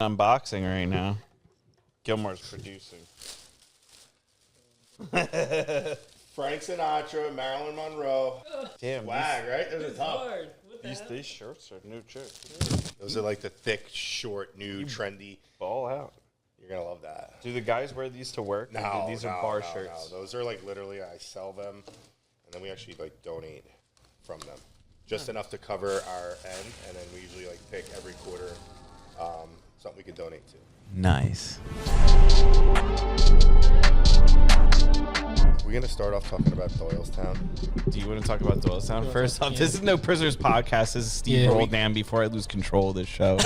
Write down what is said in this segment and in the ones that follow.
Unboxing right now. Gilmore's producing. Frank Sinatra, Marilyn Monroe. Damn, Swag, right? Those are tough. Hard. What the hell? these shirts are new shirts. Those are like the thick, short, new, trendy. Ball out. You're going to love that. Do the guys wear these to work? No, These are bar shirts. No. Those are like literally, I sell them, and then we actually like donate from them. Just enough to cover our end, and then we usually like pick every quarter something we could donate to. Nice. We're going to start off talking about Doylestown. Do you want to talk about Doylestown first off? This is No Prisoners Podcast. This is Steve Roldan before I lose control of this show.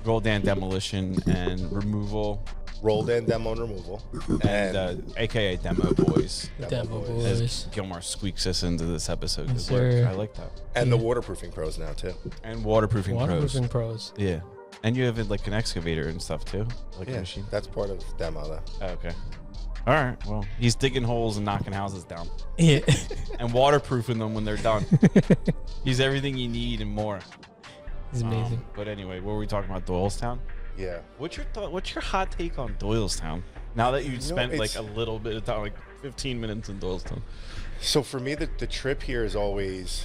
Roldan Demolition and Removal. Roldan Demo and Removal. And a.k.a. Demo Boys. Demo As Boys. Gilmore squeaks us into this episode. Yes, Good work. sir. I like that. And the waterproofing pros now, too. And waterproofing Waterproofing pros. Yeah. And you have like an excavator and stuff too? Like a Yeah, machine? that's part of Demo, though. Oh, okay. All right. Well, he's digging holes and knocking houses down. Yeah. And waterproofing them when they're done. He's everything you need and more. He's amazing. But anyway, what were we talking about? Doylestown? Yeah. What's your hot take on Doylestown? Now that you've spent like a little bit of time, like 15 minutes in Doylestown. So for me, the trip here is always,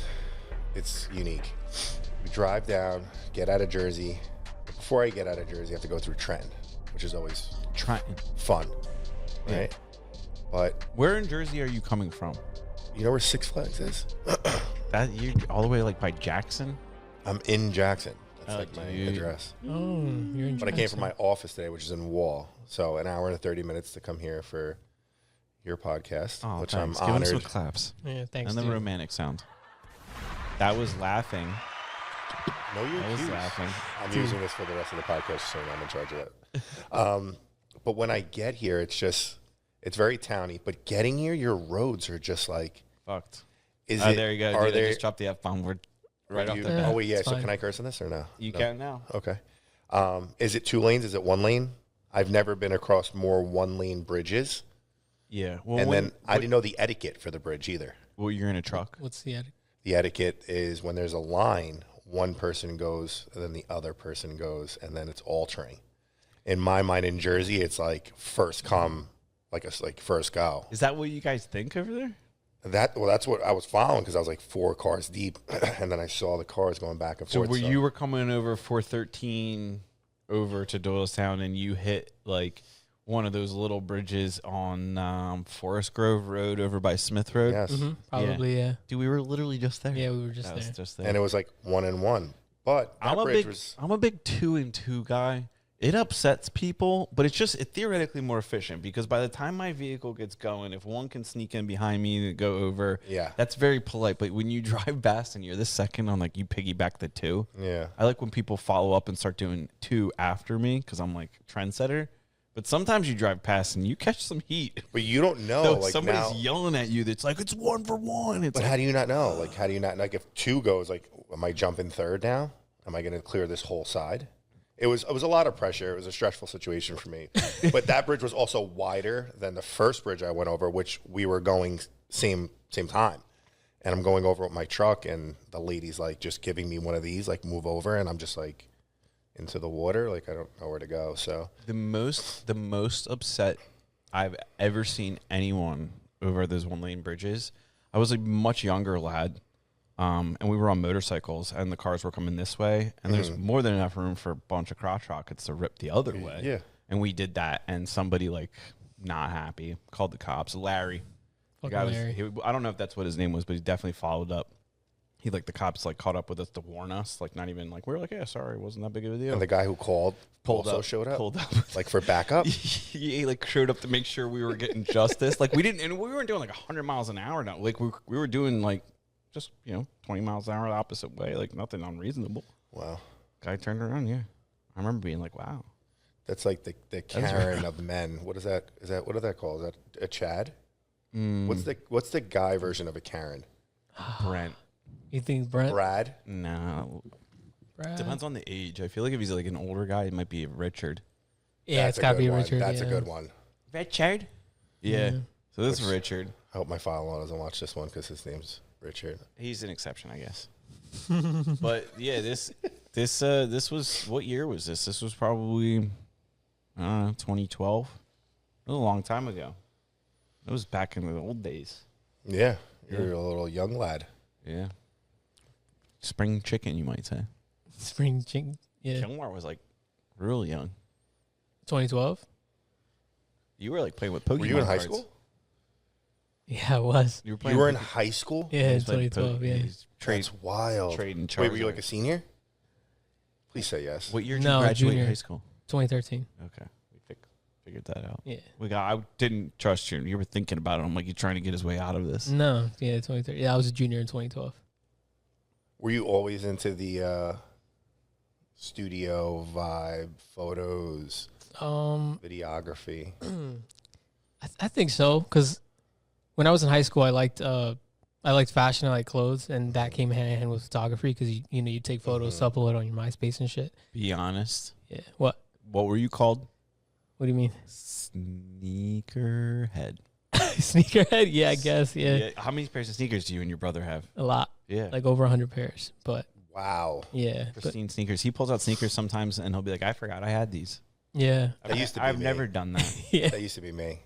it's unique. We drive down, get out of Jersey. Before I get out of Jersey, I have to go through Trenton, which is always Trenton. fun, right? But Where in Jersey are you coming from? you know where Six Flags is? That you all the way like by Jackson? I'm in Jackson. That's Oh, like my dude. address. Oh, you're in But I came Jackson. from my office today, which is in Wall. So an hour and 30 minutes to come here for your podcast, Oh, which thanks. I'm Give him honored. some claps. Yeah, thanks, And the dude. romantic sound. That was laughing. No, you're I was accused. laughing. I'm using this for the rest of the podcast, so I'm in charge of that. But when I get here, it's very towny. But getting here, your roads are just like, Fucked. is Oh, it? there you go. Are Dude, I they? just dropped the F-bomb word right off You, the bat. oh wait, yeah. It's So fine. can I curse on this or no? You No. can now. Okay. Is it 2 lanes? Is it 1 lane? I've never been across more 1-lane bridges, Yeah. Well, and when, then I didn't know the etiquette for the bridge either. well, you're in a truck. What's the edit? The etiquette is when there's a line, one person goes, and then the other person goes, and then it's altering. In my mind, in Jersey, it's like first come, like first go. Is that what you guys think over there? That's what I was following because I was like 4 cars deep, and then I saw the cars going back and So forth. where you were coming over 413 over to Doylestown, and you hit like one of those little bridges on Forest Grove Road over by Smith Road. Yes, Probably, yeah. Dude, we were literally just there. Yeah, we were just That was there. just there. and it was like 1 and 1, but that bridge was. I'm a big 2 and 2 guy. It upsets people, but it's theoretically more efficient because by the time my vehicle gets going, if one can sneak in behind me to go over, Yeah. that's very polite. But when you drive fast and you're the second on, like you piggyback the 2. Yeah. I like when people follow up and start doing 2 after me because I'm like trendsetter. But sometimes you drive past and you catch some heat. But you don't know, So like somebody's now. yelling at you that's like, it's 1 for 1. It's But like, how do you not know? Like, how do you not, like, if 2 goes, like, am I jumping third now? Am I going to clear this whole side? It was a lot of pressure. It was a stressful situation for me. But that bridge was also wider than the first bridge I went over, which we were going same time. And I'm going over with my truck, and the lady's like just giving me one of these, like, move over, and I'm just like into the water, like I don't know where to go. So the most upset I've ever seen anyone over those 1-lane bridges. I was a much younger lad, and we were on motorcycles, and the cars were coming this way, and there's more than enough room for a bunch of crotch rockets to rip the other way. yeah. And we did that, and somebody like not happy called the cops. Larry, the Fucking guy was, Larry. I don't know if that's what his name was, but he definitely followed up. He the cops caught up with us to warn us, not even we were like, yeah, sorry, it wasn't that big of a deal. And the guy who called pulled also showed up, pulled up. like for backup. He showed up to make sure we were getting justice. We weren't doing 100 miles an hour now. We were doing just 20 miles an hour the opposite way, nothing unreasonable. Wow. Guy turned around, yeah. I remember being like, wow. That's like the Karen of men. What is that? What is that called? Is that a Chad? What's the guy version of a Karen? Brent. You think Brent? Brad? No. Brad? Depends on the age. I feel like if he's an older guy, it might be Richard. Yeah, That's it's got to a good be one. Richard. That's yeah. a good one. Richard? Yeah. So this is Richard. I hope my father-in-law doesn't watch this one because his name's Richard. He's an exception, I guess. But yeah, this This was, what year was this? This was probably, I don't know, 2012. It was a long time ago. It was back in the old days. Yeah, you're a little young lad. Yeah. Spring chicken, you might say. Spring chicken. Yeah. Kilmar was like real young. 2012. You were like playing with Pokemon Were you in high cards. school? Yeah, I was. You were You playing. were in high school? Yeah, in 2012. Yeah. That's wild. Trading Wait, were you Charizard. like a senior? Please say yes. What year did No, you graduate junior. high school? 2013. Okay, we figured that out. Yeah. I didn't trust you. You were thinking about it. I'm like, you're trying to get his way out of this. No, yeah, 2013. Yeah, I was a junior in 2012. Were you always into the studio vibe, photos, videography? I think so, because when I was in high school, I liked fashion, I liked clothes, and that came hand in hand with photography because you take photos, to upload on your MySpace and shit. Be honest. Yeah. What? What were you called? What do you mean? Sneakerhead. Sneakerhead? Yeah, I guess. Yeah. How many pairs of sneakers do you and your brother have? A lot, Yeah. like over 100 pairs. But Wow. yeah, but, Pristine sneakers. He pulls out sneakers sometimes and he'll be like, I forgot I had these. yeah, That used to be I've me. never done that. yeah. That used to be me.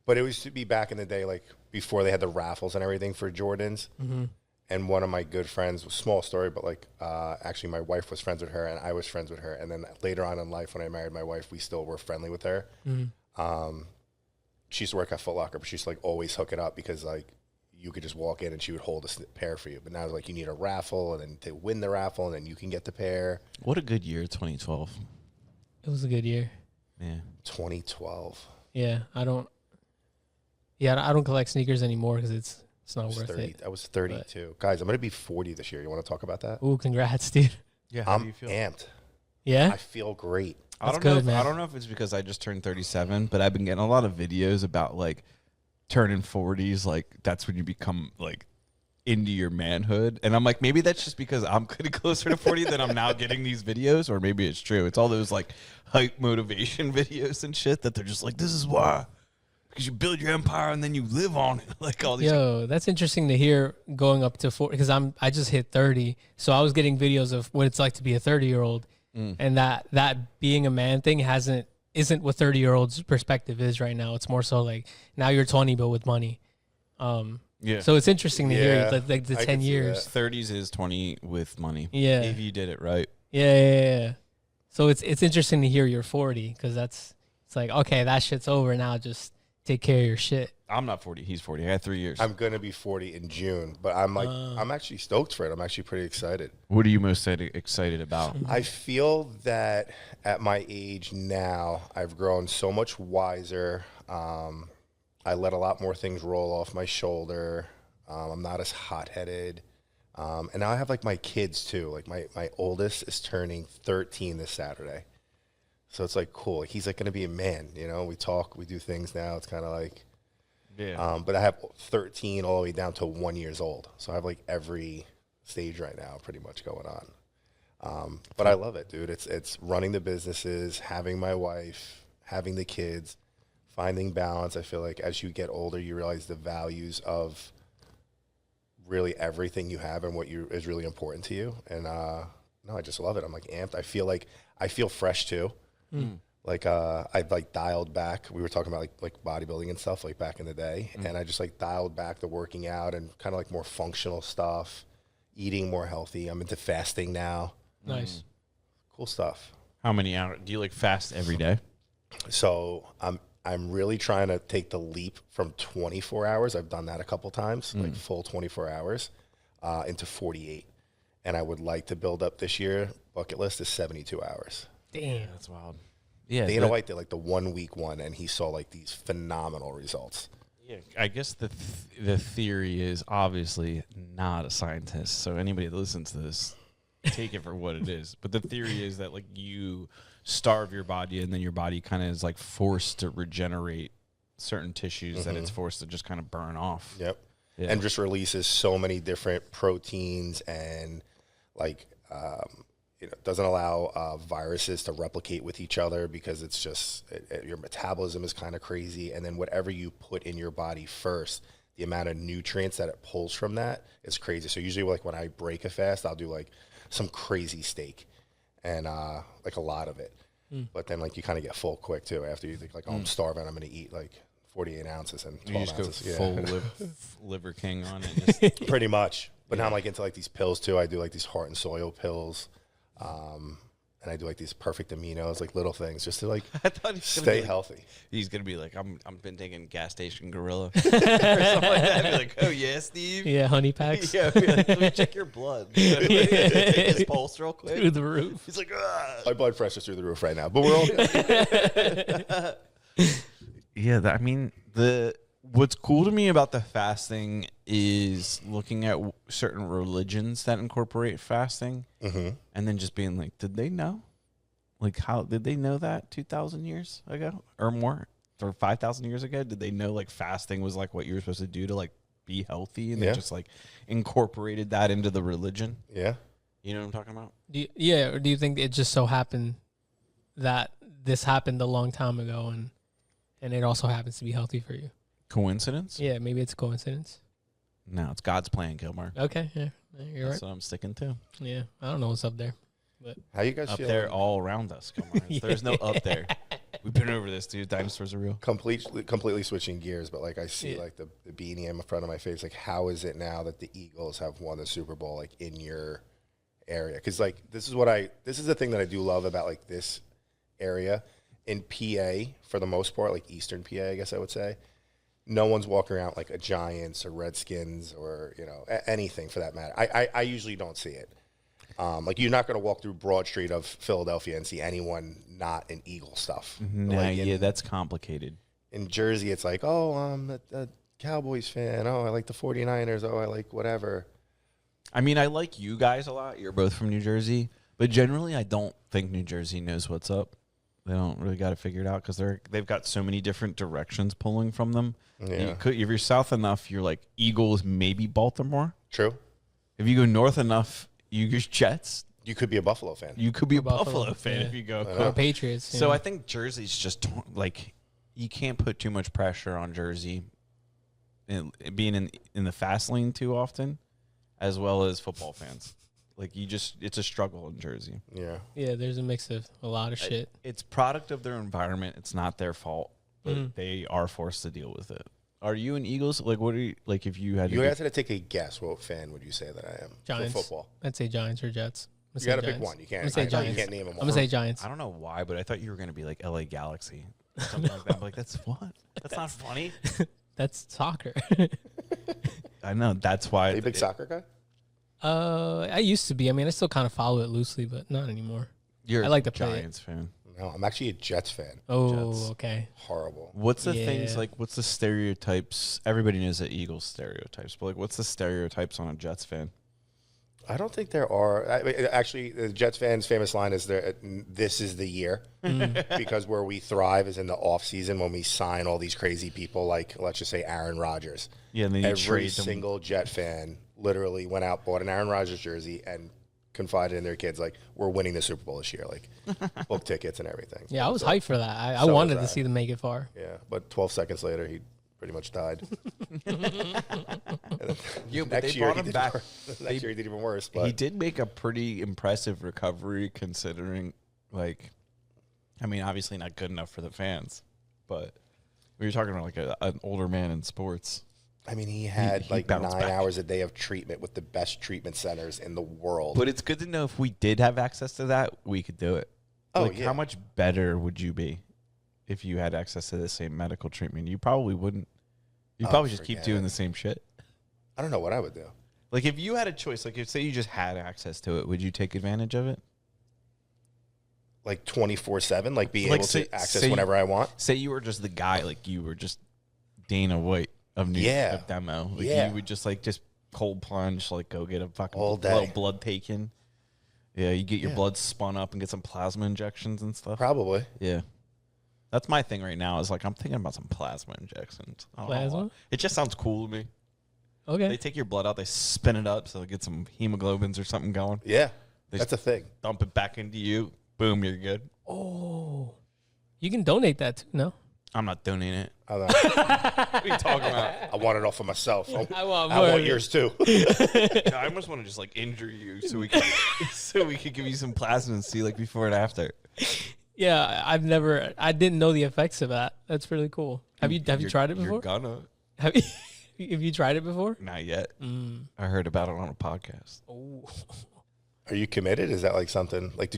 But it used to be back in the day, like before they had the raffles and everything for Jordans. Mm-hmm. And one of my good friends, small story, but like actually my wife was friends with her and I was friends with her. And then later on in life, when I married my wife, we still were friendly with her. Mm-hmm. She used to work at Foot Locker, but she used to like always hook it up because like you could just walk in and she would hold a pair for you. But now like you need a raffle and then to win the raffle and then you can get the pair. What a good year, 2012. It was a good year. Yeah. 2012. Yeah, I don't collect sneakers anymore because it's not worth it. I was 32. Guys, I'm going to be 40 this year. You want to talk about that? Ooh, congrats, dude. Yeah. I'm amped. Yeah. I feel great. That's good, man. I don't know if it's because I just turned 37, but I've been getting a lot of videos about like turning 40s. Like that's when you become like into your manhood. And I'm like, maybe that's just because I'm getting closer to 40 that I'm now getting these videos, or maybe it's true. It's all those like hype motivation videos and shit that they're just like, this is why. Because you build your empire and then you live on it. Like all these. Yo, that's interesting to hear going up to 40 because I just hit 30, so I was getting videos of what it's like to be a 30-year-old, and that being a man thing isn't what 30-year-olds' perspective is right now. It's more so like now you're 20 but with money. Yeah. So it's interesting to hear Yeah, like the I 10 can see years. 30s is 20 with money. Yeah. If you did it right. Yeah. So it's interesting to hear you're 40 because it's like, okay, that shit's over now. Just take care of your shit. I'm not 40. He's 40. I had 3 years. I'm going to be 40 in June, but I'm like, I'm actually stoked for it. I'm actually pretty excited. What are you most excited about? I feel that at my age now, I've grown so much wiser. I let a lot more things roll off my shoulder. I'm not as hot-headed. And now I have like my kids too. Like my oldest is turning 13 this Saturday. So it's like cool. Like he's like going to be a man, you know, we talk, we do things now. It's kind of like, Yeah. but I have 13 all the way down to 1 year old. So I have like every stage right now pretty much going on. But I love it, dude. It's running the businesses, having my wife, having the kids, finding balance. I feel like as you get older, you realize the values of really everything you have and what is really important to you. And no, I just love it. I'm like amped. I feel fresh too. Like I've like dialed back. We were talking about like bodybuilding and stuff like back in the day, and I just like dialed back the working out and kind of like more functional stuff, eating more healthy. I'm into fasting now. Nice. Cool stuff. How many hours? Do you like fast every day? So I'm really trying to take the leap from 24 hours. I've done that a couple times, like full 24 hours, into 48. And I would like to build up this year. Bucket list is 72 hours. Damn. That's wild. Yeah. Dana White did like the 1 week one, and he saw like these phenomenal results. Yeah. I guess the theory is obviously not a scientist, so anybody that listens to this, take it for what it is. But the theory is that like you starve your body, and then your body kind of is like forced to regenerate certain tissues that it's forced to just kind of burn off. Yep. Yeah. And just releases so many different proteins and like, doesn't allow viruses to replicate with each other because it's just your metabolism is kind of crazy. And then whatever you put in your body first, the amount of nutrients that it pulls from that is crazy. So usually like when I break a fast, I'll do like some crazy steak. and like a lot of it. But then like you kind of get full quick too after you think like, oh, I'm starving. I'm going to eat like 48 ounces and 12 You just ounces. go full liver king on it. Just, Pretty much. But now I'm like into like these pills too. I do like these heart and soil pills. And I do like these perfect aminos, like little things just to like I thought he was stay healthy. He's gonna be like, I've been taking gas station gorilla or something like that. Be like, oh yeah, Steve. Yeah, honey packs. Yeah, be like, let me check your blood. Take his pulse real quick. Through the roof. He's like, ah. My blood pressure's through the roof right now, but we're all good. Yeah, I mean, what's cool to me about the fasting is looking at certain religions that incorporate fasting, and then just being like, did they know? Like, how did they know that 2,000 years ago or more, or 5,000 years ago? Did they know like fasting was like what you were supposed to do to like be healthy, and they just like incorporated that into the religion? Yeah. You know what I'm talking about? Or do you think it just so happened that this happened a long time ago, and it also happens to be healthy for you? Coincidence? Yeah, maybe it's a coincidence. No, it's God's plan, Kilmar. Okay, yeah, you're That's right. what I'm sticking to. Yeah, I don't know what's up there, but How you guys Up feel? there, all around us. Kilmar. There's no up there. We've been over this, dude. Dinosaurs are real. Completely switching gears, but like I see Yeah. like the beanie in front of my face. Like, how is it now that the Eagles have won the Super Bowl like in your area? Because like this is the thing that I do love about like this area in PA for the most part, like Eastern PA, I guess I would say. No one's walking around like a Giants or Redskins or, you know, anything for that matter. I usually don't see it. Like, you're not going to walk through Broad Street of Philadelphia and see anyone not in Eagle stuff. Nah, Like yeah, that's complicated. in Jersey, it's like, oh, I'm a Cowboys fan. Oh, I like the 49ers. Oh, I like whatever. I mean, I like you guys a lot. You're both from New Jersey. But generally, I don't think New Jersey knows what's up. They don't really got to figure it out because they've got so many different directions pulling from them. Yeah. If you're south enough, you're like Eagles, maybe Baltimore. True. If you go north enough, you use Jets. You could be a Buffalo fan. You could be a Buffalo, Buffalo fan yeah. if you go. or Patriots. So yeah. I think Jersey's just like, you can't put too much pressure on Jersey being in the fast lane too often, as well as football fans. Like, it's a struggle in Jersey. Yeah. Yeah, there's a mix of a lot of shit. It's product of their environment. It's not their fault, but they are forced to deal with it. Are you an Eagles? Like, what are you, like, if you had You to guys had to take a guess. What fan would you say that I am Giants. for football? I'd say Giants or Jets. You got to pick one. You I'm can't. gonna say You Giants. can't name them I'm all. gonna say Giants. I don't know why, but I thought you were going to be like LA Galaxy. Or something like that. I'm like, that's what? That's not funny. That's soccer. I know. That's why. Are you a big soccer guy? I used to be. I mean, I still kind of follow it loosely, but not anymore. You're I like a to play it. Giants fan. No, I'm actually a Jets fan. Oh, Jets. okay. Horrible. What's the things Yeah. like? What's the stereotypes? Everybody knows the Eagles stereotypes, but like, what's the stereotypes on a Jets fan? I don't think there are. Actually, the Jets fans' famous line is, "This is the year," because where we thrive is in the off season when we sign all these crazy people, like let's just say Aaron Rodgers. Yeah, and then you Every trade them. single Jet fan literally went out, bought an Aaron Rodgers jersey, and confided in their kids like, "We're winning the Super Bowl this year." Like, book tickets and everything. Yeah, I was hyped for that. I so wanted was to I. see them make it far. Yeah, but 12 seconds later, he pretty much died. Yeah, but Next they year, brought he him did back. Next year, he did even worse. But He did make a pretty impressive recovery, considering, like, I mean, obviously not good enough for the fans, but we were talking about like an older man in sports. I mean, he had he like bounced 9 back. hours a day of treatment with the best treatment centers in the world. But it's good to know if we did have access to that, we could do it. Oh, like, yeah. how much better would you be if you had access to the same medical treatment? You probably wouldn't. You'd Oh, probably just keep forget doing it. the same shit. I don't know what I would do. Like, if you had a choice, like, if say you just had access to it, would you take advantage of it? Like 24/7, like be Like, able say- to access say- whenever I want. Say you were just the guy, like you were just Dana White of Yeah. of demo. Like, Yeah. you would just cold plunge, like go get a fucking All day. little blood taken. Yeah, you get your blood spun up and get some plasma injections and stuff. Probably. Yeah. That's my thing right now is like I'm thinking about some plasma injections. I don't know Plasma? why. It just sounds cool to me. Okay. They take your blood out, they spin it up so they get some hemoglobins or something going. Yeah, They that's a thing. dump it back into you. Boom, you're good. Oh, you can donate that too. No. I'm not donating it. I don't know. What are you talking about? I want it all for myself. I want I more. want yours too. I almost want to just like injure you so we could give you some plasma and see like before and after. Yeah, I didn't know the effects of that. That's really cool. Have you tried it before? You're gonna. Have you tried it before? Not yet. I heard about it on a podcast. Oh. Are you committed? Is that like something like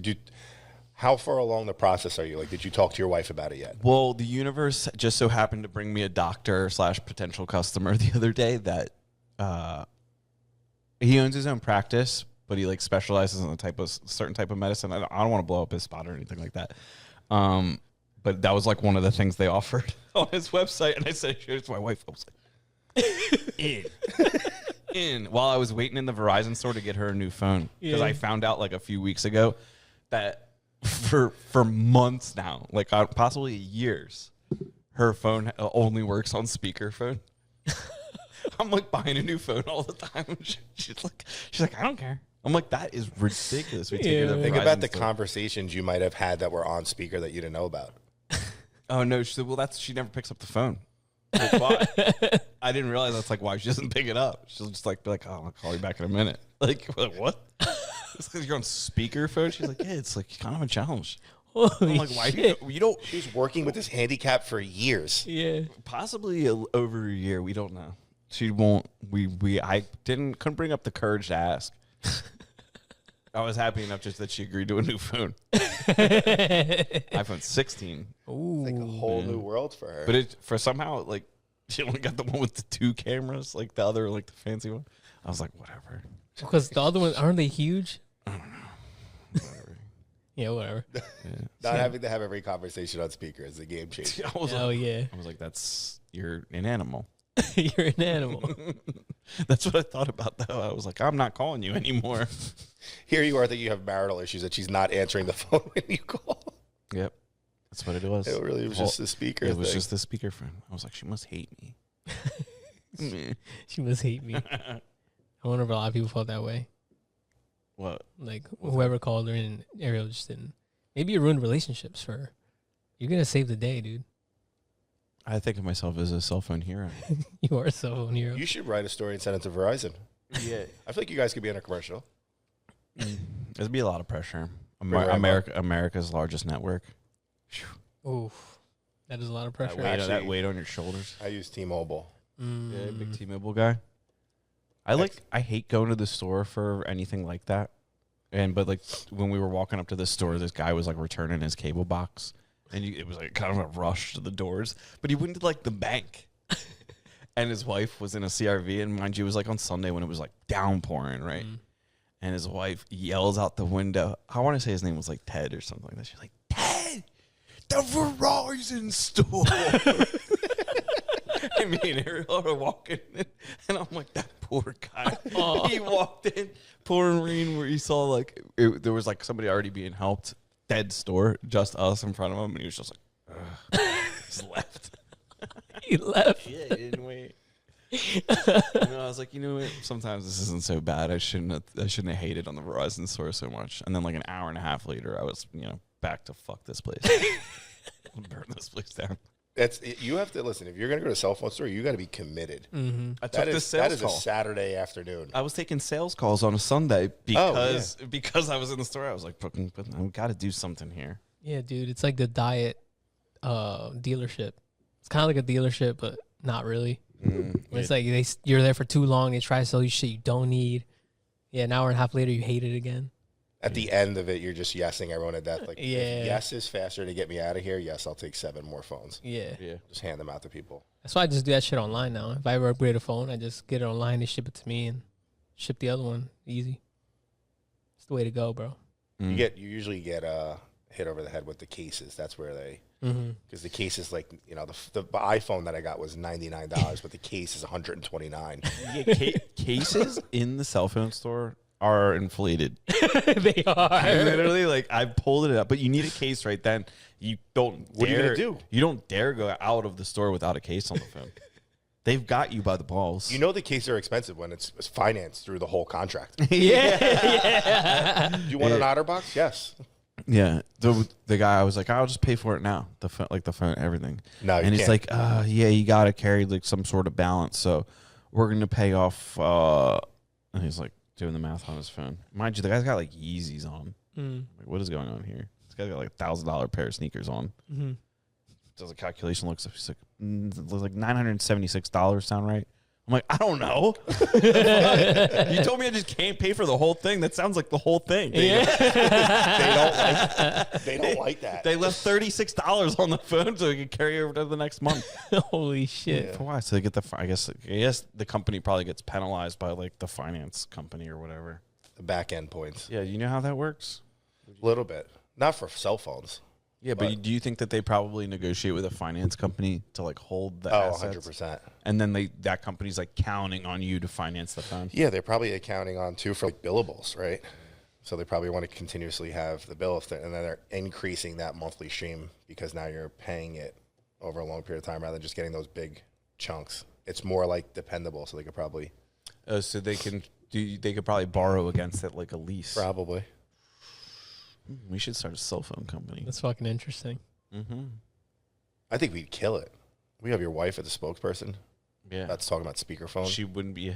how far along the process are you? Like, did you talk to your wife about it yet? Well, the universe just so happened to bring me a doctor / potential customer the other day that he owns his own practice, but he like specializes in a certain type of medicine. I don't want to blow up his spot or anything like that. But that was like one of the things they offered on his website. And I said, I showed it to my wife. I was like, in. While I was waiting in the Verizon store to get her a new phone. Because I found out like a few weeks ago that for months now, like possibly years, her phone only works on speakerphone. I'm like buying a new phone all the time. She's like, I don't care. I'm like, that is ridiculous. We take her to the Think Verizon about the store. conversations you might have had that were on speaker that you didn't know about. Oh no, she said, well, she never picks up the phone. Like, why? I didn't realize that's like why she doesn't pick it up. She'll just like be like, oh, I'll call you back in a minute. Like what? It's because you're on speakerphone. She's like, yeah, it's like kind of a challenge. Holy I'm like, why shit. you don't? She's working with this handicap for years. Yeah. Possibly over a year. We don't know. She won't. I couldn't bring up the courage to ask. I was happy enough just that she agreed to a new phone. iPhone 16. Ooh. It's like a whole new world for her. But for somehow, like, she only got the one with the 2 cameras, like the other, like the fancy one. I was like, whatever. Because the other ones, aren't they huge? Whatever. Yeah, whatever. Not having to have every conversation on speaker is a game changer. I was Oh, like, yeah. I was like, you're an animal. You're an animal. That's what I thought about, though. I was like, I'm not calling you anymore. Here you are that you have marital issues that she's not answering the phone when you call. Yep. That's what it was. It really was just the speaker It was thing. just the speakerphone. I was like, she must hate me. She must hate me. I wonder if a lot of people felt that way. What? Like, whoever called her and Ariel just didn't. Maybe you ruined relationships for her. You're going to save the day, dude. I think of myself as a cell phone hero. You are a cell phone hero. You should write a story and send it to Verizon. Yeah. I feel like you guys could be in a commercial. There'd be a lot of pressure. Right, America's largest network. Oof. That is a lot of That pressure. weight, Actually- that weight on your shoulders. I use T-Mobile. Yeah, big T-Mobile guy. I hate going to the store for anything like that. But like when we were walking up to the store, this guy was like returning his cable box, and it was like kind of a rush to the doors. But he went to like the bank, and his wife was in a CRV, and mind you, it was like on Sunday when it was like downpouring, right? And his wife yells out the window. I want to say his name was like Ted or something like that. She's like, Ted, the Verizon store. And me and Ariel are walking in, and I'm like, that poor guy. He walked in, pouring rain, where he saw like there was like somebody already being helped. Dead store, just us in front of him, and he was just like, ugh. Just left. He left. Yeah, he didn't wait. I was like, you know what? Sometimes this isn't so bad. I shouldn't have hated on the Verizon store so much. And then like an hour and a half later, I was back to fuck this place, burn this place down. You have to listen. If you're going to go to a cell phone store, you got to be committed. I took That the is sales a call. Saturday afternoon. I was taking sales calls on a Sunday because I was in the store. I was like, I've got to do something here. Yeah, dude. It's like the diet dealership. It's kind of like a dealership, but not really. It's like you're there for too long. They try to sell you shit you don't need. Yeah, an hour and a half later, you hate it again. At the end of it, you're just yesing everyone to death. Like, Yeah. if yes is faster to get me out of here, yes, I'll take 7 more phones. Yeah. Just hand them out to people. That's why I just do that shit online now. If I ever upgrade a phone, I just get it online. They ship it to me and ship the other one. Easy. It's the way to go, bro. You usually get hit over the head with the cases. That's where they, because the case is like, the iPhone that I got was $99, but the case is $129. Yeah, cases in the cell phone store are inflated. They are. Literally, like I pulled it up, but you need a case right then. You don't. What are you gonna do? You don't dare go out of the store without a case on the phone. They've got you by the balls. You know the cases are expensive when it's financed through the whole contract. Yeah. Do you want an OtterBox? Yes. Yeah, the guy, I was like, I'll just pay for it now. The phone, like the phone, everything. No, you and he's can't. like, yeah, you got to carry like some sort of balance. So we're gonna pay off. And he's like doing the math on his phone. Mind you, the guy's got like Yeezys on. Like, what is going on here? This guy's got like $1,000 pair of sneakers on. Does a calculation, looks like looks like $976. Sound right? I'm like, I don't know. You told me I just can't pay for the whole thing. That sounds like the whole thing. They don't like that. They left $36 on the phone so we could carry over to the next month. Holy shit. For why? So they get I guess the company probably gets penalized by like the finance company or whatever. The back end points. Yeah, you know how that works? A little bit. Not for cell phones. Yeah, but do you think that they probably negotiate with a finance company to like hold the Oh, assets? 100%. And then that company's like counting on you to finance the phone? Yeah, they're probably accounting on too for like billables, right? So they probably want to continuously have the bill, and then they're increasing that monthly stream because now you're paying it over a long period of time rather than just getting those big chunks. It's more like dependable, so they could probably So they could probably borrow against it like a lease. probably. We should start a cell phone company. That's fucking interesting. I think we'd kill it. We have your wife as a spokesperson. Yeah. That's talking about speakerphone. She wouldn't be.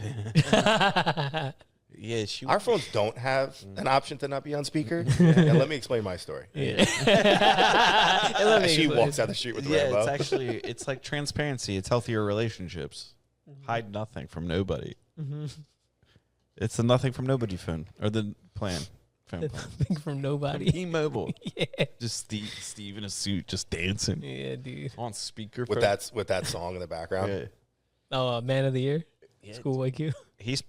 Yeah, she. Our phones don't have an option to not be on speaker. And let me explain my story. Yeah. She walks down the street with the Rambo. It's like transparency. It's healthier relationships. Hide nothing from nobody. It's the nothing from nobody phone or the plan. Phone plan. Nothing from nobody. T-Mobile. Yeah. Just Steve in a suit, just dancing Yeah, dude. on speaker with that song in the background. Yeah. Oh, Man of the Year? Yeah, Schoolboy Q? He's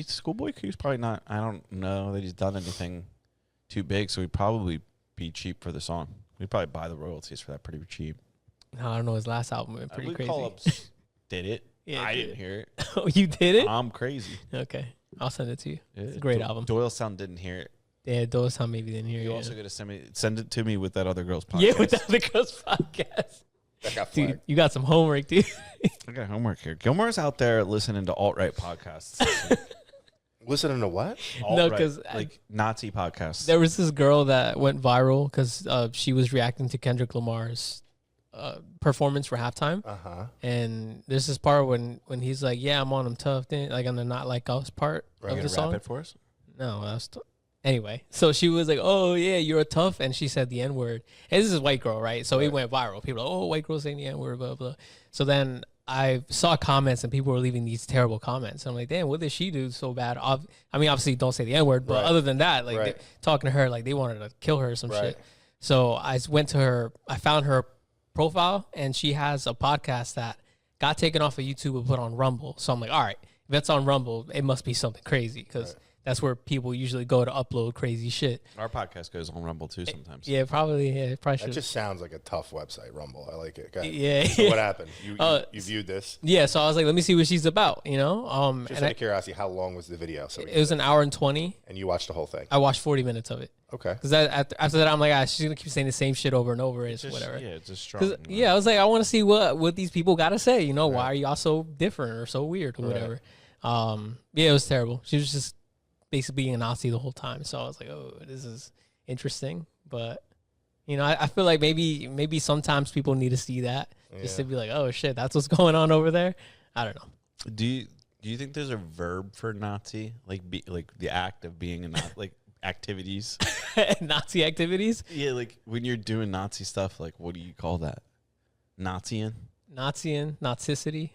Schoolboy Q's probably not. I don't know that he's done anything too big, so he'd probably be cheap for the song. We'd probably buy the royalties for that pretty cheap. No, I don't know. His last album went pretty crazy. Call-ups did it. Yeah, I it didn't did. hear it. Oh, you did it? I'm crazy. Okay. I'll send it to you. Yeah, It's a great album. Doyle Sound didn't hear it. Yeah, those time maybe didn't hear You it. also got to send it to me with that other girl's podcast. Yeah, with the other girls podcast. That got Dude, flagged. you got some homework, dude. I got homework here. Gilmore's out there listening to alt-right podcasts. Listening to what? Alt-right, 'cause like Nazi podcasts. There was this girl that went viral because she was reacting to Kendrick Lamar's performance for halftime. And there's this part when he's like, "Yeah, I'm on him tough," then like on the "Not Like Us" part of the song. Rap it for us? No, that's anyway. So she was like, "Oh yeah, you're a tough," and she said the N word. And this is a white girl, right? So it went viral. People were like, "Oh, white girl saying the N word," blah blah. So then I saw comments and people were leaving these terrible comments. I'm like, damn, what did she do so bad? I mean, obviously, don't say the N word, but other than that, like they, talking to her, like they wanted to kill her or some shit. So I went to her. I found her profile, and she has a podcast that got taken off of YouTube and put on Rumble. So I'm like, all right, if that's on Rumble, it must be something crazy because that's where people usually go to upload crazy shit. Our podcast goes on Rumble too sometimes. Yeah, probably. Yeah, probably should. That just sounds like a tough website, Rumble. I like it. Yeah. So what happened? You viewed this? Yeah. So I was like, let me see what she's about. You know. Just out of curiosity, how long was the video? So it was an hour and 20. And you watched the whole thing? I watched 40 minutes of it. Okay. Because after that, I'm like, she's gonna keep saying the same shit over and over. It's whatever. Yeah, it's just strong. Yeah, I was like, I want to see what these people got to say. You know, why are y'all so different or so weird or whatever? Yeah, it was terrible. She was just basically being a Nazi the whole time. So I was like, oh, this is interesting. But you know, I feel like maybe sometimes people need to see that just to be like, oh shit, that's what's going on over there. I don't know. Do you think there's a verb for Nazi, like the act of being a Nazi, like activities? Nazi activities? Yeah, like when you're doing Nazi stuff, like what do you call that? Nazian? Nazicity?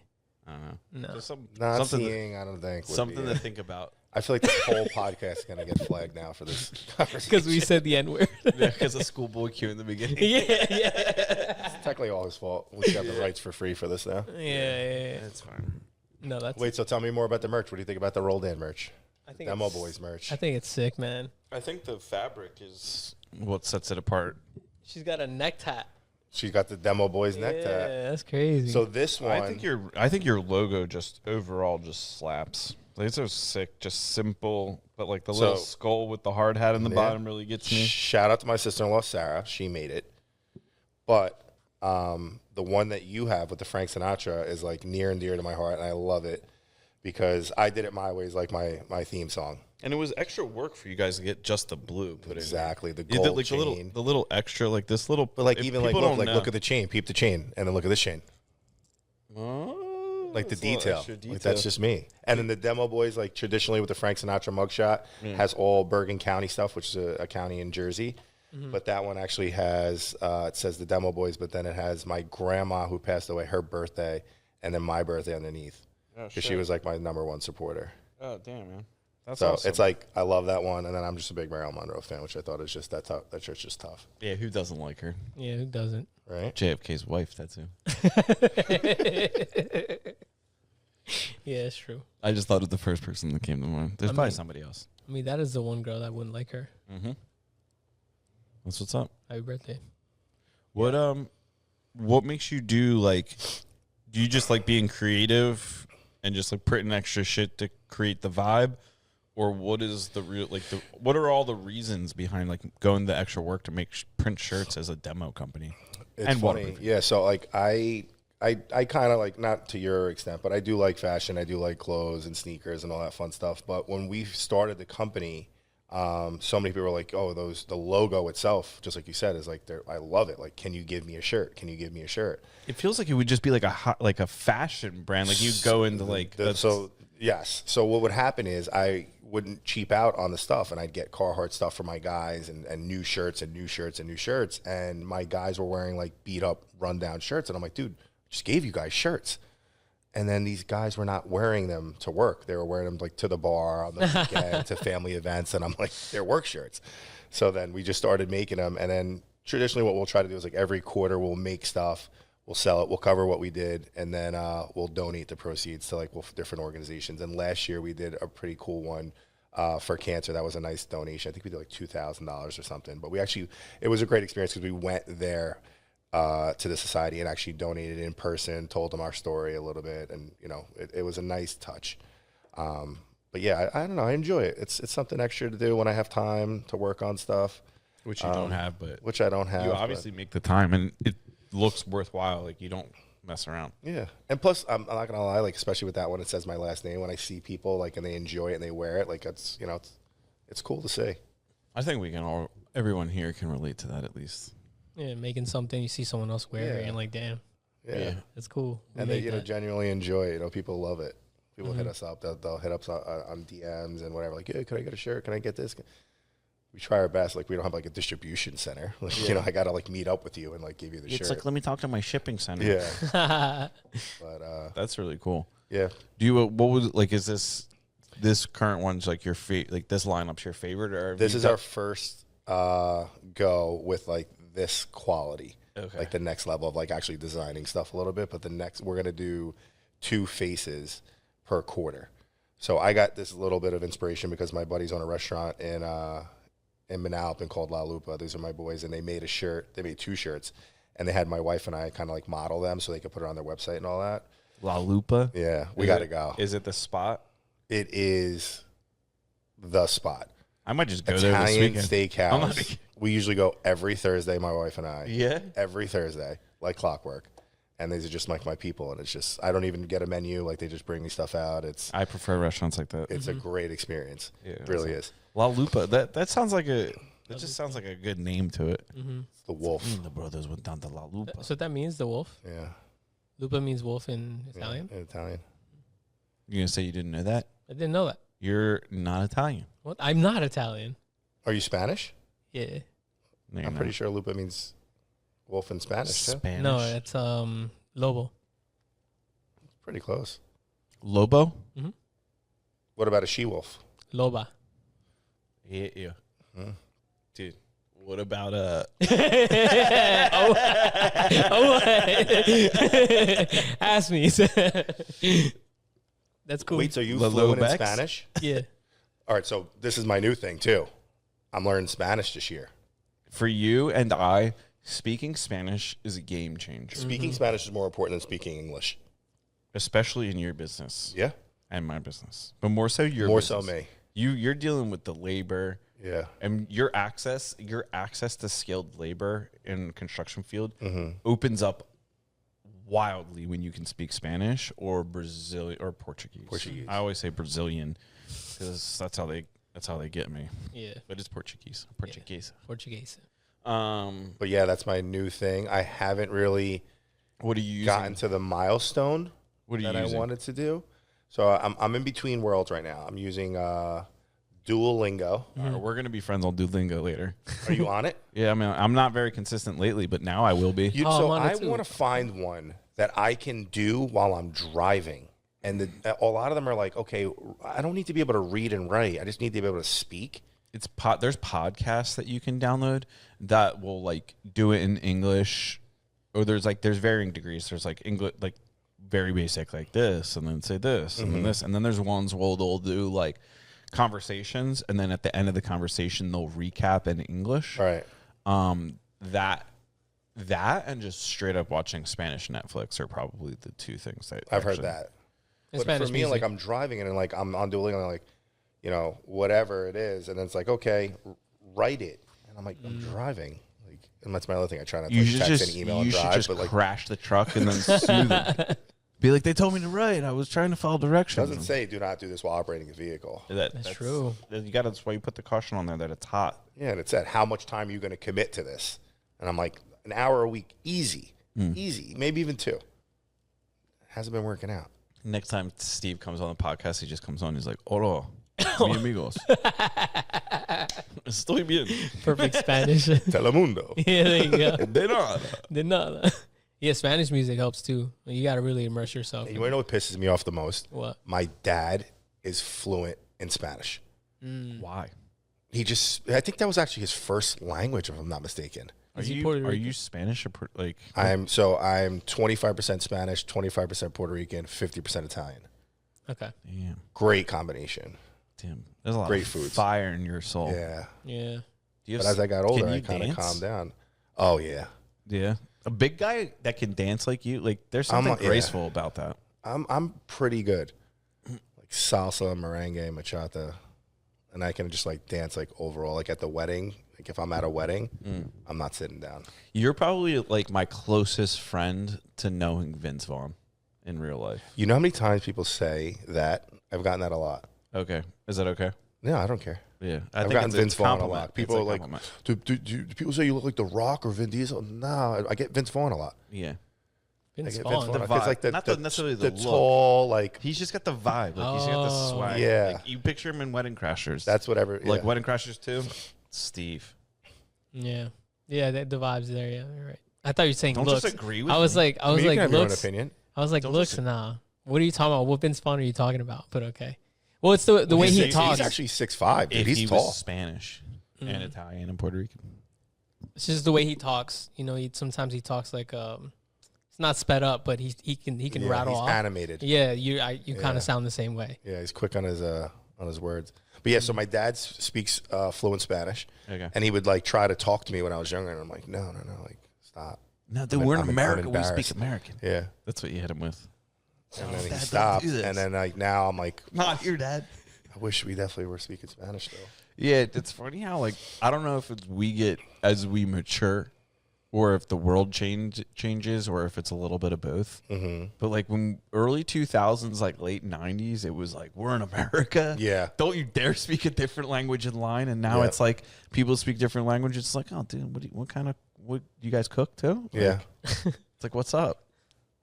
I don't know. No. Naziing, I don't think. Something to think about. I feel like this whole podcast is going to get flagged now for this conversation. Because we said the N-word. Yeah, because of Schoolboy Q in the beginning. Yeah. It's technically all his fault. We got the rights for free for this now. Yeah. That's fine. No, that's... Wait, so tell me more about the merch. What do you think about the Roldan merch? I think Demo Boys merch. I think it's sick, man. I think the fabric is what sets it apart. She's got a neck tat. She's got the Demo Boys neck tat. Yeah, that's crazy. So this one, I think your logo just overall just slaps. Like, it's so sick, just simple, but like the little skull with the hard hat in the bottom really gets me. Shout out to my sister-in-law Sarah, she made it. But the one that you have with the Frank Sinatra is like near and dear to my heart, and I love it because I did it my way, is like my theme song. And it was extra work for you guys to get just the blue put Exactly, the in. You did, gold like chain. the little extra, like this little. But like if even like people look, don't know- look at the chain, peep the chain, and then look at this chain. Oh, Like the it's a little detail. extra Like that's just me. And then the demo boys, like traditionally with the Frank Sinatra mugshot, has all Bergen County stuff, which is a county in Jersey. But that one actually has, it says the demo boys, but then it has my grandma who passed away, her birthday, and then my birthday underneath. Because she was like my #1 supporter. Oh damn, man. That's So awesome. it's like, I love that one. And then I'm just a big Marilyn Monroe fan, which I thought is just that tough. That shirt's just tough. Yeah, who doesn't like her? Yeah, who doesn't? Right? JFK's wife, that's who. Yeah, it's true. I just thought of the first person that came to mind. There's probably somebody else. I mean, that is the one girl that wouldn't like her. Mm-hmm. That's what's up. Happy birthday. What makes you do, like, do you just like being creative and just like putting extra shit to create the vibe? Or what is the real, like, what are all the reasons behind like going the extra work to make print shirts as a demo company? It's And funny. waterproofing. Yeah. So like I kind of like, not to your extent, but I do like fashion. I do like clothes and sneakers and all that fun stuff. But when we started the company, so many people were like, oh, the logo itself, just like you said, is like, I love it. Like, can you give me a shirt? Can you give me a shirt? It feels like it would just be like a fashion brand. Like you go into like So yes. So what would happen is I wouldn't cheap out on the stuff, and I'd get Carhartt stuff for my guys and new shirts and new shirts and new shirts. And my guys were wearing like beat up, rundown shirts. And I'm like, dude, I just gave you guys shirts. And then these guys were not wearing them to work. They were wearing them like to the bar on the weekend, to family events. And I'm like, they're work shirts. So then we just started making them. And then traditionally what we'll try to do is like every quarter we'll make stuff, we'll sell it, we'll cover what we did, and then we'll donate the proceeds to like different organizations. And last year we did a pretty cool one for cancer. That was a nice donation. I think we did like $2,000 or something. But it was a great experience because we went there to the society and actually donated in person, told them our story a little bit, and it was a nice touch. But yeah, I don't know, I enjoy it. It's something extra to do when I have time to work on stuff, which you don't have, but which I don't have. you obviously make the time, and it looks worthwhile. Like you don't mess around. Yeah, and plus, I'm not gonna lie, like especially with that one, it says my last name. When I see people like and they enjoy it and they wear it, like it's it's cool to see. I think we can everyone here can relate to that at least. Yeah, making something you see someone else wear it and like, damn, Yeah, that's cool. We and they made that. genuinely enjoy it. People love it. People hit us up. They'll hit us on DMs and whatever. Like, yeah, can I get a shirt? Can I get this? We try our best. Like, we don't have like a distribution center. Like, I gotta like meet up with you and like give you the shirt. It's like, let me talk to my shipping center. Yeah, but That's really cool. yeah. Do you what would like is this current one's like your like this lineup's your favorite, or This is our first go with like this quality. Okay. Like the next level of like actually designing stuff a little bit. But we're gonna do 2 faces per quarter. So I got this little bit of inspiration because my buddies own a restaurant in Manalapan called La Lupa. These are my boys, and they made a shirt. They made 2 shirts, and they had my wife and I kind of like model them so they could put it on their website and all that. La Lupa? Yeah, we got to go. Is it the spot? It is the spot. I might just go there this Italian weekend. steakhouse. We usually go every Thursday, my wife and I. Yeah? Every Thursday, like clockwork. And these are just like my people. And it's just, I don't even get a menu. Like they just bring me stuff out. I prefer restaurants like that. It's a great experience. Yeah, It really is. La Lupa. That sounds like that just sounds like a good name to it. It's the wolf. The brothers went down to La Lupa. So that means the wolf. Yeah. Lupa means wolf in Italian. In Italian. You're gonna say you didn't know that? I didn't know that. You're not Italian. What? I'm not Italian. Are you Spanish? Yeah. No, you're I'm not. pretty sure Lupa means wolf in Spanish, too. Spanish. No, it's lobo. Pretty close. Lobo. What about a she-wolf? Loba. Yeah. Dude, what about Ask me. That's cool. Wait, so you La fluent in Lobex? Spanish? Yeah. All right, so this is my new thing, too. I'm learning Spanish this year. for you and I? Speaking Spanish is a game changer, Speaking Spanish is more important than speaking English. especially in your business Yeah. and my business, but more so your More business. so me. You're dealing with the labor. Yeah. And your access to skilled labor in the construction field opens up wildly when you can speak Spanish or Brazilian or Portuguese. I always say Brazilian because that's how they That's how they get me. Yeah. But it's Portuguese. Portuguese. Portuguese. But yeah, that's my new thing. I haven't really What are you gotten using? to the milestone What are you that using? I wanted to do. So I'm in between worlds right now. I'm using Duolingo. All right, we're gonna be friends on Duolingo later. Are you on it? Yeah, I mean, I'm not very consistent lately, but now I will be. Oh, So I'm on I it too. want to find one that I can do while I'm driving. And a lot of them are like, okay, I don't need to be able to read and write. I just need to be able to speak. There's podcasts that you can download that will like do it in English, or there's varying degrees. There's like English, like very basic, like this, and then say this, and then this, and then there's ones where they'll do like conversations, and then at the end of the conversation they'll recap in English. All right. That and just straight up watching Spanish Netflix are probably the two things that I've heard actually- that. And But Spanish for me, music. like I'm driving and like I'm on Duolingo and like, you know, whatever it is. And then it's like, okay, write it. And I'm like, I'm driving. Like, and that's my other thing. I try not to You like, should text just and email and drive, just but like crash the truck and then sue them. Be like, they told me to write. I was trying to follow it directions. doesn't say do not do this while operating a vehicle. That's true. You got that's why you put the caution on there that it's hot. Yeah, and it said how much time are you going to commit to this? And I'm like, an hour a week, easy, easy, maybe even 2. Hasn't been working out. Next time Steve comes on the podcast, he just comes on. He's like, "Hola, mi amigos, estoy bien." Perfect Spanish. yeah, Telemundo. there you go. De nada. De nada. Yeah, Spanish music helps too. You got to really immerse yourself. You want to know what pisses me off the most? What? My dad is fluent in Spanish. Why? I think that was actually his first language, if I'm not mistaken. Is he Puerto Are Rican? you Spanish or like? I'm 25% Spanish, 25% Puerto Rican, 50% Italian. Okay. Damn, Great combination. damn. There's a lot Great of foods. fire in your soul. Yeah. Yeah. Do you But have as I got can older, you I kind of dance? calmed down. Oh, yeah. Yeah, a big guy that can dance like you. Like, there's something yeah. graceful about that. I'm pretty good. Like salsa, merengue, bachata. And I can just like dance like overall. Like at the wedding, like if I'm at a wedding, I'm not sitting down. You're probably like my closest friend to knowing Vince Vaughn in real life. You know how many times people say that? I've gotten that a lot. Okay, is that okay? No, I don't care. Yeah, I've gotten it's Vince Vaughn a compliment. lot. It's People a are like, compliment. do people say you look like The Rock or Vin Diesel? No, I get Vince Vaughn a lot. Yeah, I Vince get Vaughn. Vince Vaughn. The 'Cause, vibe. like Not necessarily the look. tall, like he's just got the vibe. Like he's got the Oh. swag. Yeah. Like, you picture him in Wedding Crashers. that's whatever. like yeah. Wedding Crashers too. Steve, Yeah. Yeah, the vibes there. Yeah, you're right. I thought you were saying don't looks. just agree with I was me. like, I mean, you can have your own looks. opinion. I was like, Don't looks. just- Nah. What are you talking about? What Vince Vaughn are you talking about? But okay. Well, it's the way he He's talks. actually 6'5", dude. if He's he tall. was Spanish and Italian and Puerto Rican. It's just the way he talks. You know, sometimes he talks like it's not sped up, but he can Yeah, rattle he's off. animated. Yeah, you kind Yeah. of sound the same way. Yeah, he's quick on his words. But yeah, so my dad speaks fluent Spanish, Okay. and he would like try to talk to me when I was younger, and I'm like, no, like stop. No, dude, I'm we're in I'm America. We speak embarrassed. American. Yeah, That's what you hit him with. and then he Dad, don't stopped, do this. and then like now I'm like, Not your dad. I wish we definitely were speaking Spanish though. Yeah, it's funny how like I don't know if it's we get as we mature, or if the world changes, or if it's a little bit of both. Mm-hmm. But like when early 2000s, like late 90s, it was like we're in America. Yeah. Don't you dare speak a different language in line. And now Yeah. it's like people speak different languages. It's like, oh, dude, what you guys cook too? Like, Yeah, It's like, what's up?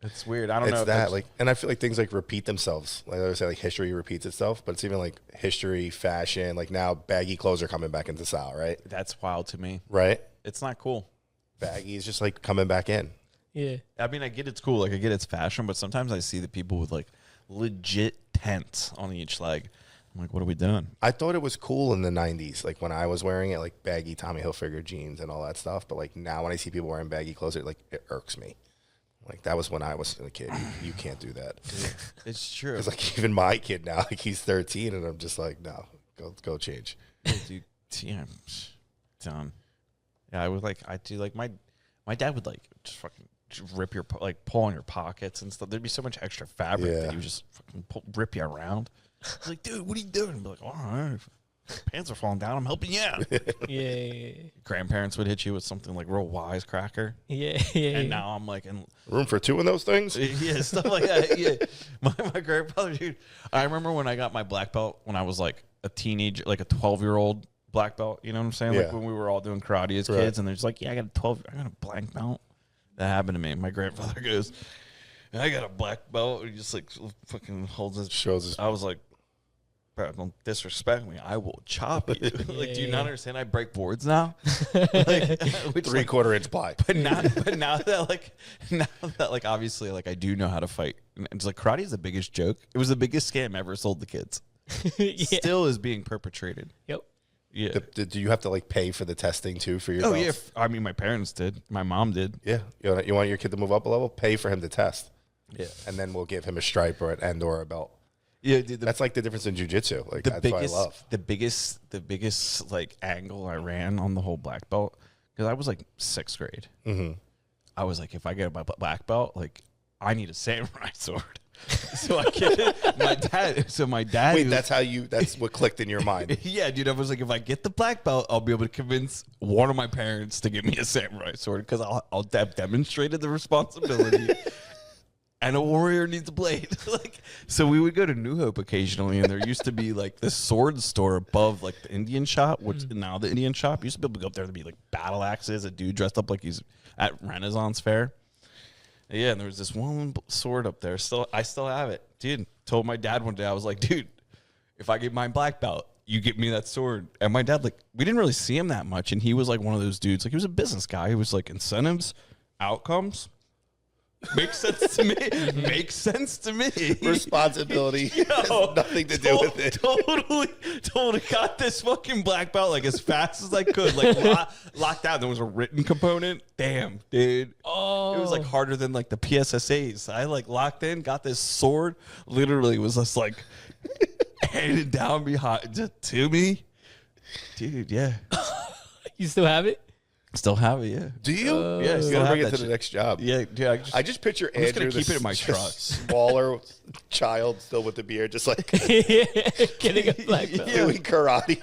It's weird. I don't know. it's if that that's- like, and I feel like things like repeat themselves. Like I always say, like history repeats itself, but it's even like history, fashion. Like now, baggy clothes are coming back into style, right? that's wild to me. Right, It's not cool. baggy is just like coming back in. Yeah. I mean, I get it's cool. Like, I get it's fashion, but sometimes I see the people with like legit tents on each leg. I'm like, what are we doing? I thought it was cool in the 90s, like when I was wearing it, like baggy Tommy Hilfiger jeans and all that stuff. But like now when I see people wearing baggy clothes, it irks me. Like that was when I was a kid. You can't do that. It's true. It's like even my kid now, like he's 13 and I'm just like, no, go change. Dude, yeah, done. Yeah, I do like my dad would like just fucking rip your like pull on your pockets and stuff. There'd be so much extra fabric that Yeah. he would just fucking rip you around. He's like, dude, what are you doing? I'd be like, all right, pants are falling down. I'm helping you out. Yeah. Grandparents would hit you with something like real wisecracker. Yeah. Yeah. And now I'm like, and Room for two in those things? yeah, stuff like that. Yeah, my grandfather, dude. I remember when I got my black belt when I was like a teenager, like a 12-year-old black belt. You know what I'm saying? Like Yeah. when we were all doing karate as kids, and they're just like, yeah, I got a black belt. That happened to me. My grandfather goes, I got a black belt. He just like fucking holds his. Shows his. I was like, bro, don't disrespect me. I will chop you. Like, do you not understand? I break boards now. Like, which, 3/4 inch ply. but now that like obviously like I do know how to fight. And it's like karate is the biggest joke. It was the biggest scam ever sold to kids. Yeah. Still is being perpetrated. Yep. Yeah. Do you have to like pay for the testing too for your Oh belts? yeah. I mean, my parents did. My mom did. Yeah. You want your kid to move up a level? Pay for him to test. Yeah. And then we'll give him a stripe or a belt. Yeah. Dude, That's like the difference in jiu-jitsu. Like that's what I love. the biggest like angle I ran on the whole black belt, because I was like 6th grade. Mm-hmm. I was like, if I get a black belt, like I need a samurai sword. So I get my dad. So my dad. Wait, that's what clicked in your mind. Yeah, dude. I was like, if I get the black belt, I'll be able to convince one of my parents to give me a samurai sword, because I'll have demonstrated the responsibility. And a warrior needs a blade. Like, so we would go to New Hope occasionally, and there used to be like this sword store above like the Indian shop, which now the Indian shop used to be able to go up there to be like battle axes. A dude dressed up like he's at Renaissance Fair. Yeah, and there was this one sword up there. I still have it, dude. Told my dad one day, I was like, dude, if I get my black belt, you get me that sword. And my dad, like, we didn't really see him that much, and he was like one of those dudes. Like, he was a business guy. He was like, incentives, outcomes. Makes sense to me. Makes sense to me. Responsibility has nothing to do with it. Totally got this fucking black belt like as fast as I could. Like locked out. There was a written component. Damn, dude. Oh. It was like harder than like the PSSAs. I like locked in, got this sword. Literally was just like handed down behind to me. Dude, yeah. You still have it? Still have it, yeah. Do you? Yeah, You still gotta have bring it that to the shit. next job. Yeah, dude. I just picture I'm just Andrew, gonna keep it in my this truck. smaller child, still with the beard, just like Getting a black belt. doing karate.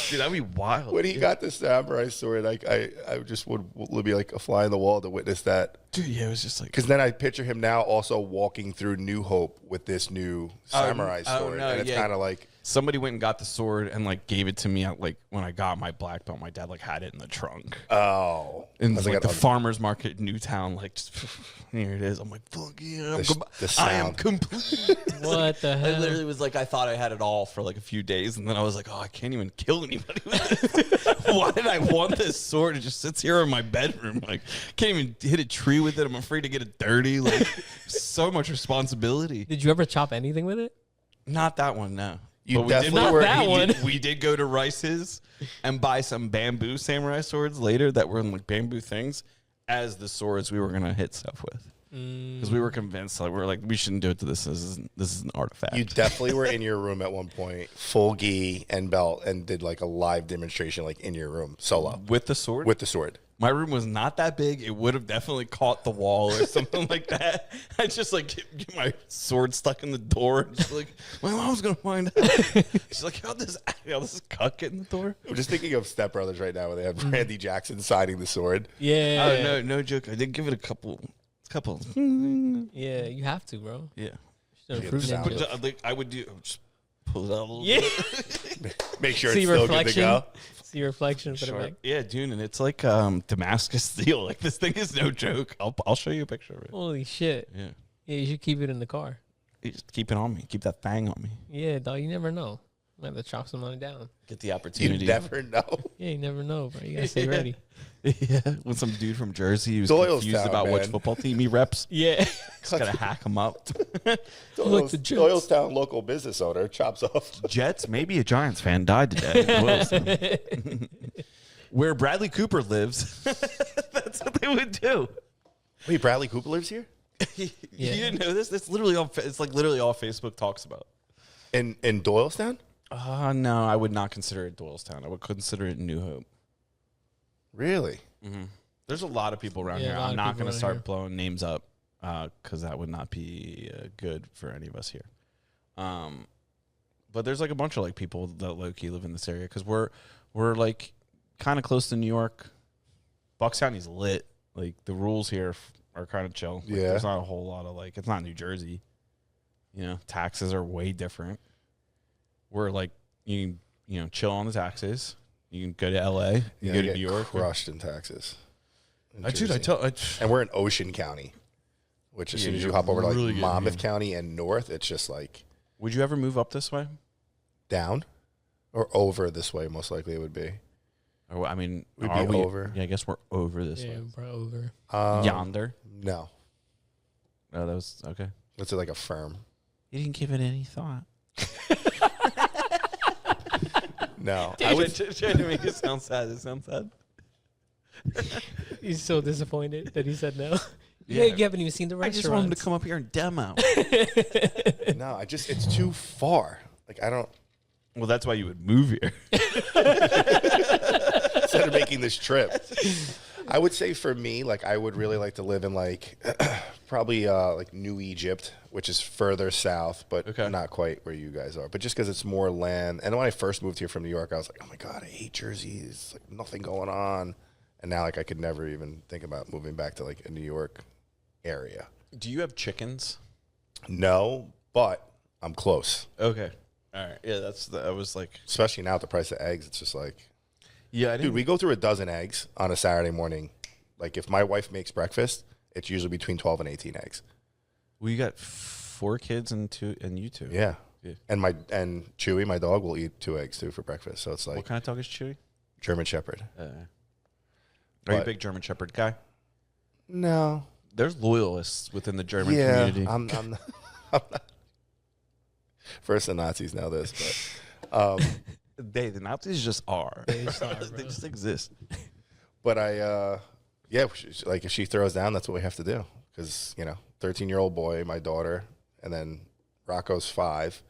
Dude, that'd be wild. When he got the samurai sword, like I just would be like a fly on the wall to witness that. Dude, yeah, it was just like. Because then I picture him now also walking through New Hope with this new samurai sword, no, and it's yeah. kind of like. Somebody went and got the sword and like gave it to me at, like when I got my black belt. My dad like had it in the trunk. Oh, In I was like like, the farmer's market in Newtown, like just, here it is. I'm like, fuck yeah, I am sound. complete. What the I hell? literally was like, I thought I had it all for like a few days, and then I was like, oh, I can't even kill anybody with this. Why did I want this sword? It just sits here in my bedroom. Like, can't even hit a tree with it. I'm afraid to get it dirty. Like, so much responsibility. Did you ever chop anything with it? Not that one, no. You But definitely Not were. that one. We did go to Rice's and buy some bamboo samurai swords later that were in like bamboo things as the swords we were gonna hit stuff with, because we were convinced like we shouldn't do it to this. This is an artifact. You definitely were in your room at one point, full gi and belt, and did like a live demonstration, like in your room, solo with the sword. with the sword. My room was not that big. It would have definitely caught the wall or something like that. I just like get my sword stuck in the door. And just like my mom's gonna find out. She's like, how this cuck get in the door? I'm just thinking of Step Brothers right now, where they have Randy Jackson signing the sword. Yeah. Oh no joke. I did give it a couple. Yeah, you have to, bro. Yeah. Should've Yeah, proven the it. sound. But like I would do, just pull it out a little Yeah. bit. Make sure See it's still good to reflection. go. See reflection. Put it Sharp. back. Yeah, dude, and it's like Damascus steel. Like this thing is no joke. I'll show you a picture of it. Holy shit. Yeah, Yeah, you should keep it in the car. you just keep it on me. Keep that fang on me. Yeah, dog. You never know. Might have to chop somebody down. Get the You opportunity. never know. Yeah, you never know, bro. You gotta stay Yeah. ready. Yeah, when some dude from Jersey who's Doylestown, confused about which man. football team he reps, Yeah. just gotta hack him up. Like the Jets. Doylestown local business owner chops off. Jets, maybe a Giants fan died today. Doylestown. Where Bradley Cooper lives, that's what they would do. Wait, Bradley Cooper lives here You Yeah. didn't know this? It's literally all. It's like literally all Facebook talks about. in Doylestown. No, I would not consider it Doylestown. I would consider it New Hope. Really? There's a lot of people around Yeah, here. a lot I'm of not people going to around start here. blowing names up because that would not be good for any of us here. But there's like a bunch of like people that low key live in this area because we're like kind of close to New York. Bucks County's lit. Like the rules here are kind of chill. Like, Yeah. there's not a whole lot of like it's not New Jersey. taxes are way different. We're like, you chill on the taxes. You can go to LA, you go to New York. Crushed in taxes. And we're in Ocean County, which as soon as you hop over to like Monmouth County and north, it's just like. Would you ever move up this way? Down or over this way? Most likely it would be. Or, I mean, we'd are be we over? Yeah, I guess we're over this way. Yeah, we're over. Yonder? No. Oh, that was okay. It's like a firm. You didn't give it any thought. No. I was trying to make it sound sad. It sounds sad. He's so disappointed that he said no. Yeah, you haven't even seen the restaurant. I just want him to come up here and demo. No, it's too far. Like, I don't. Well, that's why you would move here. Instead of making this trip. I would say for me, like, I would really like to live in, like, probably, like, New Egypt, which is further south, but not quite where you guys are. But just because it's more land. And when I first moved here from New York, I was like, oh, my God, I hate Jersey. There's, like, nothing going on. And now, like, I could never even think about moving back to, like, a New York area. Do you have chickens? No, but I'm close. Okay. All right. Yeah, I was like. Especially now at the price of eggs, it's just like. Yeah, dude, we go through a dozen eggs on a Saturday morning. Like, if my wife makes breakfast, it's usually between 12 and 18 eggs. Well, you got 4 kids and you two. Yeah. And Chewy, my dog, will eat 2 eggs too for breakfast. So it's like. What kind of dog is Chewy? German Shepherd. Are you a big German Shepherd guy? No. There's loyalists within the German community. I'm not. First the Nazis, now this, but. The Nazis just are. They just exist. But like if she throws down, that's what we have to do. Because, 13-year-old boy, my daughter, and then Rocco's 5.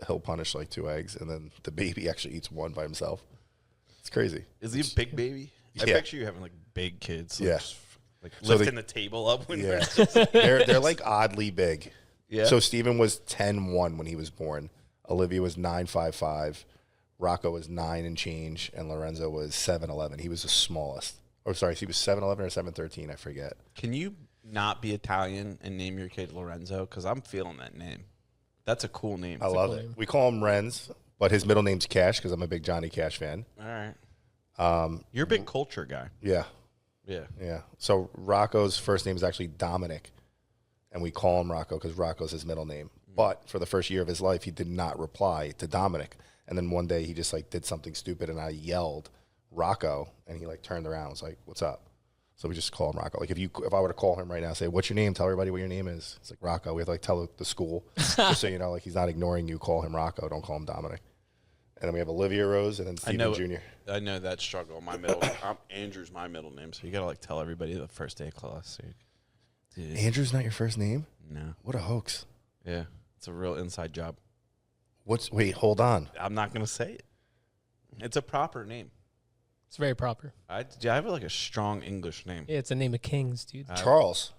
He'll punish like 2 eggs, and then the baby actually eats 1 by himself. It's crazy. Is he a big baby? Yeah. I picture you having like big kids. Yeah. Like lifting the table up when yeah. They're like oddly big. Yeah. So Steven was 10'1" when he was born. Olivia was 9'5". Rocco was 9 and change, and Lorenzo was 7'11". He was the smallest. Or sorry, he was 7'11" or 7'13", I forget. Can you not be Italian and name your kid Lorenzo? Because I'm feeling that name. That's a cool name. I love it. We call him Renz, but his middle name's Cash because I'm a big Johnny Cash fan. All right. You're a big culture guy. Yeah. Yeah. Yeah. So Rocco's first name is actually Dominic, and we call him Rocco because Rocco's his middle name. But for the first year of his life, he did not reply to Dominic. And then one day he just like did something stupid, and I yelled Rocco, and he like turned around and was like, "What's up?" So we just call him Rocco. Like if I were to call him right now, say, "What's your name?" Tell everybody what your name is. It's like Rocco. We have to like tell the school just so you know, like he's not ignoring you. Call him Rocco. Don't call him Dominic. And then we have Olivia Rose, and then Steven Jr. I know that struggle. Andrew's my middle name, so you gotta like tell everybody the first day of class. Dude. Andrew's not your first name? No. What a hoax. Yeah, it's a real inside job. Wait, hold on. I'm not gonna say it. It's a proper name. It's very proper. I have like a strong English name. Yeah, it's a name of kings, dude. Charles.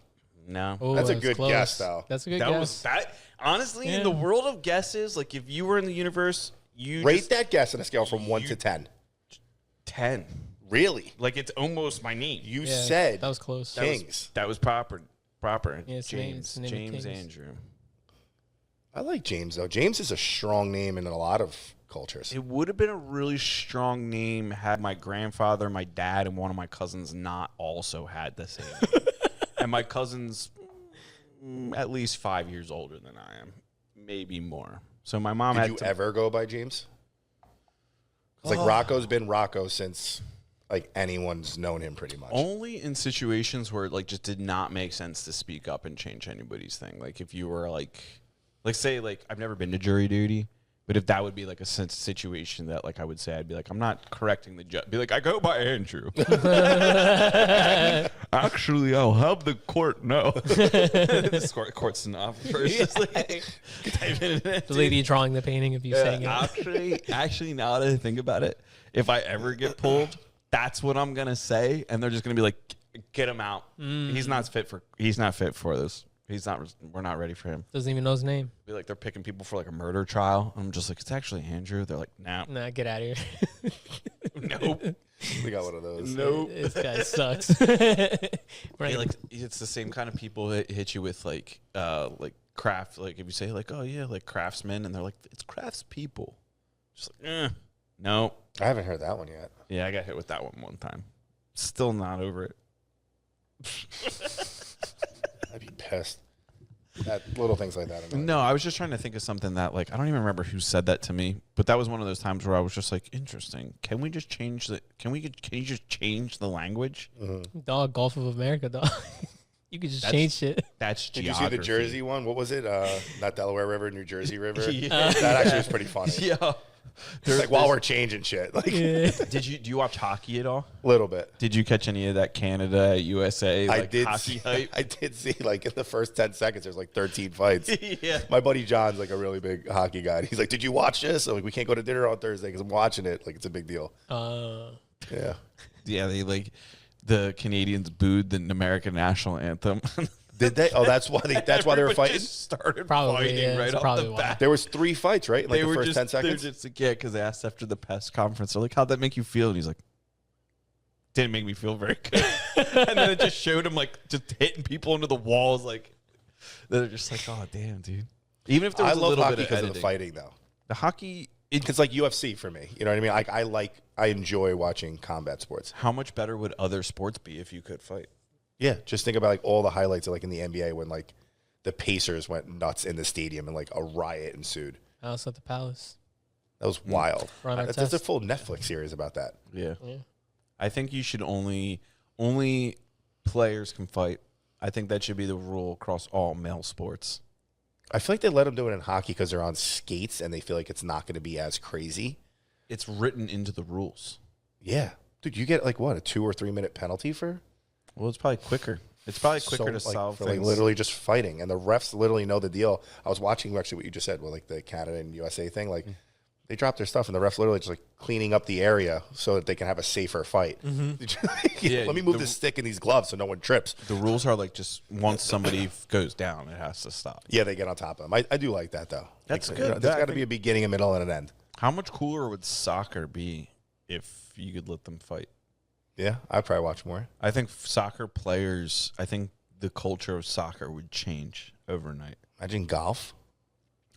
No. Oh, that's a good guess, though. That's a good That guess. was that. Honestly, in the world of guesses, like if you were in the universe, you rate that guess on a scale from 1 to 10. 10. Really? Like it's almost my name. You said that was close. Kings. That was proper. Yeah, it's James the name of Kings. Andrew. I like James though. James is a strong name in a lot of cultures. It would have been a really strong name had my grandfather, my dad, and one of my cousins not also had the same name. And my cousin's at least 5 years older than I am, maybe more. So my mom Did you ever go by James? It's like Rocco's been Rocco since like anyone's known him pretty much. Only in situations where it like just did not make sense to speak up and change anybody's thing. Like if you were like say like I've never been to jury duty, but if that would be like a situation that like I would say, I'd be like, I'm not correcting the judge. Be like, I go by Andrew. Actually, I'll have the court know. This court's not first. The lady drawing the painting of you saying it. Actually, now that I think about it, if I ever get pulled, that's what I'm gonna say, and they're just gonna be like, get him out. He's not fit for this. We're not ready for him. Doesn't even know his name. Be like they're picking people for like a murder trial. I'm just like, it's actually Andrew. They're like, nah. Nah, get out of here. Nope. We got one of those. Nope. This guy sucks. Right. Like it's the same kind of people that hit you with like craft, like if you say like, oh yeah, like craftsmen, and they're like, it's craftspeople. Just like, no. I haven't heard that one yet. Yeah, I got hit with that one time. Still not over it. I'd be pissed. That little things like that. No, I was just trying to think of something that, like, I don't even remember who said that to me, but that was one of those times where I was just like, interesting. Can we just change the? Can you just change the language? Mm-hmm. Dog, Gulf of America, dog. You could just change shit. That's Did geography. you see the Jersey one? What was it? Not Delaware River, New Jersey River. Yeah. That actually was pretty funny. Yeah. Like while we're changing shit, like Do you watch hockey at all? a little bit. Did you catch any of that Canada USA like, I did. hockey hype? I did see like in the first 10 seconds, there's like 13 fights. Yeah. My buddy John's like a really big hockey guy. He's like, "Did you watch this?" I'm like, "We can't go to dinner on Thursday because I'm watching it. Like, it's a big deal." Yeah. Yeah, they like the Canadians booed the American national anthem. Did they? Oh, that's why they were Everybody fighting. just started Probably, fighting yeah, right that's off probably the why. bat. There was 3 fights, right? In like They the were first just 10 seconds. They're just like, yeah, because they asked after the press conference, they're like, how'd that make you feel? And he's like, didn't make me feel very good. And then it just showed him like just hitting people into the walls, like they're just like, oh damn, dude. Even if there I was a love little hockey bit of because of editing. the fighting, though. The hockey, It's like UFC for me. You know what I mean? Like I enjoy watching combat sports. how much better would other sports be if you could fight? Yeah, just think about like all the highlights of like in the NBA when like the Pacers went nuts in the stadium and like a riot ensued. I was at the Palace. That was wild. Run our That's a test. full Netflix series about that. Yeah. Yeah. I think you should only players can fight. I think that should be the rule across all male sports. I feel like they let them do it in hockey because they're on skates and they feel like it's not going to be as crazy. It's written into the rules. Yeah. Dude, you get like what, a 2 or 3 minute penalty for? Well, it's probably quicker. It's probably quicker to like, solve for things. like literally just fighting. And the refs literally know the deal. I was watching actually what you just said with like the Canada and USA thing. Like they dropped their stuff and the refs literally just like cleaning up the area so that they can have a safer fight. Yeah, Let me move this stick and these gloves so no one trips. The rules are like just once somebody goes down, it has to stop. Yeah, they get on top of them. I do like that though. That's like, good. There's I got to think- be a beginning, a middle, and an end. How much cooler would soccer be if you could let them fight? Yeah, I'd probably watch more. I think soccer players, I think the culture of soccer would change overnight. Imagine golf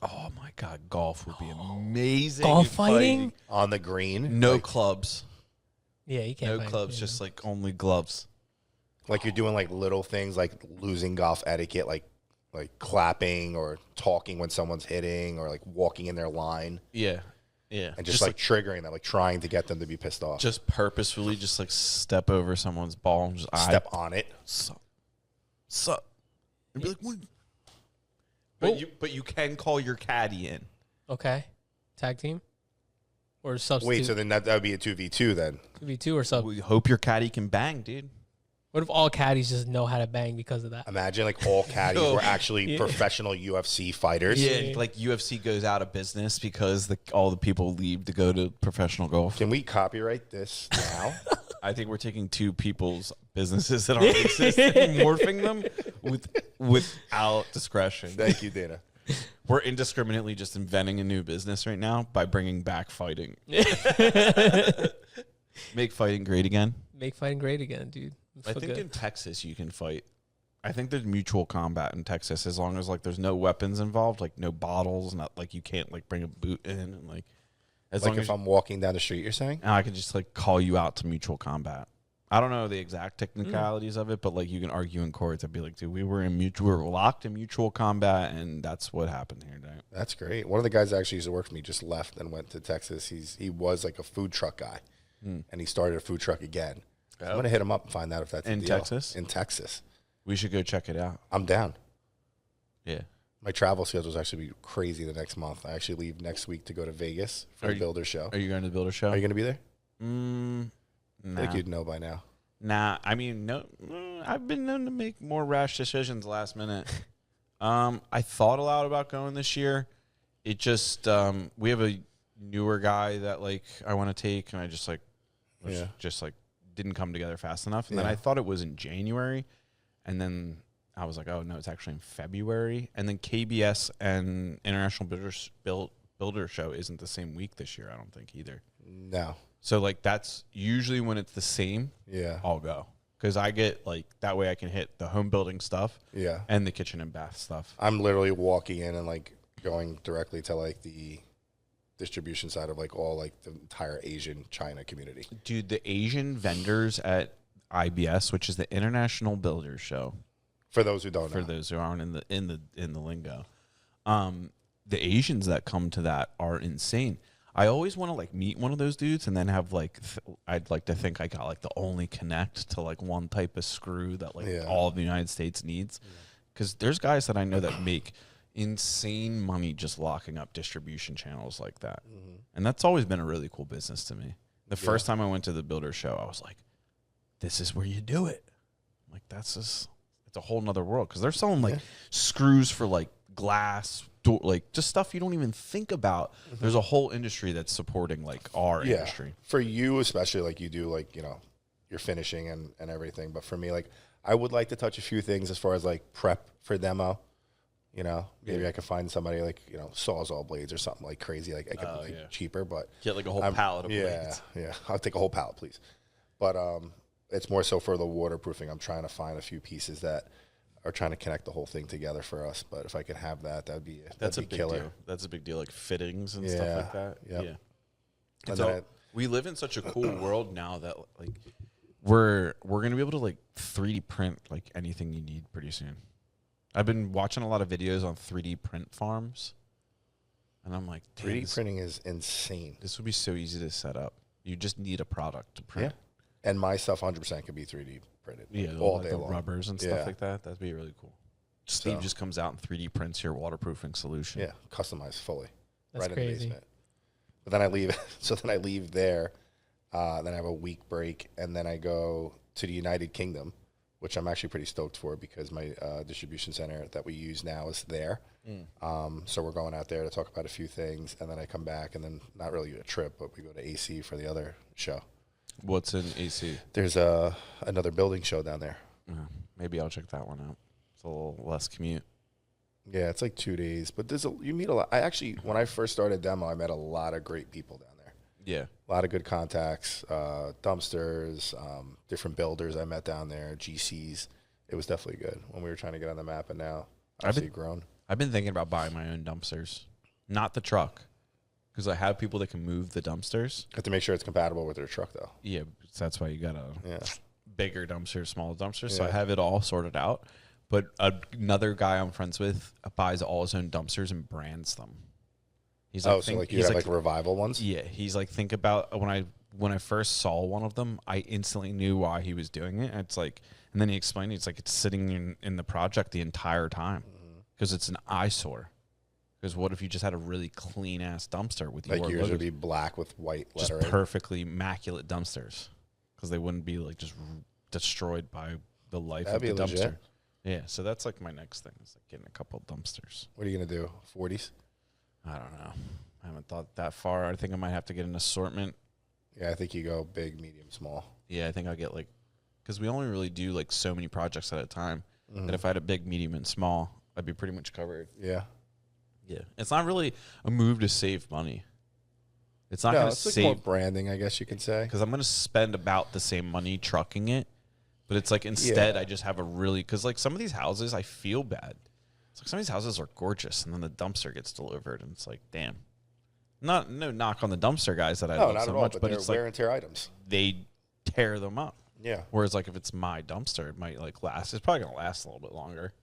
Oh my God, golf would be amazing. Golf if fighting? on the green. No like, clubs. Yeah, you can't. No fight. clubs, Yeah. just like only gloves. like you're doing like little things like losing golf etiquette, like clapping or talking when someone's hitting or like walking in their line Yeah. Yeah. and just like triggering them, like trying to get them to be pissed off. just purposefully just like step over someone's ball and just Step on it. sup. And be like, what? But you can call your caddy in. Okay. Tag team? Or substitute? Wait, so then that would be a 2v2 then. 2v2 or sub? We hope your caddy can bang, dude. What if all caddies just know how to bang because of that? Imagine like all caddies Yo. were actually professional UFC fighters. Yeah, like UFC goes out of business because all the people leave to go to professional golf. Can we copyright this now? I think we're taking two people's businesses that already exist and morphing them without discretion. Thank you, Dana. We're indiscriminately just inventing a new business right now by bringing back fighting. Make fighting great again. Make fighting great again, dude. I think in Texas you can fight. I think there's mutual combat in Texas as long as like there's no weapons involved, like no bottles, not like you can't like bring a boot in and like as Like long if as I'm walking down the street, you're saying? I could just like call you out to mutual combat. I don't know the exact technicalities of it, but like you can argue in courts. I'd be like, dude, we were locked in mutual combat, and that's what happened here tonight. That's great. One of the guys that actually used to work for me just left and went to Texas. He was like a food truck guy, and he started a food truck again. So I'm gonna hit him up and find out if that's In the deal. Texas? In Texas, We should go check it out. I'm down. Yeah. My travel schedule is actually be crazy the next month. I actually leave next week to go to Vegas for the Builder Show. Are you going to the Builder Show? Are you gonna be there? Nah. I think you'd know by now. Nah, I mean, no. I've been known to make more rash decisions last minute. I thought a lot about going this year. It just we have a newer guy that like I want to take, and I just like just like didn't come together fast enough. And then I thought it was in January, and then I was like, oh no, it's actually in February. And then KBS and International Builder Show isn't the same week this year, I don't think either. No. So like that's usually when it's the same. Yeah. I'll go because I get like that way I can hit the home building stuff Yeah. and the kitchen and bath stuff. I'm literally walking in and like going directly to like the distribution side of like all like the entire Asian China community. Dude, the Asian vendors at IBS, which is the International Builders Show, For those who don't for know. those who aren't in the lingo, the Asians that come to that are insane. I always want to like meet one of those dudes and then have like I'd like to think I got like the only connect to like one type of screw that like all of the United States needs, because there's guys that I know that make insane money just locking up distribution channels like that, and that's always been a really cool business to me. The first time I went to the Builder Show, I was like, "This is where you do it." Like that's just it's a whole nother world, because they're selling like screws for like glass. Like just stuff you don't even think about. There's a whole industry that's supporting like our industry. For you especially, like you do like, you know, your finishing and everything. But for me, like I would like to touch a few things as far as like prep for demo. You know, maybe I could find somebody like, you know, Sawzall blades or something like crazy. Like I could cheaper, but Get like a whole pallet of blades. Yeah. I'll take a whole pallet, please. But it's more so for the waterproofing. I'm trying to find a few pieces that are trying to connect the whole thing together for us. But if I could have that, that'd be That's a big big killer. deal. That's a big deal, like fittings and stuff like that. Yep. Yeah. And So then we live in such a cool world now that like we're gonna be able to like 3D print like anything you need pretty soon. I've been watching a lot of videos on 3D print farms, and I'm like, 3D printing is insane. This would be so easy to set up. You just need a product to print. Yeah. And my stuff 100% could be 3D printed. Yeah, all like day the long. rubbers and stuff like that. That'd be really cool. Steve So- just comes out and 3D prints your waterproofing solution. Yeah, customized fully. That's right in crazy. the basement. But then I leave. So then I leave there. Then I have a week break, and then I go to the United Kingdom, which I'm actually pretty stoked for because my distribution center that we use now is there. So we're going out there to talk about a few things, and then I come back, and then not really a trip, but we go to AC for the other show. What's in AC? There's another building show down there. Maybe I'll check that one out. It's a little less commute. Yeah, it's like 2 days, but you meet a lot. I actually, when I first started demo, I met a lot of great people down there. Yeah. A lot of good contacts, dumpsters, different builders I met down there, GCs. It was definitely good when we were trying to get on the map, and now obviously grown. I've been thinking about buying my own dumpsters, not the truck, because I have people that can move the dumpsters. Have to make sure it's compatible with their truck, though. Yeah, that's why you got a Yeah. bigger dumpster, smaller dumpster. So I Yeah. have it all sorted out. But another guy I'm friends with buys all his own dumpsters and brands them. He's like, So like you have like revival ones? yeah. He's like, think about when I first saw one of them, I instantly knew why he was doing it. And it's like, and then he explained it's like it's sitting in the project the entire time because it's an eyesore. Because what if you just had a really clean ass dumpster with Like your yours logo? would be black with white Just lettering. perfectly immaculate dumpsters, because they wouldn't be like just destroyed by the life That'd of the be dumpster. legit. Yeah, so that's like my next thing is like getting a couple dumpsters. What are you going to do? 40s? I don't know. I haven't thought that far. I think I might have to get an assortment. Yeah, I think you go big, medium, small. Yeah, I think I'll get like, because we only really do like so many projects at a time. That if I had a big, medium, and small, I'd be pretty much covered. Yeah. Yeah, it's not really a move to save money. It's not No, going to it's like more save branding, I guess you could say. because I'm going to spend about the same money trucking it. But it's like instead, Yeah. I just have a really, because like some of these houses, I feel bad. It's like some of these houses are gorgeous, and then the dumpster gets delivered, and it's like, damn. No knock on the dumpster guys that I No, love not so at all, much, but but they're it's wear like and tear items. they tear them up. Yeah. Whereas like if it's my dumpster, it might like last. It's probably gonna last a little bit longer.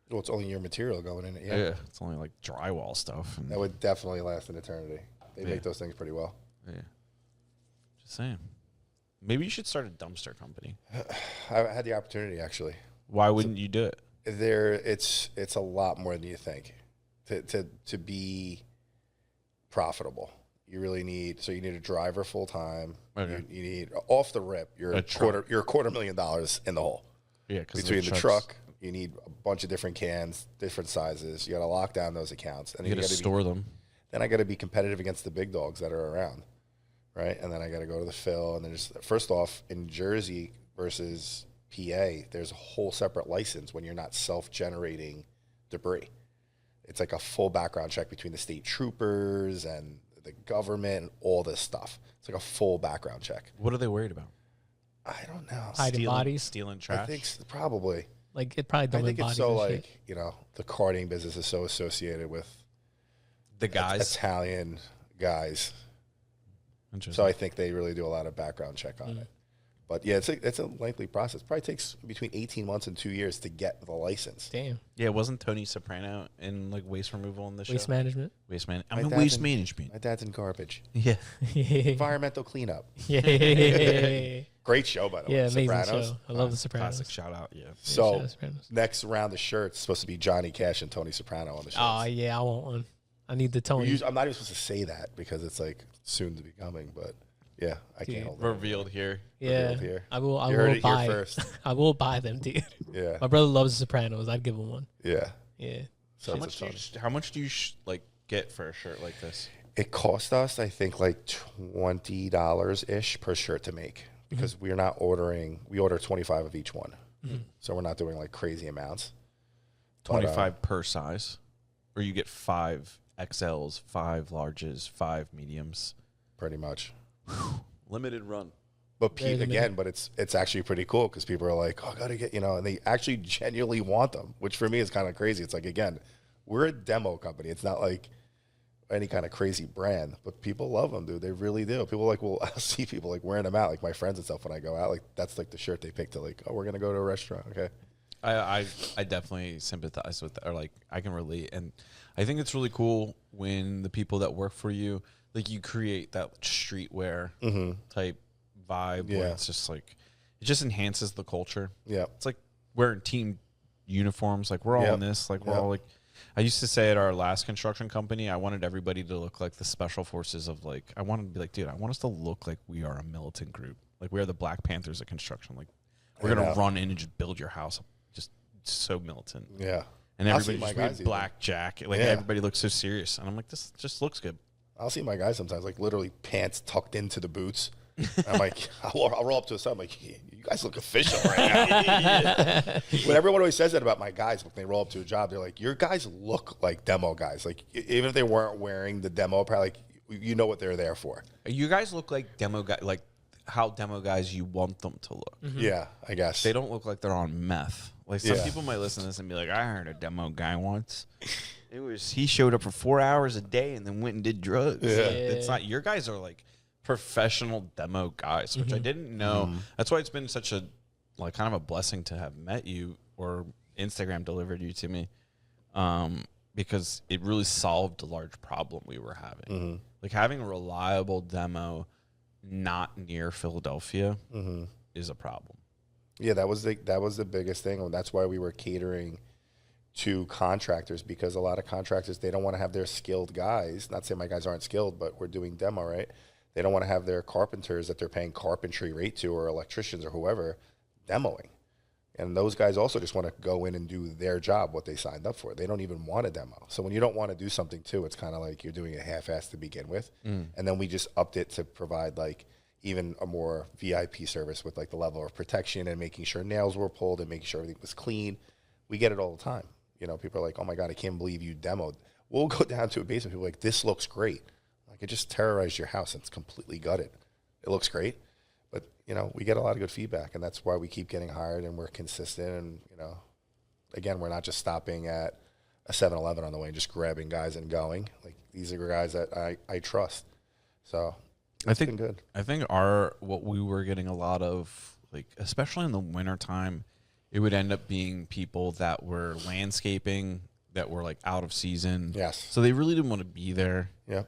Well, it's only your material going in it. Yeah. Yeah, it's only like drywall stuff. And, That would definitely last an eternity. They Yeah. make those things pretty well. yeah, just saying. Maybe you should start a dumpster company. I had the opportunity, actually. Why wouldn't you do it? It's a lot more than you think to be profitable. You really need a driver full time. Okay. You need off the rip. You're A a $250,000 in the hole. Yeah, because Between the truck, you need a bunch of different cans, different sizes. You got to lock down those accounts, and you then got to gotta store them. Then I got to be competitive against the big dogs that are around, right? And then I got to go to the fill, and then just first off in Jersey versus PA, there's a whole separate license when you're not self-generating debris. It's like a full background check between the state troopers and the government and all this stuff. It's like a full background check. What are they worried about? I don't know. Hiding bodies. Stealing trash. I think probably. Like it probably I don't think bodies it's so and shit. like, you know, the karting business is so associated with the guys. Italian guys. Interesting. So I think they really do a lot of background check on it. But yeah, it's a lengthy process. Probably takes between 18 months and 2 years to get the license. Damn. Yeah, wasn't Tony Soprano in like waste removal in the show? Waste management. Waste man. My I'm in dad's waste in- management. My dad's in garbage. Yeah. Environmental cleanup. Yeah. Great show, by the way. Yeah, amazing Sopranos. show. I love The Sopranos. Classic shout out. Yeah. shout So out to Sopranos. next round of shirts is supposed to be Johnny Cash and Tony Soprano on the show. Oh yeah, I want one. I need the Tony. I'm not even supposed to say that because it's like soon to be coming, but yeah, I Dude. can't hold it. Revealed here. Yeah, revealed here. I will. I You heard will it here buy. first. I will buy them, dude. Yeah, My brother loves The Sopranos. I'd give him one. yeah. Yeah. So How it's much a do you Tony. how much do you like get for a shirt like this? It cost us, I think, like $20 ish per shirt to make because we're not ordering. We order 25 of each one, so we're not doing like crazy amounts. But, 25 per size, or you get 5 XLs, 5 larges, 5 mediums. pretty much. Limited run. But Very limited. again, but it's actually pretty cool because people are like, oh, I gotta get, and they actually genuinely want them, which for me is kind of crazy. It's like, again, we're a demo company. It's not like any kind of crazy brand, but people love them, dude. They really do. People like, well, I'll see people like wearing them out, like my friends and stuff when I go out. Like that's like the shirt they pick to like, oh, we're gonna go to a restaurant, okay? I definitely sympathize with that, or like I can relate, and I think it's really cool when the people that work for you, like you create that streetwear type vibe where Yeah. it's just like it just enhances the culture. Yeah, It's like wearing team uniforms, like we're all in Yep. this, like we're Yep. all like. I used to say at our last construction company, I wanted everybody to look like the special forces of like. I wanted to be like, dude, I want us to look like we are a militant group, like we are the Black Panthers of construction. Like we're I gonna know. run in and just build your house, just so militant. yeah. And I'll see everybody my just guys wears even. black jacket. Like Yeah. everybody looks so serious. And I'm like, this just looks good. I'll see my guys sometimes, like literally pants tucked into the boots. I'm like, I'll roll up to a side. I'm like, you guys look official right now. When everyone always says that about my guys, when they roll up to a job, they're like, your guys look like demo guys. Like even if they weren't wearing the demo, probably like you know what they're there for. You guys look like demo guys, like how demo guys you want them to look. Yeah, I guess. They don't look like they're on meth. Like some Yeah. people might listen to this and be like, I heard a demo guy once. He showed up for 4 hours a day and then went and did drugs. Yeah. Like, it's not, your guys are like professional demo guys, which I didn't know. That's why it's been such a like kind of a blessing to have met you, or Instagram delivered you to me, because it really solved a large problem we were having. Like having a reliable demo not near Philadelphia is a problem. Yeah, that was the biggest thing, and that's why we were catering to contractors, because a lot of contractors, they don't want to have their skilled guys. Not saying my guys aren't skilled, but we're doing demo, right? They don't want to have their carpenters that they're paying carpentry rate to, or electricians or whoever, demoing. And those guys also just want to go in and do their job, what they signed up for. They don't even want a demo. So when you don't want to do something too, it's kind of like you're doing a half-ass to begin with. And then we just upped it to provide like even a more VIP service with like the level of protection and making sure nails were pulled and making sure everything was clean. We get it all the time. People are like, oh my God, I can't believe you demoed. We'll go down to a basement. People are like, this looks great. Like, it just terrorized your house and it's completely gutted. It looks great. But, we get a lot of good feedback, and that's why we keep getting hired and we're consistent. And, again, we're not just stopping at a 7-Eleven on the way and just grabbing guys and going. Like, these are guys that I trust. So it's been good. I think what we were getting a lot of, like, especially in the wintertime, it would end up being people that were landscaping, that were like out of season. Yes. So they really didn't want to be there. Yeah.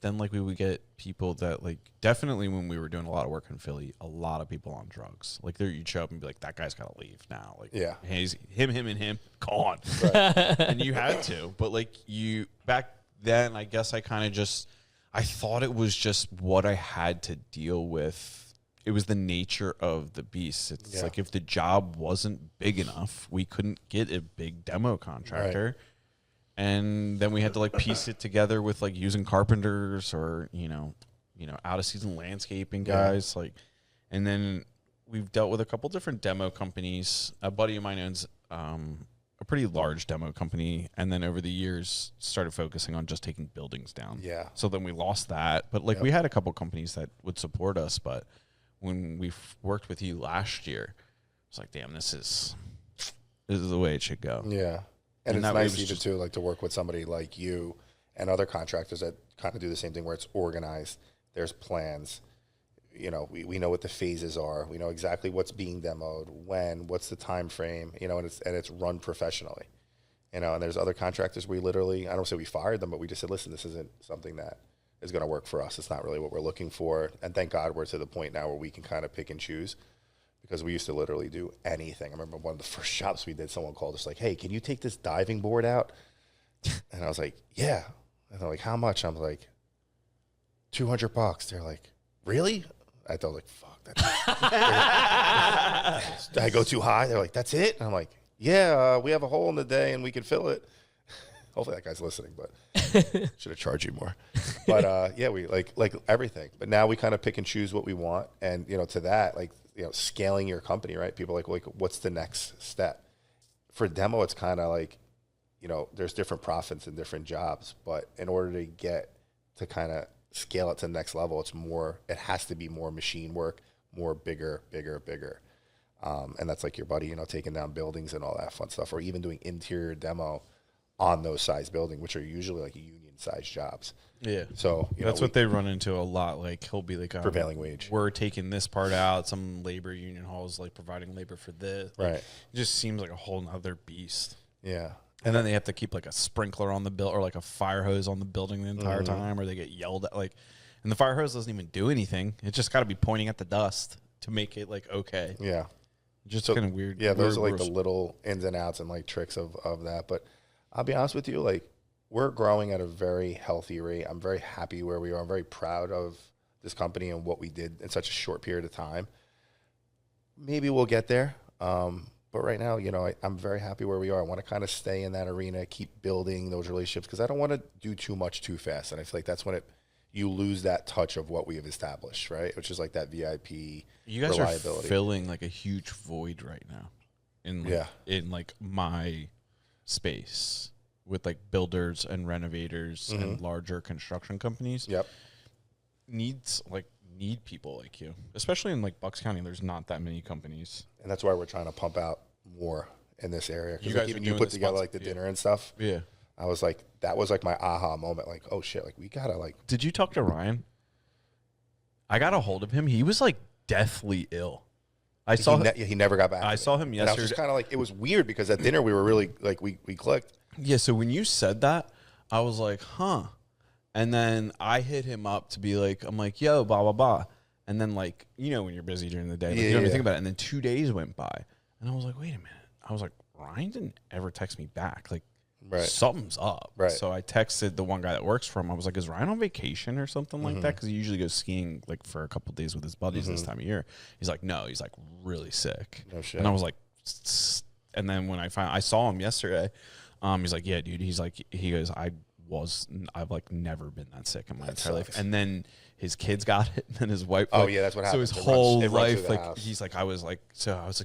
Then like we would get people that like, definitely when we were doing a lot of work in Philly, a lot of people on drugs. Like you'd show up and be like, that guy's got to leave now. Like, Yeah. he's him, and him, gone. Right. And you had to, but like back then, I guess I thought it was just what I had to deal with. It was the nature of the beast. It's like if the job wasn't big enough, we couldn't get a big demo contractor. Right. And then we had to like piece it together with like using carpenters or, out of season landscaping guys. Like, and then we've dealt with a couple different demo companies. A buddy of mine owns a pretty large demo company, and then over the years started focusing on just taking buildings down. Yeah. So then we lost that. But like we had a couple companies that would support us, but when we worked with you last year, it's like, damn, this is the way it should go. Yeah. And it's that way it nice was even just- too, like to work with somebody like you and other contractors that kind of do the same thing where it's organized. There's plans. You know, we know what the phases are. We know exactly what's being demoed, when, what's the time frame, you know, and it's run professionally. You know, and there's other contractors we literally, I don't say we fired them, but we just said, listen, this isn't something that is going to work for us. It's not really what we're looking for. And thank God we're to the point now where we can kind of pick and choose, because we used to literally do anything. I remember one of the first shops we did, someone called us like, hey, can you take this diving board out? And I was like, yeah. And they're like, how much? I'm like, $200. They're like, really? I thought like, fuck that. Did I go too high? They're like, that's it? And I'm like, yeah, we have a hole in the day and we can fill it. Hopefully that guy's listening, but should have charged you more. But yeah, we like everything. But now we kind of pick and choose what we want. And, you know, to that, like, you know, scaling your company, right? People are like, what's the next step? For demo, it's kind of like, you know, there's different profits and different jobs. But in order to get to kind of scale it to the next level, it has to be more machine work, more bigger. And that's like your buddy, you know, taking down buildings and all that fun stuff, or even doing interior demo on those size buildings, which are usually like union size jobs. Yeah. So that's what they run into a lot. Like he'll be like, prevailing wage. We're taking this part out. Some labor union halls like providing labor for this. Like, Right. It just seems like a whole nother beast. Yeah. And then they have to keep like a sprinkler on the bill or like a fire hose on the building the entire time, or they get yelled at. Like, and the fire hose doesn't even do anything. It just got to be pointing at the dust to make it like okay. Yeah. Just kind of weird. Yeah, those are like gross. the little ins and outs and like tricks of that. But I'll be honest with you, like we're growing at a very healthy rate. I'm very happy where we are. I'm very proud of this company and what we did in such a short period of time. Maybe we'll get there. But right now, you know, I'm very happy where we are. I want to kind of stay in that arena, keep building those relationships, because I don't want to do too much too fast. And I feel like that's when you lose that touch of what we have established, right? Which is like that VIP You guys reliability. are filling like a huge void right now in like my space with like builders and renovators and larger construction companies. Yep. Need people like you, especially in like Bucks County. There's not that many companies. And that's why we're trying to pump out more in this area. You Because guys like, are even you doing put the together spots- like the yeah. dinner and stuff. Yeah. I was like, that was like my aha moment. Like, oh shit, like we gotta like. Did you talk to Ryan? I got a hold of him. He was like deathly ill. I saw him. He never got back. I to me. saw him And I was yesterday. just kind of like, it was weird because at dinner we were really like we clicked. Yeah, so when you said that, I was like, huh. And then I hit him up to be like, I'm like, yo, blah, blah, blah. And then, like, you know, when you're busy during the day, like, you don't even think about it. And then 2 days went by. And I was like, wait a minute. I was like, Ryan didn't ever text me back. Like, Right. something's up. Right. So I texted the one guy that works for him. I was like, is Ryan on vacation or something like Mm-hmm. that? Because he usually goes skiing, like, for a couple of days with his buddies this time of year. He's like, no. He's, like, really sick. No shit. And I was like, and then when I saw him yesterday, he's like, yeah, dude. He's like, he goes, I've like never been that sick in my entire life. sucks. And then his kids got it, and then his wife. Oh, like, yeah, that's what So his happens. It runs- whole it runs through life, the like house. he's like, I was like,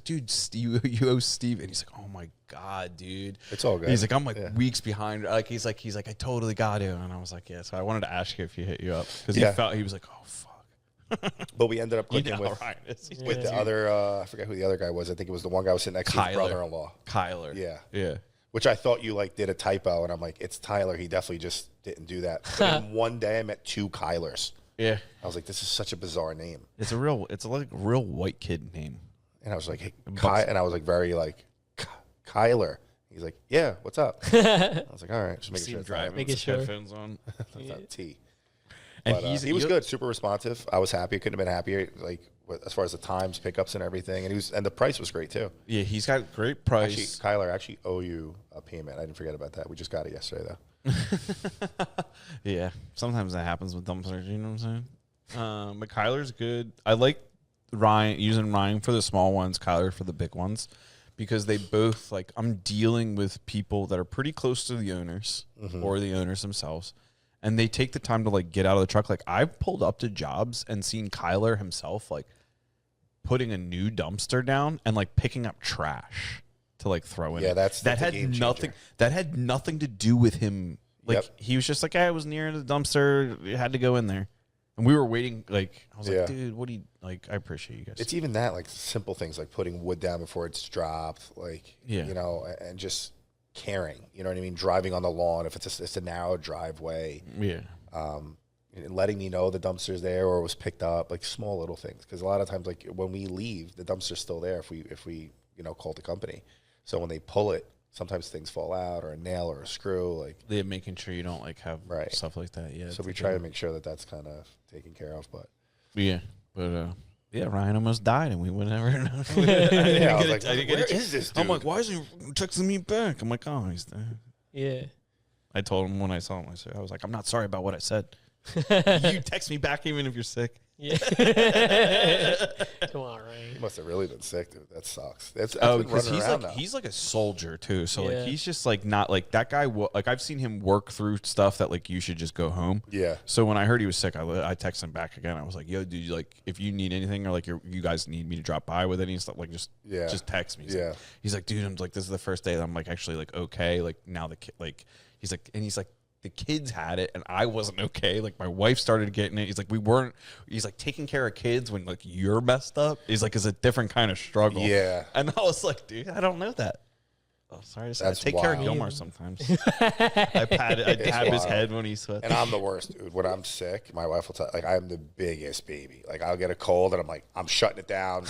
dude, you owe Steve, and he's like, oh my god, dude, It's all good. He's like, I'm like Yeah. weeks behind. Like he's like, I totally got it, and I was like, yeah. So I wanted to ask you if he hit you up because Yeah. he was like, oh fuck, But we ended up you clicking know, with Ryan is. with the other. I forget who the other guy was. I think it was the one guy who was sitting next to his Kyler. brother-in-law. Kyler. Yeah. Which I thought you like did a typo, and I'm like, it's Tyler. He definitely just didn't do that. But in one day, I met 2 Kylers. Yeah. I was like, this is such a bizarre name. It's a like real white kid name. And I was like, hey, Bucks. and I was like, very like, Kyler. He's like, yeah, what's up? I was like, all right, just making sure. it's not- Making with sure. headphones on. it's not T. And But, he was good, super responsive. I was happy. I couldn't have been happier. Like as far as the times, pickups, and everything. And the price was great too. Yeah, he's got great Actually, price. Kyler, I actually owe you a payment. I didn't forget about that. We just got it yesterday though. Yeah, sometimes that happens with dumpsters. You know what I'm saying? But Kyler's good. I like using Ryan for the small ones, Kyler for the big ones, because they both like. I'm dealing with people that are pretty close to the owners or the owners themselves, and they take the time to like get out of the truck. Like I've pulled up to jobs and seen Kyler himself like putting a new dumpster down and like picking up trash to like throw in. Yeah, it. that's a had game changer. nothing. That had nothing to do with him. Like Yep. he was just like, I was near the dumpster, you had to go in there. And we were waiting, like, I was Yeah. like, dude, what do you, like, I appreciate you guys. It's even that, like simple things like putting wood down before it's dropped, like, Yeah. you know, and just caring, you know what I mean? Driving on the lawn, if it's a narrow driveway, Yeah. and letting me know the dumpster's there or it was picked up, like small little things. Because a lot of times, like when we leave, the dumpster's still there if we you know, call the company. So when they pull it, sometimes things fall out or a nail or a screw, like. They're making sure you don't, like, have Right. stuff like that. Yeah. So we try to make sure that that's kind of taken care of, but. Yeah. But, yeah, Ryan almost died, and we would never know. Yeah, I was like, where is this dude? I'm like, why is he texting me back? I'm like, oh, he's there. Yeah. I told him when I saw him, I was like, I'm not sorry about what I said. You text me back even if you're sick. Yeah. Come on, He Ryan. must have really been sick, dude. That sucks. That's Oh, been because running he's around like now. he's like a soldier too. So Yeah. like he's just like not like that guy. Like I've seen him work through stuff that like you should just go home. Yeah. So when I heard he was sick, I texted him back again. I was like, yo, dude, like if you need anything or like you guys need me to drop by with any stuff, like just text me. He's like, dude, I'm like, this is the first day that I'm like actually like okay. Like now the kid, like he's like the kids had it and I wasn't okay. Like my wife started getting it. He's like, he's like taking care of kids when like you're messed up. He's like, is a different kind of struggle. Yeah. And I was like, dude, I don't know that. Oh, sorry to say. I That's take care of wild. Gilmar sometimes. I dab his wild. head when he sweats. And I'm the worst, dude. When I'm sick, my wife will tell, like, I'm the biggest baby. Like, I'll get a cold, and I'm like, I'm shutting it down.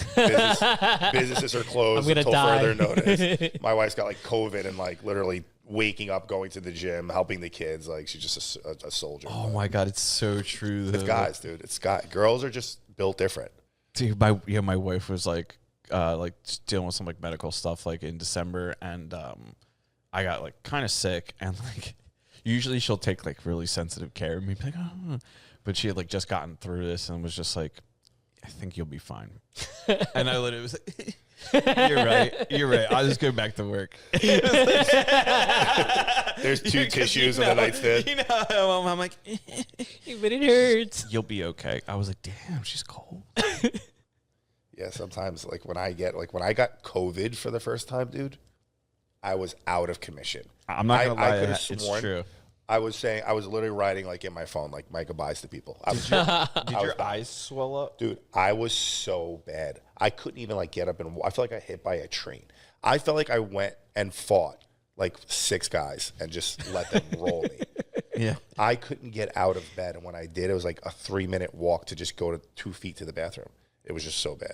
Businesses are closed I'm gonna until die. further notice. My wife's got, like, COVID and, like, literally waking up, going to the gym, helping the kids. Like, she's just a soldier. Oh, my God. It's so true, though. It's guys, dude. It's guys. Girls are just built different. Dude, my wife was, like dealing with some, like, medical stuff, like, in December, and I got, like, kind of sick, and, like, usually she'll take, like, really sensitive care of me, be like, oh. But she had, like, just gotten through this and was just like, I think you'll be fine. And I literally was like, you're right. I'll just go back to work. There's two tissues on the nightstand. You know, I'm like, But it hurts. you'll be okay. I was like, damn, she's cold. Yeah, sometimes, like, when I got COVID for the first time, dude, I was out of commission. I'm not going to lie. I could have It's sworn. true. I was literally writing, like, in my phone, like, my goodbyes to people. Did your eyes swell up? Dude, I was so bad. I couldn't even, like, get up and I felt like I hit by a train. I felt like I went and fought, like, 6 guys and just let them roll me. Yeah. I couldn't get out of bed. And when I did, it was like a 3-minute walk to just go to 2 feet to the bathroom. It was just so bad.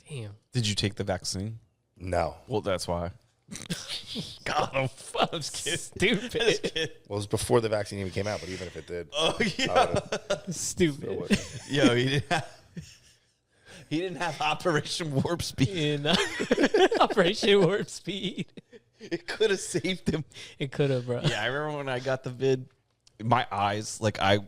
Damn. Did you take the vaccine? No. Well, that's why. God, I'm just kidding. Stupid. Well, it was before the vaccine even came out, but even if it did, Oh, I yeah. would've- Stupid. Yo, he didn't have Operation Warp Speed. In Operation Warp Speed. It could have saved him. It could have, bro. Yeah, I remember when I got the vid, my eyes, like I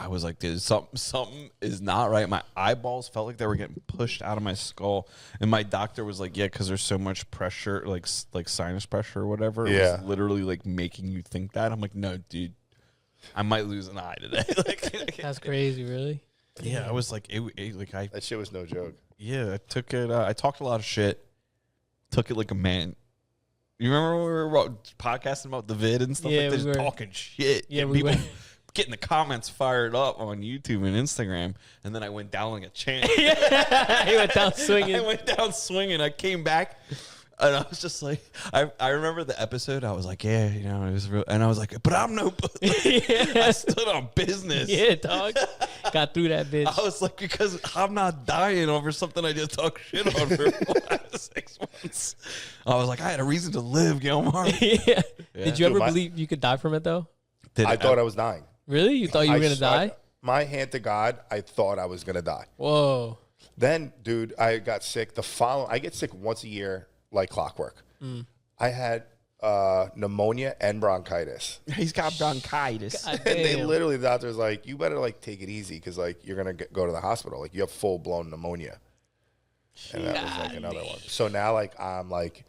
was like, dude, something is not right. My eyeballs felt like they were getting pushed out of my skull, and my doctor was like, yeah, because there's so much pressure, like sinus pressure or whatever. It Yeah. was literally like making you think that. I'm like, no, dude, I might lose an eye today. Like, That's crazy, really. yeah, I was like, I that shit was no joke. yeah, I took it. I talked a lot of shit. Took it like a man. You remember when we were podcasting about the vid and stuff Yeah, like that? we Just were. talking shit. Yeah, and we people were. getting the comments fired up on YouTube and Instagram. And then I went down like a champ. He went down swinging. I went down swinging. I came back. And I was just like, I remember the episode. I was like, yeah, you know, it was real. And I was like, but I'm no, I stood on business. Yeah, dog. Got through that bitch. I was like, because I'm not dying over something I just talked shit on for 6 months. I was like, I had a reason to live, Gilmar. Yeah. Did you ever Dude, believe you could die from it, though? I thought I was dying. Really? You thought you were going to die? My hand to God, I thought I was going to die. Whoa. Then, dude, I got sick. I get sick once a year like clockwork. I had pneumonia and bronchitis. He's got bronchitis. God And they damn. literally, the doctor's like, you better like take it easy because like you're going to go to the hospital. Like you have full blown pneumonia. And that was like another one. So now like I'm like,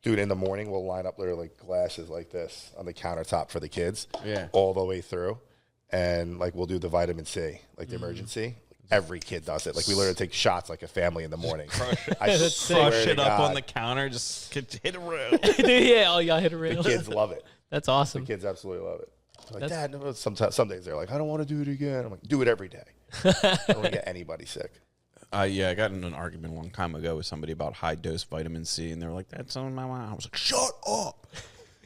dude, in the morning we'll line up literally like glasses like this on the countertop for the kids. Yeah. All the way through. And like we'll do the vitamin C, like the emergency. Every kid does it. Like we literally take shots like a family in the morning. I That's swear Crush to it up God, on the counter. Just hit a rail. Yeah, all y'all hit a rail. the kids love it. That's awesome. Kids absolutely love it. I'm like, Dad, no, sometimes some days they're like, I don't want to do it again. I'm like, do it every day. I don't want to get anybody sick. Yeah, I got in an argument a long time ago with somebody about high dose vitamin C, and they were like, "That's on my mind." I was like, "Shut up!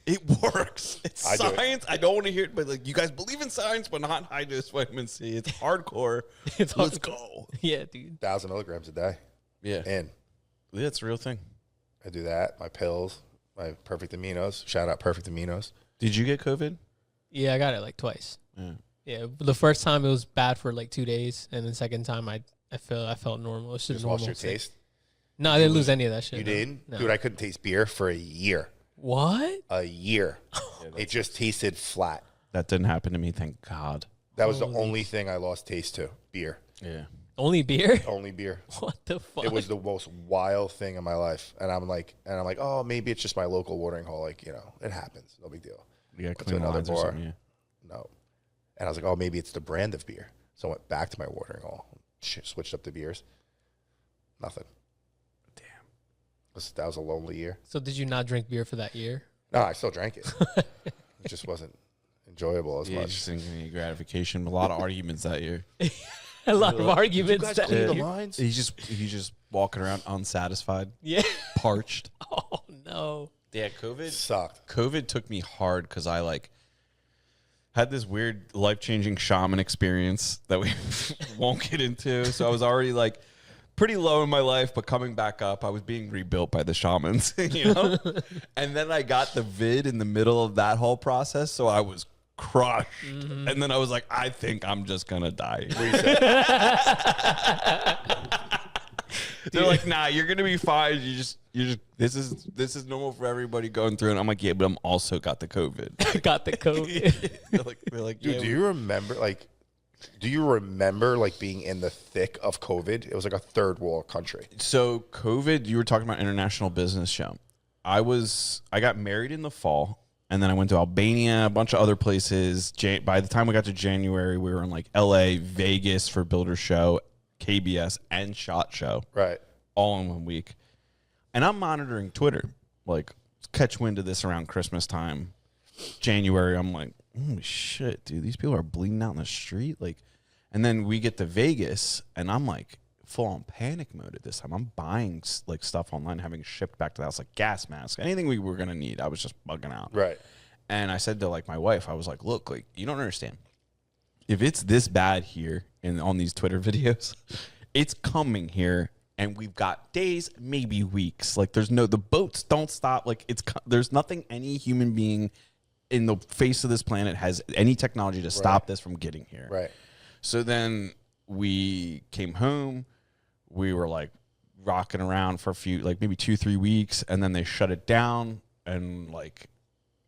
It works. It's science. I don't want to hear it, but like, you guys believe in science, but not high dose vitamin C. It's hardcore. Let's go. Yeah, dude. 1,000 milligrams a day. Yeah, And yeah, it's a real thing. I do that. My pills, my Perfect Aminos. Shout out Perfect Aminos. Did you get COVID? Yeah, I got it like twice. Yeah. Yeah, the first time it was bad for like 2 days, and the second time I felt normal. It's just Just normal. lost your taste. No, I didn't lose any of that shit. You no. didn't? No. Dude, I couldn't taste beer for a year. What? A year. It just tasted flat. That didn't happen to me, thank God. That was the only thing I lost taste to. Beer. Yeah. Only beer? Only beer. What the fuck? It was the most wild thing in my life. And I'm like, oh, maybe it's just my local watering hole. Like, it happens. No big deal. You got Went to clean another lines or bar. something, yeah. No. And I was like, oh, maybe it's the brand of beer. So I went back to my watering hole. Switched up the beers. Nothing. Damn. That was a lonely year. So did you not drink beer for that year? No, I still drank it. It just wasn't enjoyable as Yeah, much. just thinking any gratification. A lot of arguments that year. A lot of arguments. That clean the year. lines? He's just walking around unsatisfied, Yeah. parched. Oh no. Yeah, COVID Sucked. COVID took me hard because I had this weird life-changing shaman experience that we won't get into. So I was already pretty low in my life, but coming back up, I was being rebuilt by the shamans, And then I got the vid in the middle of that whole process, so I was crushed. Mm-hmm. And then I was like, I think I'm just gonna die. They're like, nah, you're gonna be fine. You just this is normal for everybody going through. And I'm like, yeah, but I'm also got the COVID. Got the COVID. they're like, Dude, yeah, do you remember being in the thick of COVID? It was like a third world country. So COVID, you were talking about international business show. I got married in the fall, and then I went to Albania, a bunch of other places. By the time we got to January, we were in LA, Vegas for Builder Show, KBS, and SHOT Show. Right. All in 1 week. And I'm monitoring Twitter, catch wind of this around Christmas time. January, I'm like, holy shit, dude, these people are bleeding out in the street. And then we get to Vegas, and I'm full on panic mode at this time. I'm buying stuff online, having it shipped back to the house, gas masks, anything we were gonna need. I was just bugging out. Right. And I said to my wife, I was like, look, you don't understand. If it's this bad here on these Twitter videos, it's coming here. And we've got days, maybe weeks. The boats don't stop. There's nothing any human being in the face of this planet has any technology to stop this from getting here. Right. So then we came home. We were rocking around for a few, maybe 2-3 weeks, and then they shut it down. And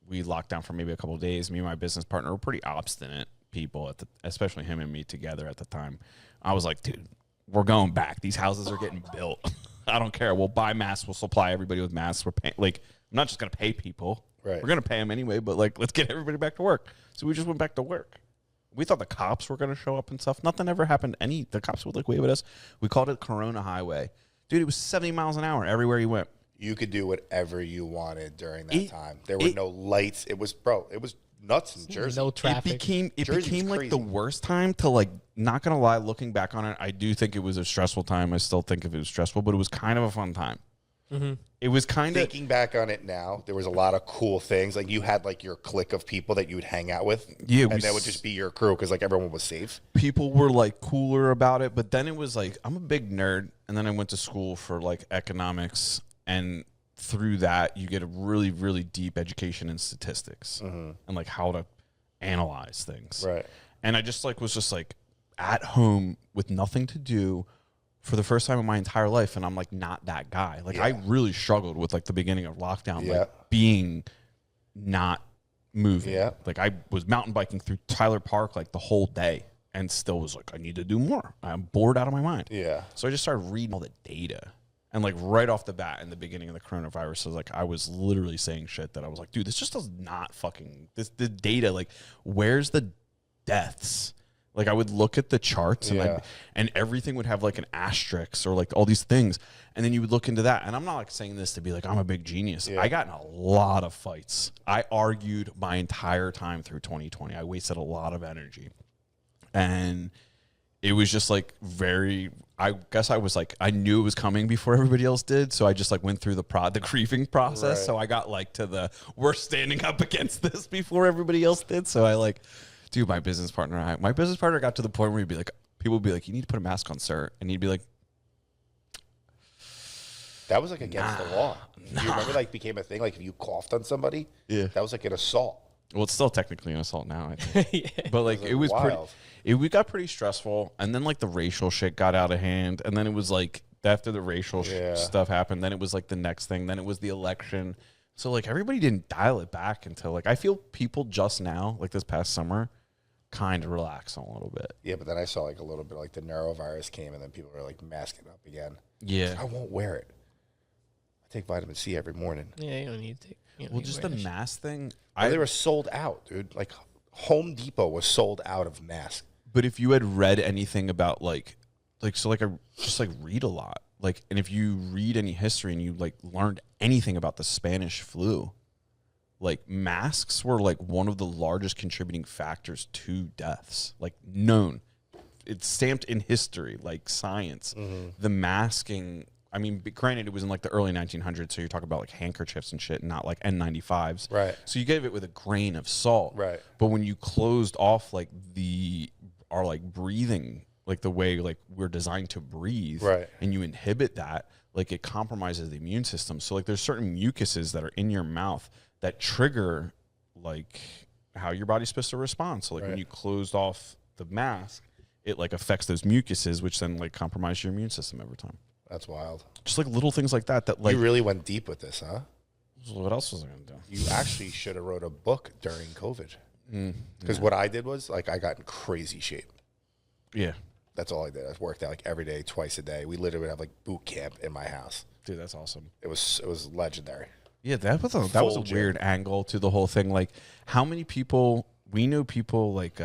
we locked down for maybe a couple of days. Me and my business partner were pretty obstinate people, especially him and me together at the time. I was like, dude, we're going back. These houses are getting built. I don't care. We'll buy masks. We'll supply everybody with masks. We're paying. I'm not just gonna pay people. Right. We're gonna pay them anyway. But let's get everybody back to work. So we just went back to work. We thought the cops were gonna show up and stuff. Nothing ever happened. The cops would wave at us. We called it Corona Highway. Dude, it was 70 miles an hour everywhere you went. You could do whatever you wanted during that time. There were no lights. It was nuts in Jersey. No traffic. It Jersey became was the crazy. worst time to not gonna lie, looking back on it, I do think it was a stressful time. I still think of it was stressful, but it was kind of a fun time. Mm-hmm. It was kind of Thinking back on it now, there was a lot of cool things. You had your clique of people that you would hang out with. Yeah, and that would just be your crew because everyone was safe. people were cooler about it, but then it was I'm a big nerd, and then I went to school for economics, and through that you get a really, really deep education in statistics and how to analyze things. Right. And I just was just at home with nothing to do for the first time in my entire life, and I'm not that guy. I really struggled with the beginning of lockdown, being not moving. Yeah. I was mountain biking through Tyler Park the whole day, and still was I need to do more. I'm bored out of my mind. Yeah. So I just started reading all the data, and right off the bat in the beginning of the coronavirus, I was literally saying shit that I was dude, this just does not fucking the data. Where's the deaths? Like I would look at the charts Yeah. and everything would have like an asterisk or like all these things. And then you would look into that. And I'm not like saying this to be like, I'm a big genius. Yeah. I got in a lot of fights. I argued my entire time through 2020. I wasted a lot of energy. And it was just like I guess I was like, I knew it was coming before everybody else did. So I just like went through the grieving process. Right. So I got like we're standing up against this before everybody else did. So I like, dude, my business partner got to the point where he'd be like, people would be like, you need to put a mask on, sir. And he'd be like, That was like against the law. Do you remember like became a thing? Like if you coughed on somebody, that was like an assault. well, it's still technically an assault now, I think. Yeah. But like, it was pretty, wild. we got pretty stressful. And then like the racial shit got out of hand. And then it was like, after the racial stuff happened, then it was like the next thing. Then it was the election. So like everybody didn't dial it back until like, I feel people just now, like this past summer, kind of relax a little bit. Yeah, but then I saw like a little bit like the neurovirus came and then people were like masking up again. Yeah. I won't wear it. I take vitamin C every morning. Yeah, you don't need to. You don't Well, need to just wear the that shit. mask thing. They were sold out, dude. Like Home Depot was sold out of masks. But if you had read anything about I just like read a lot. Like, and if you read any history and you like learned anything about the Spanish flu, like masks were like one of the largest contributing factors to deaths, like known. It's stamped in history, like science. The masking, I mean, granted, it was in like the early 1900s, so you're talking about like handkerchiefs and shit, not like N95s. Right. So you gave it with a grain of salt. Right. But when you closed off like our like breathing, like the way like we're designed to breathe, Right. and you inhibit that, like it compromises the immune system. So like there's certain mucuses that are in your mouth that trigger like how your body's supposed to respond. So like when Right. you closed off the mask, it like affects those mucuses, which then like compromise your immune system every time. That's wild. Just like little things like that. That like You really went deep with this, huh? what else was I gonna do? You actually should have wrote a book during COVID. Mm, Because what I did was like I got in crazy shape. Yeah, That's all I did. I worked out like every day, twice a day. We literally would have like boot camp in my house. dude, that's awesome. It was legendary. Yeah, that was a Full gym. weird angle to the whole thing. Like, how many people we know people like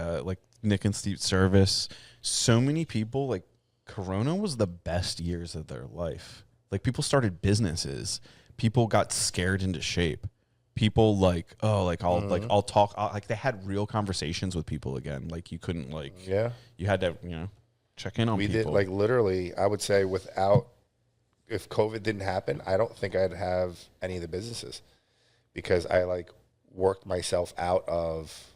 Nick and Steve Service. So many people like Corona was the best years of their life. Like people started businesses. People got scared into shape. People like I'll talk like they had real conversations with people again. Like you couldn't like Yeah. you had to check in on We people. did like literally, I would say if COVID didn't happen, I don't think I'd have any of the businesses because I like worked myself out of,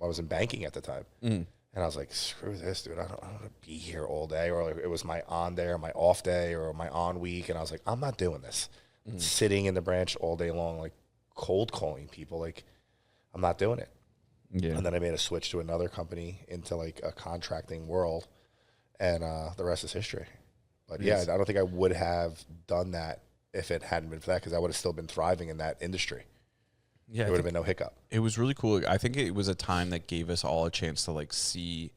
I was in banking at the time. And I was like, screw this, dude. I don't want to be here all day. Or like, it was my on day or my off day or my on week. And I was like, I'm not doing this. Sitting in the branch all day long, like cold calling people. Like, I'm not doing it. Yeah. And then I made a switch to another company into like a contracting world. And the rest is history. But yeah, I don't think I would have done that if it hadn't been for that because I would have still been thriving in that industry. Yeah, There would have been no hiccup. it was really cool. I think it was a time that gave us all a chance to like see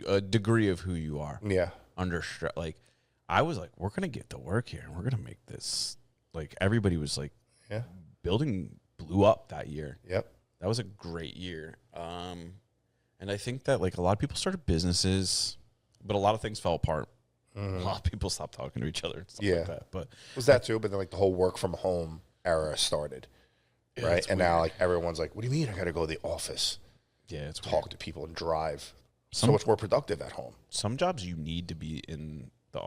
a degree of who you are Yeah. under stress. Like I was like, we're gonna get to work here and we're gonna make this. Like everybody was like, Yeah. building blew up that year. Yep. That was a great year. And I think that like a lot of people started businesses, but a lot of things fell apart. A lot of people stopped talking to each other and stuff Yeah. like that. But It was that too, but then like the whole work from home era started. Yeah, Right. it's And now weird. like everyone's like, what do you mean I got to go to the office, yeah, it's talk weird. to people and drive? Some- So much more productive at home. Some jobs you need to be in the.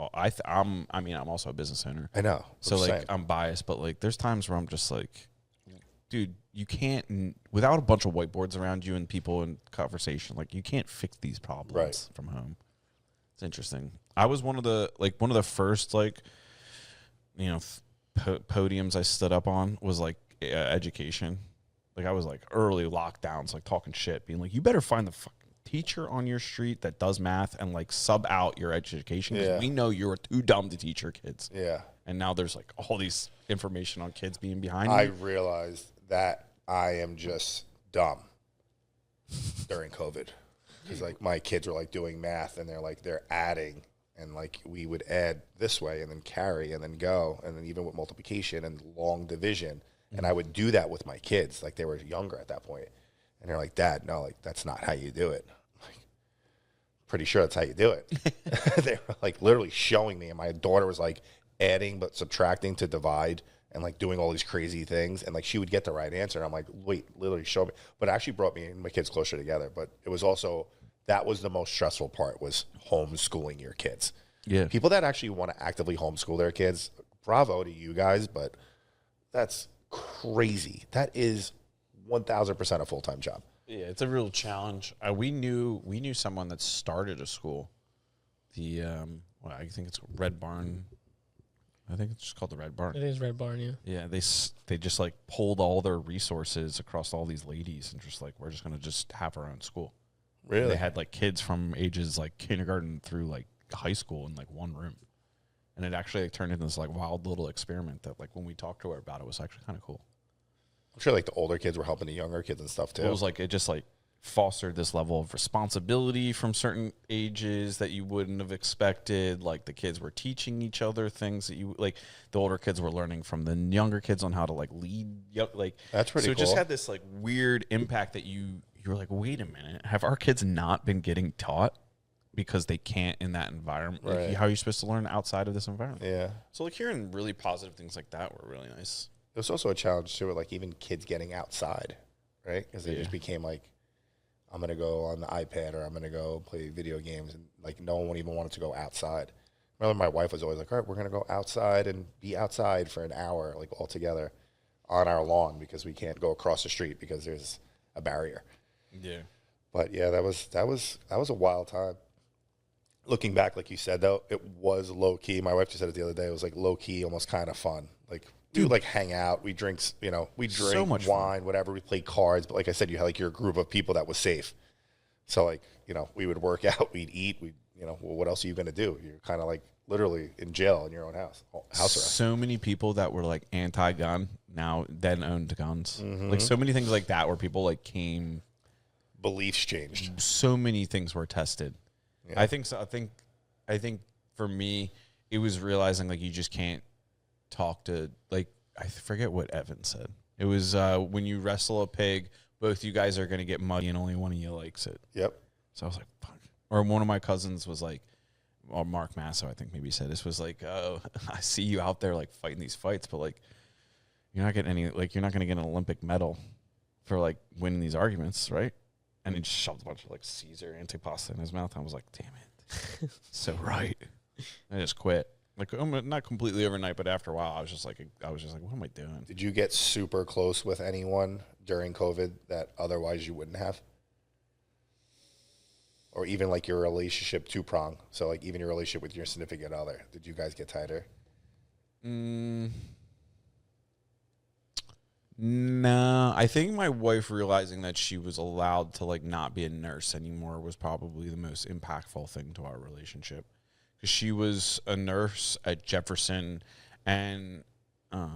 I'm also a business owner. I know. So I'm like saying. I'm biased, but like there's times where I'm just like, dude, you can't without a bunch of whiteboards around you and people in conversation, like you can't fix these problems Right. from home. It's interesting. I was one of the first podiums I stood up on was like education. Like I was like early lockdowns, like talking shit, being like, you better find the fucking teacher on your street that does math and like sub out your education because Yeah. we know you're too dumb to teach your kids. Yeah. And now there's like all these information on kids being behind I you. realized that I am just dumb during COVID. Because like my kids were like doing math and they're adding and like we would add this way and then carry and then go and then even with multiplication and long division. And I would do that with my kids. Like they were younger at that point. And they're like, Dad, no, like that's not how you do it. I'm like, pretty sure that's how you do it. They were like literally showing me, and my daughter was like adding but subtracting to divide and like doing all these crazy things, and like she would get the right answer, and I'm like, wait, literally show me. But it actually brought me and my kids closer together. But it was also, that was the most stressful part, was homeschooling your kids. Yeah. People that actually want to actively homeschool their kids, bravo to you guys, but that's crazy. That is 1,000% a full-time job. Yeah, it's a real challenge. We knew someone that started a school. The well, I think it's Red Barn. I think it's just called the Red Barn. It is Red Barn, yeah. Yeah, they just like pulled all their resources across all these ladies and just like, we're just gonna just have our own school. Really? And they had like kids from ages like kindergarten through like high school in like one room, and it actually like turned into this like wild little experiment that like when we talked to her about it was actually kind of cool. I'm sure like the older kids were helping the younger kids and stuff too. It was like, it just like fostered this level of responsibility from certain ages that you wouldn't have expected. Like the kids were teaching each other things that you like. The older kids were learning from the younger kids on how to like lead. Like that's pretty so cool. it just had this like weird impact that you were like, wait a minute, have our kids not been getting taught because they can't in that environment? Right. Like, how are you supposed to learn outside of this environment? Yeah. So like hearing really positive things like that were really nice. There's also a challenge too, with like even kids getting outside, right? Because they just became like, I'm gonna go on the iPad or I'm gonna go play video games, and like no one even wanted to go outside. Remember, my wife was always like, all right, we're gonna go outside and be outside for an hour, like all together on our lawn, because we can't go across the street because there's a barrier. Yeah. But yeah, that was a wild time. Looking back, like you said though, it was low key. My wife just said it the other day. It was like low key, almost kind of fun. Like we would like hang out. We drink, we drink So much wine, fun. whatever. We played cards. But like I said, you had like your group of people that was safe. So like, we would work out, we'd eat, well, what else are you going to do? You're kind of like literally in jail in your own house arrest. So many people that were like anti-gun now then owned guns. Like so many things like that where people like came. Beliefs changed. So many things were tested. Yeah. I think so. I think for me, it was realizing like you just can't talk to, like, I forget what Evan said. It was when you wrestle a pig, both you guys are going to get muddy and only one of you likes it. Yep. So I was like, fuck. Or one of my cousins was like, or Mark Masso, I think maybe said this, was like, oh, I see you out there like fighting these fights, but like you're not getting any, like you're not going to get an Olympic medal for like winning these arguments, right? And he just shoved a bunch of like Caesar antipasta in his mouth. I was like, damn it. So right. I just quit. Like, not completely overnight, but after a while, I was just like, what am I doing? Did you get super close with anyone during COVID that otherwise you wouldn't have? Or even like your relationship two-prong. So like even your relationship with your significant other. Did you guys get tighter? No, I think my wife realizing that she was allowed to like not be a nurse anymore was probably the most impactful thing to our relationship, because she was a nurse at Jefferson, and a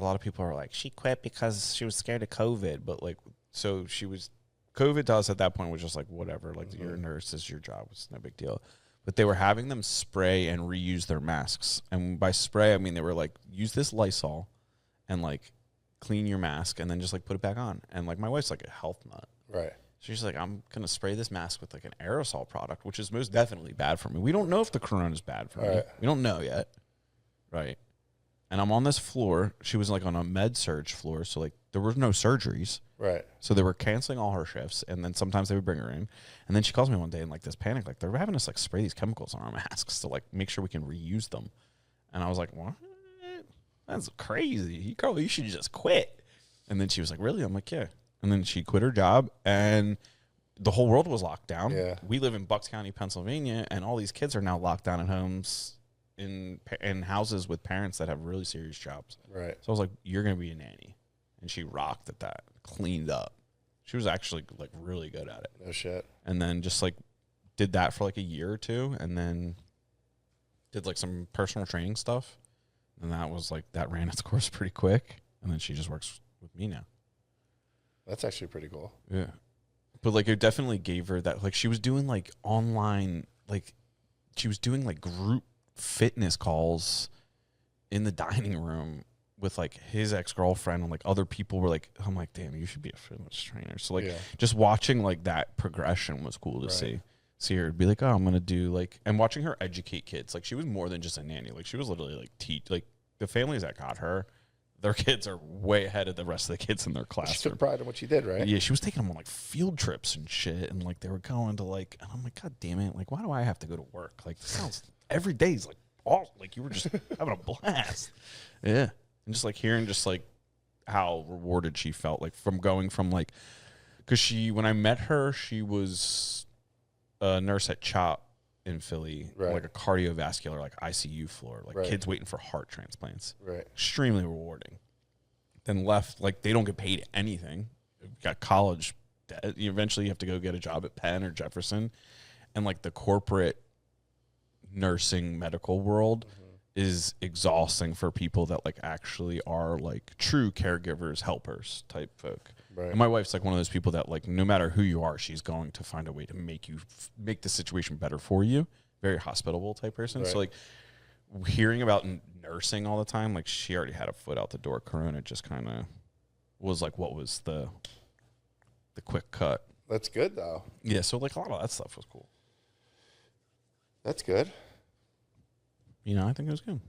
lot of people are like, she quit because she was scared of COVID, but like, so she was, COVID to us at that point was just like, whatever, like you're a nurse, this is your job, it's no big deal. But they were having them spray and reuse their masks, and by spray I mean they were like, use this Lysol and like clean your mask and then just like put it back on. And like my wife's like a health nut. Right. She's like, I'm going to spray this mask with like an aerosol product, which is most definitely bad for me. We don't know if the corona is bad for me. Right. We don't know yet. Right. And I'm on this floor. She was like on a med surge floor. So like there were no surgeries. Right. So they were canceling all her shifts. And then sometimes they would bring her in. And then she calls me one day in like this panic, like they're having us like spray these chemicals on our masks to like make sure we can reuse them. And I was like, what? That's crazy. You should just quit. And then she was like, really? I'm like, yeah. And then she quit her job, and the whole world was locked down. Yeah. We live in Bucks County, Pennsylvania, and all these kids are now locked down in homes, in houses with parents that have really serious jobs. Right. So I was like, you're going to be a nanny. And she rocked at that, cleaned up. She was actually like really good at it. No shit. And then just like did that for like a year or two, and then did like some personal training stuff. And that was like, that ran its course pretty quick. And then she just works with me now. That's actually pretty cool. Yeah. But like it definitely gave her that, like she was doing like online, like she was doing like group fitness calls in the dining room with like his ex-girlfriend, and like other people were like, I'm like, damn, you should be a fitness trainer. So like just watching like that progression was cool to see. see her be like, oh, I'm going to do like, and watching her educate kids. Like she was more than just a nanny. Like she was literally like like the families that got her, their kids are way ahead of the rest of the kids in their She classroom. took pride in what she did, right? Yeah, she was taking them on like field trips and shit, and like they were going to like, and I'm like, God damn it, like why do I have to go to work? Like this sounds every day's like all like you were just having a blast. Yeah, and just like hearing just like how rewarded she felt, like from going from like, because when I met her, she was a nurse at CHOP in Philly, Right. like a cardiovascular like ICU floor, like Right. kids waiting for heart transplants. Right. Extremely rewarding. Then left, like they don't get paid anything. Got college debt. Eventually you have to go get a job at Penn or Jefferson. And like the corporate nursing medical world is exhausting for people that like actually are like true caregivers, helpers type folk. Right. And my wife's like one of those people that like no matter who you are, she's going to find a way to make you make the situation better for you. Very hospitable type person. Right. So like hearing about nursing all the time, like she already had a foot out the door. Corona just kind of was like what was the quick cut. That's good though. Yeah, so like a lot of that stuff was cool. That's good. You know, I think it was good.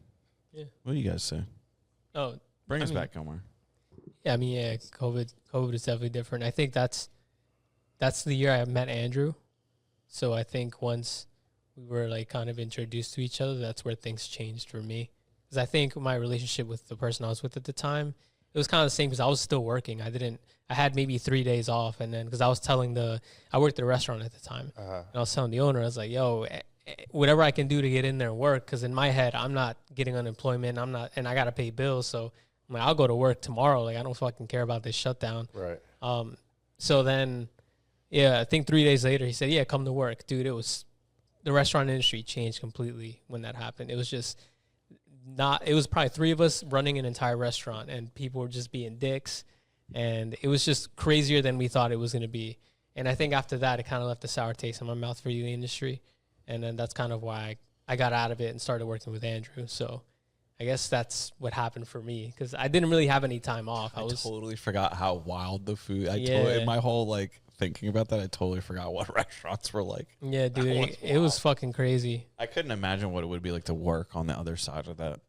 Yeah. What do you guys say? Oh, Bring I us mean- back, Omar. yeah. I mean, yeah. COVID is definitely different. I think that's the year I met Andrew. So I think once we were like kind of introduced to each other, that's where things changed for me. Because I think my relationship with the person I was with at the time, it was kind of the same because I was still working. I had maybe 3 days off, and then because I worked at a restaurant at the time, and I was telling the owner, I was like, yo, whatever I can do to get in there and work, because in my head, I'm not getting unemployment, and I got to pay bills, so I'm like, I'll go to work tomorrow. Like, I don't fucking care about this shutdown. Right. So then, yeah, I think 3 days later, he said, yeah, come to work. Dude, the restaurant industry changed completely when that happened. It was just it was probably three of us running an entire restaurant, and people were just being dicks, and it was just crazier than we thought it was going to be. And I think after that, it kind of left a sour taste in my mouth for the industry. And then that's kind of why I got out of it and started working with Andrew. So I guess that's what happened for me, because I didn't really have any time off. I totally forgot how wild the food. Yeah. My whole like thinking about that, I totally forgot what restaurants were like. Yeah, dude, That was it was wild. fucking crazy. I couldn't imagine what it would be like to work on the other side of that,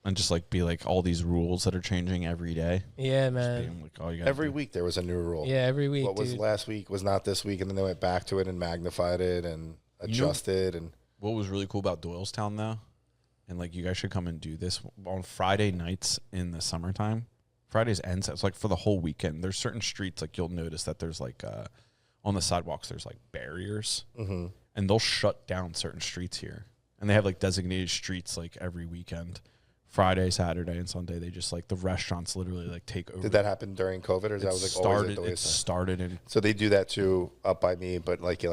and just like be like all these rules that are changing every day. Yeah, Just man. being like, oh, you gotta Every do- week there was a new rule. Yeah, every week, What was dude. last week was not this week, and then they went back to it and magnified it and adjusted. And What was really cool about Doylestown though, and like you guys should come and do this on Friday nights in the summertime. Fridays ends. It's like for the whole weekend. There's certain streets like you'll notice that there's like on the sidewalks there's like barriers, and they'll shut down certain streets here, and they have like designated streets like every weekend. Friday, Saturday, and Sunday, they just like the restaurants literally like take over. did that happen during COVID, or is that was like always at the It wayside? started in So they do that too up by me, but like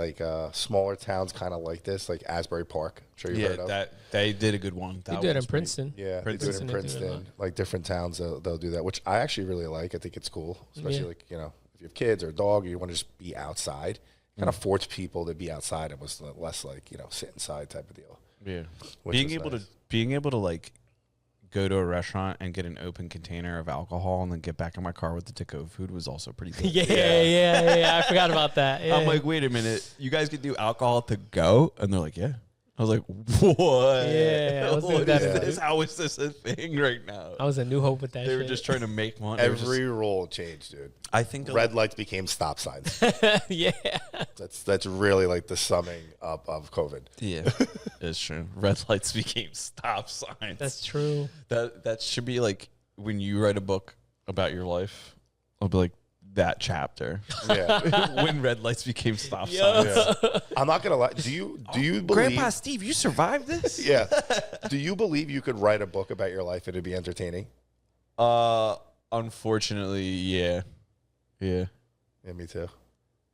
smaller towns kind of like this, like Asbury Park. I'm sure you've heard of. that they did a good one. They That do it in one's pretty- Princeton. Yeah, Princeton. they do it in Princeton, they do it a Princeton. Like different towns, they'll do that, which I actually really like. I think it's cool, especially Yeah. like, if you have kids or a dog, or you want to just be outside. Kind of force people to be outside. It was less like sit inside type of deal. Yeah, Which being was able nice. to like go to a restaurant and get an open container of alcohol and then get back in my car with the to-go food was also pretty good. Yeah. I forgot about that. Yeah. I'm like, wait a minute, you guys can do alcohol to go? And they're like, yeah. I was like, what? Yeah, I was doing What that is too. this? How is this a thing right now? I was a New Hope with that They were shit. just trying to make money. They were just- Every rule changed, dude. I think Red lights became stop signs. yeah. That's really like the summing up of COVID. Yeah, it's true. Red lights became stop signs. That's true. That should be like when you write a book about your life. I'll be like that chapter Yeah. when red lights became stop Yo. signs. Yeah. I'm not gonna lie. Do you believe? Grandpa Steve, you survived this? Yeah. Do you believe you could write a book about your life and it'd be entertaining? Unfortunately, yeah. Yeah, me too.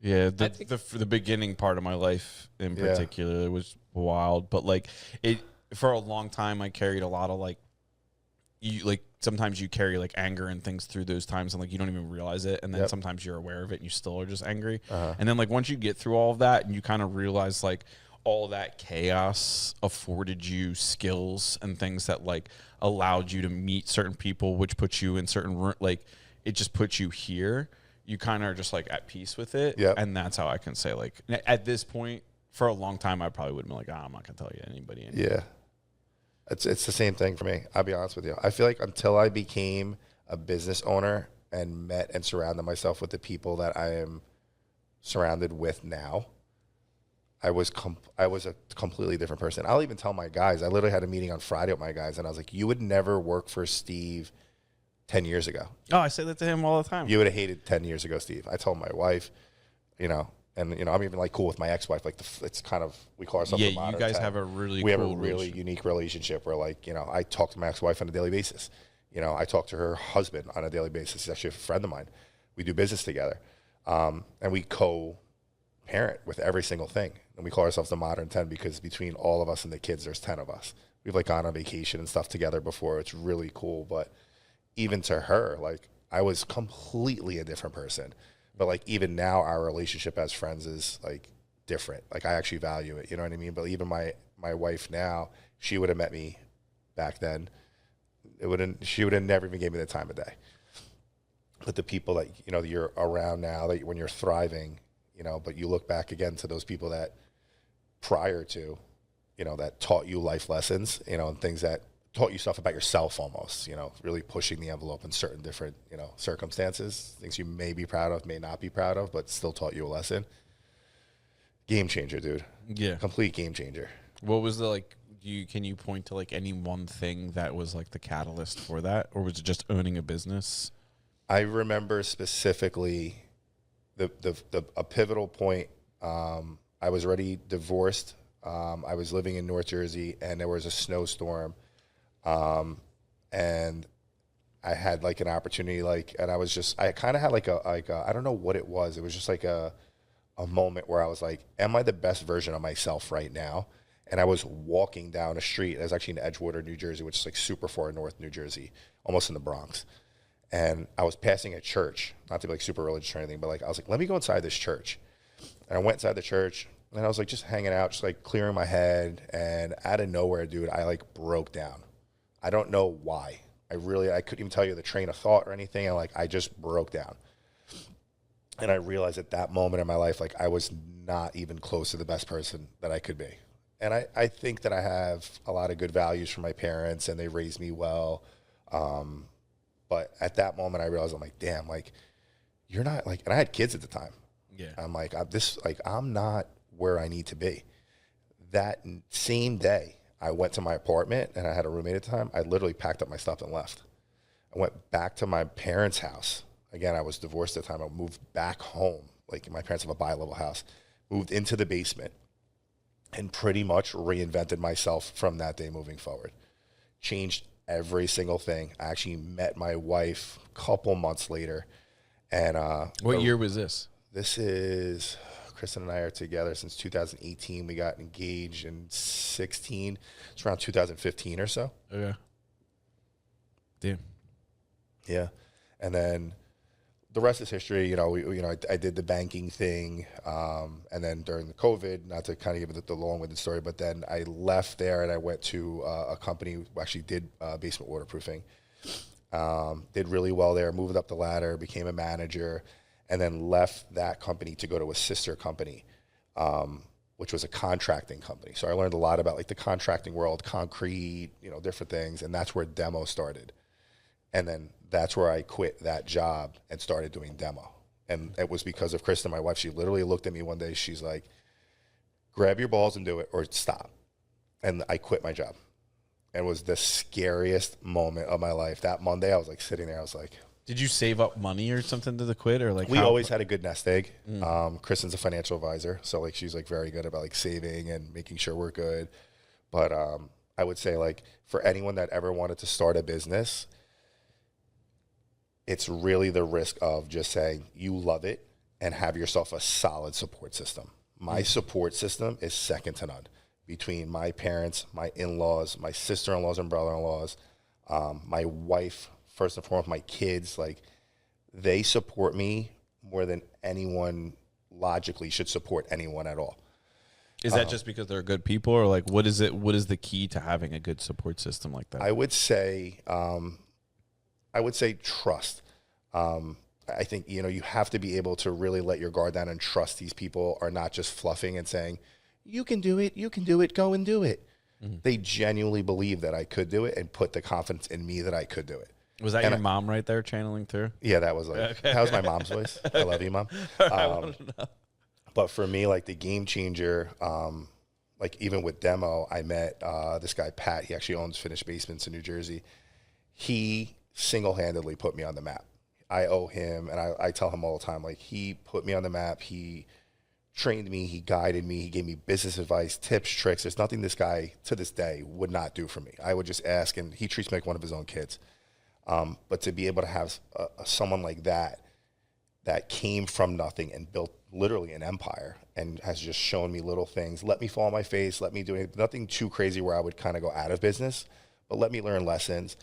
Yeah, I think- the beginning part of my life in Yeah. particular was wild, but like it for a long time I carried a lot of like sometimes you carry like anger and things through those times and like you don't even realize it, and then Yep. sometimes you're aware of it and you still are just angry. Uh-huh. And then like once you get through all of that and you kind of realize like all that chaos afforded you skills and things that like allowed you to meet certain people, which put you in certain like it just puts you here. you kind of are just like at peace with it. Yep. And that's how I can say, like, at this point, for a long time, I probably would have been like, I'm not going to tell you anybody. Yeah. It's the same thing for me. I'll be honest with you. I feel like until I became a business owner and met and surrounded myself with the people that I am surrounded with now, I was a completely different person. I'll even tell my guys. I literally had a meeting on Friday with my guys, and I was like, you would never work for Steve 10 years ago. Oh, I say that to him all the time. You would have hated 10 years ago, Steve. I told my wife, you know, and, you know, I'm even like cool with my ex-wife. Like, it's kind of, we call ourselves the modern you guys 10. have a really we cool have a really relationship. unique relationship where, like, you know, I talk to my ex-wife on a daily basis. You know, I talk to her husband on a daily basis. He's actually a friend of mine. We do business together. And we co-parent with every single thing. And we call ourselves the modern 10 because between all of us and the kids, there's 10 of us. We've, like, gone on vacation and stuff together before. It's really cool. But even to her, like, I was completely a different person. But, like, even now, our relationship as friends is, like, different. Like, I actually value it. You know what I mean? But even my wife now, she would have met me back then. She would have never even gave me the time of day. But the people that, you know, you're around now, that when you're thriving, you know, but you look back again to those people that prior to, you know, that taught you life lessons, you know, and things that taught you stuff about yourself almost, you know, really pushing the envelope in certain different, you know, circumstances, things you may be proud of, may not be proud of, but still taught you a lesson. Game changer, dude. Yeah. Complete game changer. What was the, like, can you point to, like, any one thing that was, like, the catalyst for that? Or was it just owning a business? I remember specifically a pivotal point. I was already divorced. I was living in North Jersey, and there was a snowstorm. And I had, like, an opportunity, like, and I kind of had like a, I don't know what it was. It was just like a moment where I was like, am I the best version of myself right now? And I was walking down a street. I was actually in Edgewater, New Jersey, which is like super far north New Jersey, almost in the Bronx. And I was passing a church, not to be like super religious or anything, but like I was like, let me go inside this church. And I went inside the church, and I was like just hanging out, just like clearing my head. And out of nowhere, dude, I like broke down. I don't know why. I couldn't even tell you the train of thought or anything. And like I just broke down. And I realized at that moment in my life, like I was not even close to the best person that I could be. And I think that I have a lot of good values from my parents, and they raised me well. But at that moment, I realized, I'm like, damn, like, you're not, like, and I had kids at the time. Yeah. I'm like, I'm not where I need to be. That same day, I went to my apartment, and I had a roommate at the time. I literally packed up my stuff and left. I went back to my parents' house. Again, I was divorced at the time. I moved back home. Like, my parents have a bi-level house. Moved into the basement and pretty much reinvented myself from that day moving forward. Changed every single thing. I actually met my wife a couple months later. And what year was this? This is, Kristen and I are together since 2018. We got engaged in 16. It's around 2015 or so. Okay. Damn. Yeah. And then the rest is history. You know, I did the banking thing, and then during the COVID, not to kind of give it the long-winded story, but then I left there and I went to a company who actually did basement waterproofing. Did really well there, moved up the ladder, became a manager, and then left that company to go to a sister company, which was a contracting company. So I learned a lot about like the contracting world, concrete, you know, different things, and that's where demo started. And then that's where I quit that job and started doing demo. And it was because of Kristen, my wife. She literally looked at me one day. She's like, grab your balls and do it or stop. And I quit my job. And it was the scariest moment of my life. That Monday, I was like sitting there. I was like, did you save up money or something to quit, or like we always had a good nest egg. Kristen's a financial advisor. So like she's like very good about like saving and making sure we're good. But I would say like for anyone that ever wanted to start a business, it's really the risk of just saying you love it and have yourself a solid support system. My support system is second to none between my parents, my in-laws, my sister-in-laws and brother-in-laws, my wife, first and foremost, my kids. Like, they support me more than anyone logically should support anyone at all. Is that just because they're good people, or like what is it? What is the key to having a good support system like that? I would say trust. I I think, you know, you have to be able to really let your guard down and trust these people are not just fluffing and saying, you can do it, go and do it. They genuinely believe that I could do it and put the confidence in me that I could do it. Was that your mom right there channeling through? Yeah, that was that was my mom's voice. I love you, Mom. But for me, like the game changer, like even with demo, I met this guy, Pat. He actually owns Finished Basements in New Jersey. He single-handedly put me on the map. I owe him, and I tell him all the time, like, he put me on the map. He trained me. He guided me. He gave me business advice, tips, tricks. There's nothing this guy, to this day, would not do for me. I would just ask, and he treats me like one of his own kids. But to be able to have someone like that came from nothing and built literally an empire and has just shown me little things, let me fall on my face, let me do anything, nothing too crazy where I would kind of go out of business, but let me learn lessons.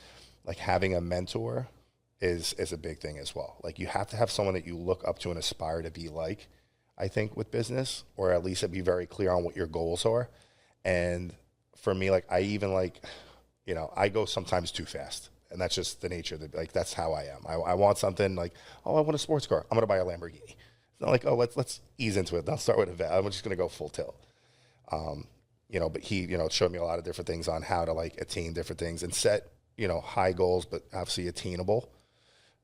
Like having a mentor is a big thing as well. Like you have to have someone that you look up to and aspire to be like, I think, with business, or at least be very clear on what your goals are. And for me, like I even like, you know, I go sometimes too fast. And that's just the nature of the, like, that's how I am. I want something like, oh, I want a sports car. I'm going to buy a Lamborghini. It's not like, oh, let's ease into it. I'll start with a vet. I'm just going to go full tilt. You know, but he, you know, showed me a lot of different things on how to like attain different things and set, you know, high goals, but obviously attainable.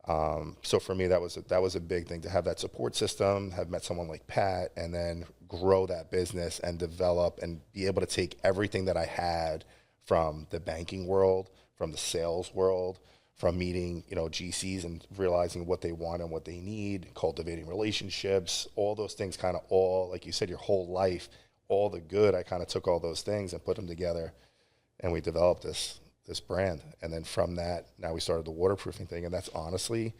So for me, that was a big thing to have that support system, have met someone like Pat, and then grow that business and develop and be able to take everything that I had from the banking world, from the sales world, from meeting, you know, GCs and realizing what they want and what they need, cultivating relationships, all those things kind of all, like you said, your whole life, all the good, I kind of took all those things and put them together, and we developed this brand. And then from that, now we started the waterproofing thing, and that's honestly,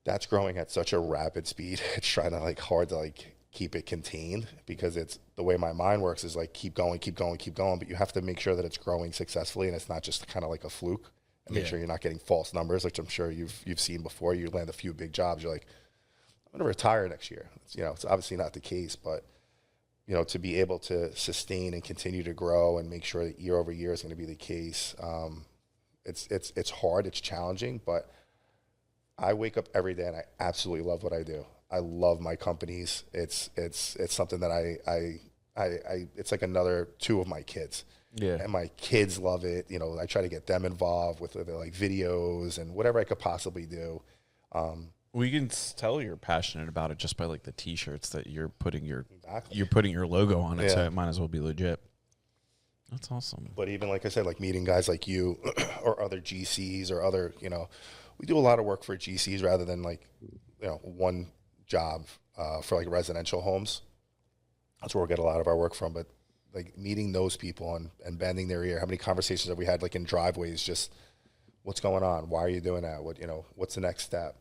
that's growing at such a rapid speed. It's trying to like hard to like keep it contained, because it's the way my mind works is like keep going, but you have to make sure that it's growing successfully and it's not just kind of like a fluke, and make sure you're not getting false numbers, which I'm sure you've seen before. You land a few big jobs, you're like, I'm gonna retire next year. You know, it's obviously not the case, but you know, to be able to sustain and continue to grow and make sure that year over year is going to be the case. It's hard, it's challenging, but I wake up every day and I absolutely love what I do. I love my companies. It's something that I it's like another two of my kids. Yeah. And my kids love it. You know, I try to get them involved with like videos and whatever I could possibly do. We can tell you're passionate about it just by like the T-shirts that you're putting your logo on it, so it might as well be legit. That's awesome. But even like I said, like meeting guys like you or other GCs or other, you know, we do a lot of work for GCs rather than like, you know, one job for like residential homes. That's where we get a lot of our work from. But like meeting those people and bending their ear, how many conversations have we had like in driveways? Just what's going on? Why are you doing that? What, you know, what's the next step?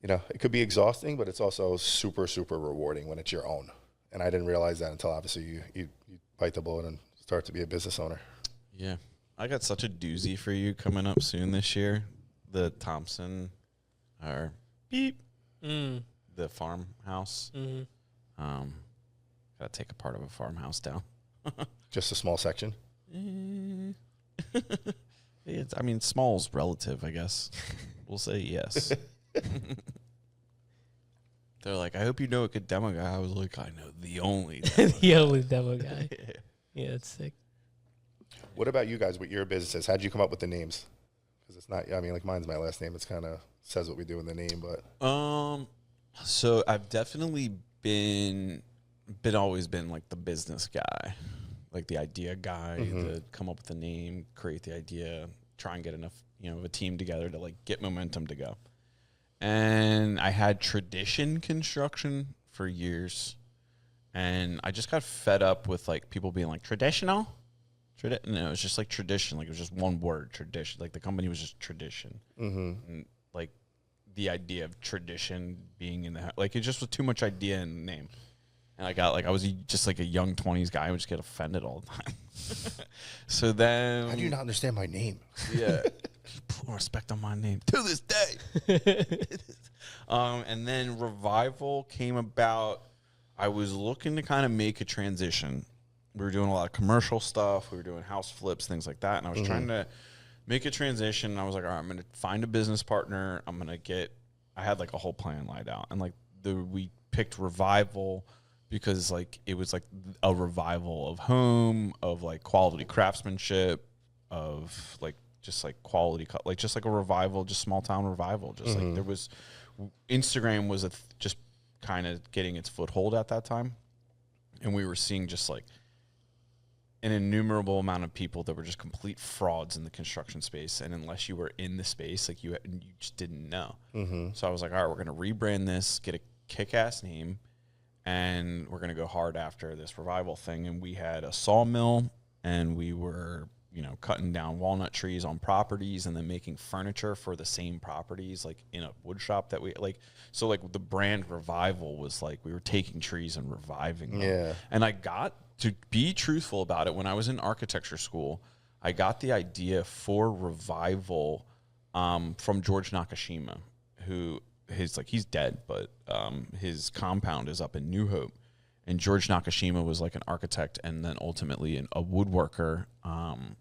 You know, it could be exhausting, but it's also super, super rewarding when it's your own. And I didn't realize that until obviously you bite the bullet and start to be a business owner. Yeah. I got such a doozy for you coming up soon this year. The Thompson, or beep, the farmhouse. Got to take a part of a farmhouse down. Just a small section? I mean, small's relative, I guess. We'll say yes. They're like, I hope you know a good demo guy. I was like, I know the only demo the only demo guy. Yeah, it's sick. What about you guys with your businesses? How'd you come up with the names? Because it's not, I mean, like mine's my last name. It's kind of says what we do in the name, but. So I've definitely always been like the business guy, like the idea guy, to come up with a name, create the idea, try and get enough, you know, of a team together to like get momentum to go. And I had Tradition Construction for years, and I just got fed up with like people being like traditional. No, it was just like tradition. Like it was just one word, tradition. Like the company was just Tradition, and like the idea of tradition being in the like it just was too much idea in the name. And I was just like a young 20s guy. I would just get offended all the time. So then, how do you not understand my name? Yeah. Put respect on my name to this day. And then Revival came about. I was looking to kind of make a transition. We were doing a lot of commercial stuff. We were doing house flips, things like that. And I was trying to make a transition. And I was like, all right, I'm going to find a business partner. I'm going to get I had like a whole plan laid out, and like we picked Revival because like it was like a revival of home, of like quality craftsmanship, of like just like quality, like just like a revival, just small town revival. Just like there was, Instagram was just kind of getting its foothold at that time, and we were seeing just like an innumerable amount of people that were just complete frauds in the construction space, and unless you were in the space, like you just didn't know. So I was like, all right, we're gonna rebrand this, get a kick-ass name, and we're gonna go hard after this revival thing. And we had a sawmill, and we were, you know, cutting down walnut trees on properties and then making furniture for the same properties, like in a wood shop that we like. So like the brand Revival was like we were taking trees and reviving them. Yeah. And I got to be truthful about it. When I was in architecture school, I got the idea for Revival from George Nakashima, who he's dead, but his compound is up in New Hope. And George Nakashima was like an architect and then ultimately a woodworker,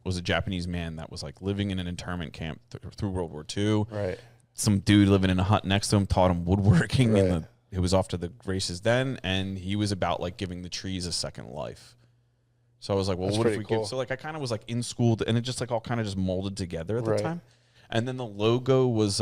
was a Japanese man that was like living in an internment camp through World War II. Right. Some dude living in a hut next to him taught him woodworking. Right. It was off to the races then. And he was about like giving the trees a second life. So I was like, well, That's what if we cool. give? So like I kind of was like in school and it just like all kind of just molded together at the time. And then the logo was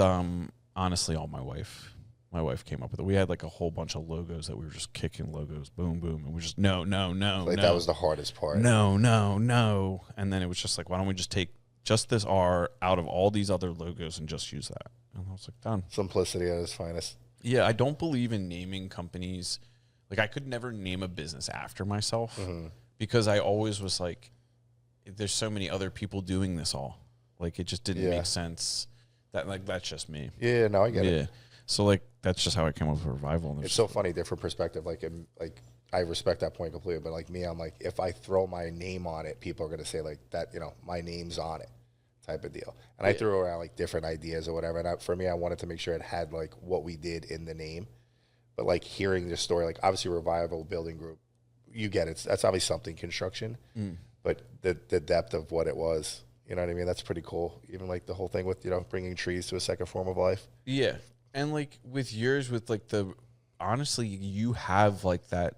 honestly all my wife. My wife came up with it. We had like a whole bunch of logos that we were just kicking logos, boom, boom, and we're just no. Like that was the hardest part. No, and then it was just like, why don't we just take just this R out of all these other logos and just use that? And I was like, done. Simplicity at its finest. Yeah, I don't believe in naming companies. Like I could never name a business after myself because I always was like, there's so many other people doing this all. Like it just didn't make sense. That like that's just me. Yeah, no, I get it. So like that's just how I came up with Revival. It's so funny, different perspective. Like I respect that point completely, but like me, I'm like, if I throw my name on it, people are gonna say like that, you know, my name's on it, type of deal. And I threw around like different ideas or whatever. And for me, I wanted to make sure it had like what we did in the name. But like hearing this story, like obviously Revival Building Group, you get it. That's obviously something construction, but the depth of what it was, you know what I mean? That's pretty cool. Even like the whole thing with, you know, bringing trees to a second form of life. Yeah. And like with yours, with like honestly, you have like that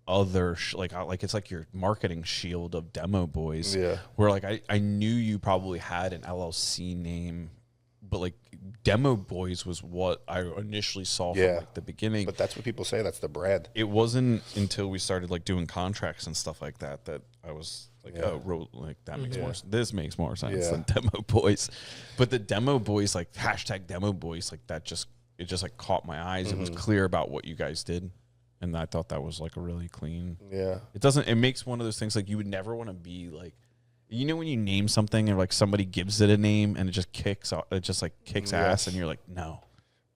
other, like it's like your marketing shield of Demo Boys. Yeah. Where like I knew you probably had an LLC name, but like Demo Boys was what I initially saw from like the beginning. But that's what people say. That's the brand. It wasn't until we started like doing contracts and stuff like that that I was like, like that makes more. This makes more sense than Demo Boys. But the Demo Boys, like hashtag Demo Boys, like that it just like caught my eyes. It was clear about what you guys did, and I thought that was like a really clean. Yeah. It makes one of those things like you would never want to be like, you know, when you name something and like somebody gives it a name and it just kicks ass, and you're like, no.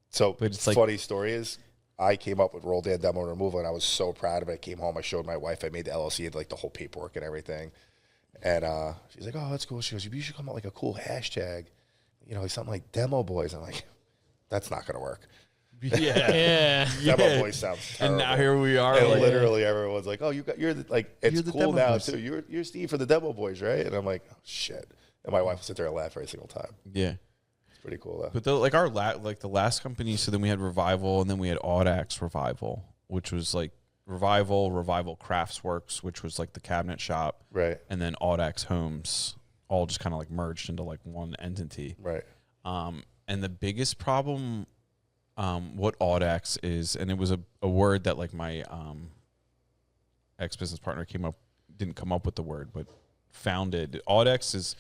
So but it's funny story is, I came up with Roldan Demo Removal, and I was so proud of it. I came home, I showed my wife, I made the LLC, and like the whole paperwork and everything. And she's like, oh, that's cool. She goes, you should come up with like a cool hashtag, you know, like something like Demo Boys. I'm like, that's not going to work. Yeah. Demo Boys sounds terrible. And now here we are. And like, literally everyone's like, oh, you're like, it's the cool Demo now Boys. too. You're Steve for the Demo Boys, right? And I'm like, oh, shit. And my wife would sit there and laugh every single time. Yeah. Pretty cool though. But like the last company, so then we had Revival, and then we had Audax Revival, which was like Revival Craftsworks, which was like the cabinet shop, right? And then Audax Homes, all just kind of like merged into like one entity, right? And the biggest problem, what Audax is, and it was a word that like my ex business partner didn't come up with the word, but founded. Audax is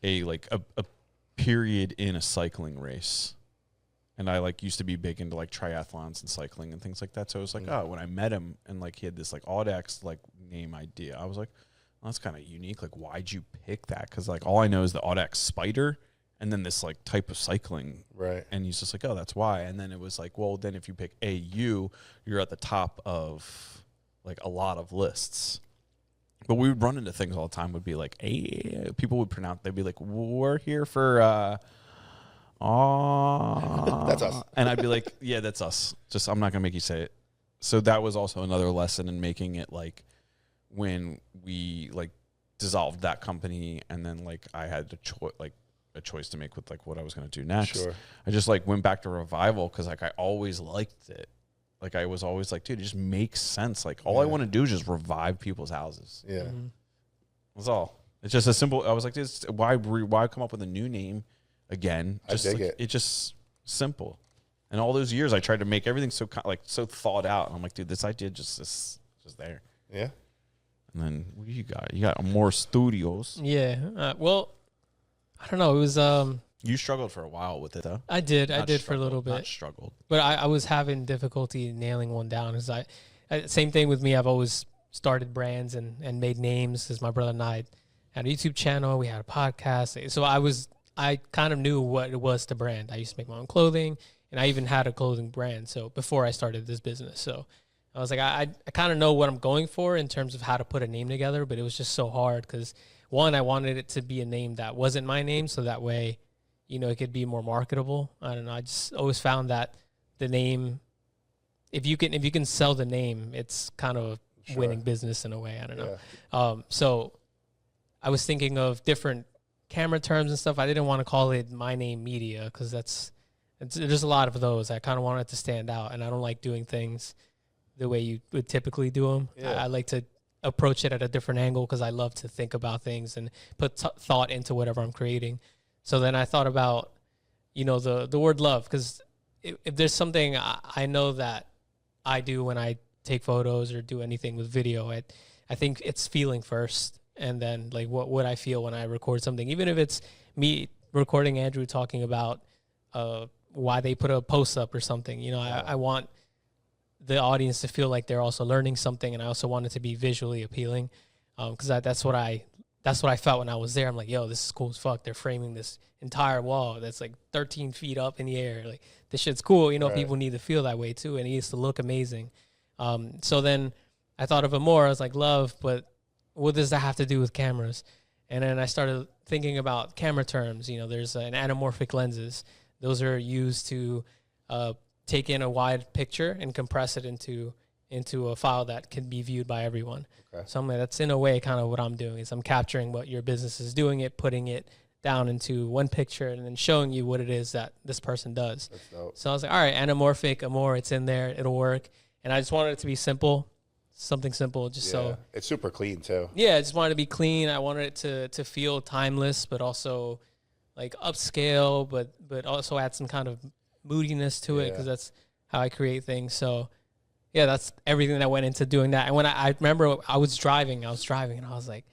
a period in a cycling race. And I like used to be big into like triathlons and cycling and things like that. So it was like, oh, when I met him and like he had this like Audax like name idea, I was like, well, that's kind of unique. Like, why'd you pick that? Because like all I know is the Audax Spider and then this like type of cycling. Right. And he's just like, oh, that's why. And then it was like, well, then if you pick AU, you're at the top of like a lot of lists. But we would run into things all the time. Would be like, hey, people would pronounce. They'd be like, we're here for, that's us. And I'd be like, yeah, that's us. Just I'm not gonna make you say it. So that was also another lesson in making it like when we like dissolved that company, and then like I had to a choice to make with like what I was going to do next. Sure. I just like went back to Revival because like I always liked it. Like I was always like, dude, it just makes sense. Like all I want to do is just revive people's houses. Yeah. That's all. It's just a simple. I was like, this, why come up with a new name again? Just I dig like, it. It's just simple. And all those years, I tried to make everything so so thought out. And I'm like, dude, this idea just there. Yeah. And then what do you got? You got more studios. Yeah. Well, I don't know. It was You struggled for a while with it, though. I did for a struggled, little bit. Not struggled. But I was having difficulty nailing one down. Cause same thing with me. I've always started brands and made names. Because my brother and I had a YouTube channel. We had a podcast. So I kind of knew what it was to brand. I used to make my own clothing, and I even had a clothing brand. So before I started this business, so I was like, I kind of know what I'm going for in terms of how to put a name together. But it was just so hard because one, I wanted it to be a name that wasn't my name, so that way, it could be more marketable. I don't know. I just always found that the name, if you can sell the name, it's kind of a winning business in a way. I don't know. Yeah. So I was thinking of different camera terms and stuff. I didn't want to call it My Name Media because there's a lot of those. I kind of wanted to stand out, and I don't like doing things the way you would typically do them. Yeah. I like to approach it at a different angle because I love to think about things and put thought into whatever I'm creating. So then I thought about, the word love, because if there's something I know that I do when I take photos or do anything with video, I think it's feeling first, and then like what would I feel when I record something, even if it's me recording Andrew talking about why they put a post up or something. I want the audience to feel like they're also learning something, and I also want it to be visually appealing, because that's what I felt when I was there. I'm like, yo, this is cool as fuck. They're framing this entire wall that's like 13 feet up in the air. Like, this shit's cool. Right. People need to feel that way too, and it needs to look amazing. So then I thought of it more. I was like, love, but what does that have to do with cameras? And then I started thinking about camera terms. There's an anamorphic lenses. Those are used to take in a wide picture and compress it into a file that can be viewed by everyone. Okay. So that's in a way kind of what I'm doing is I'm capturing what your business is doing, putting it down into one picture, and then showing you what it is that this person does. That's dope. So I was like, all right, anamorphic, amor, it's in there, it'll work. And I just wanted it to be simple, something simple, so. It's super clean too. Yeah, I just wanted to be clean. I wanted it to feel timeless, but also like upscale, but also add some kind of moodiness to it, because that's how I create things. So yeah, that's everything that went into doing that. And when I remember I was driving, and I was like,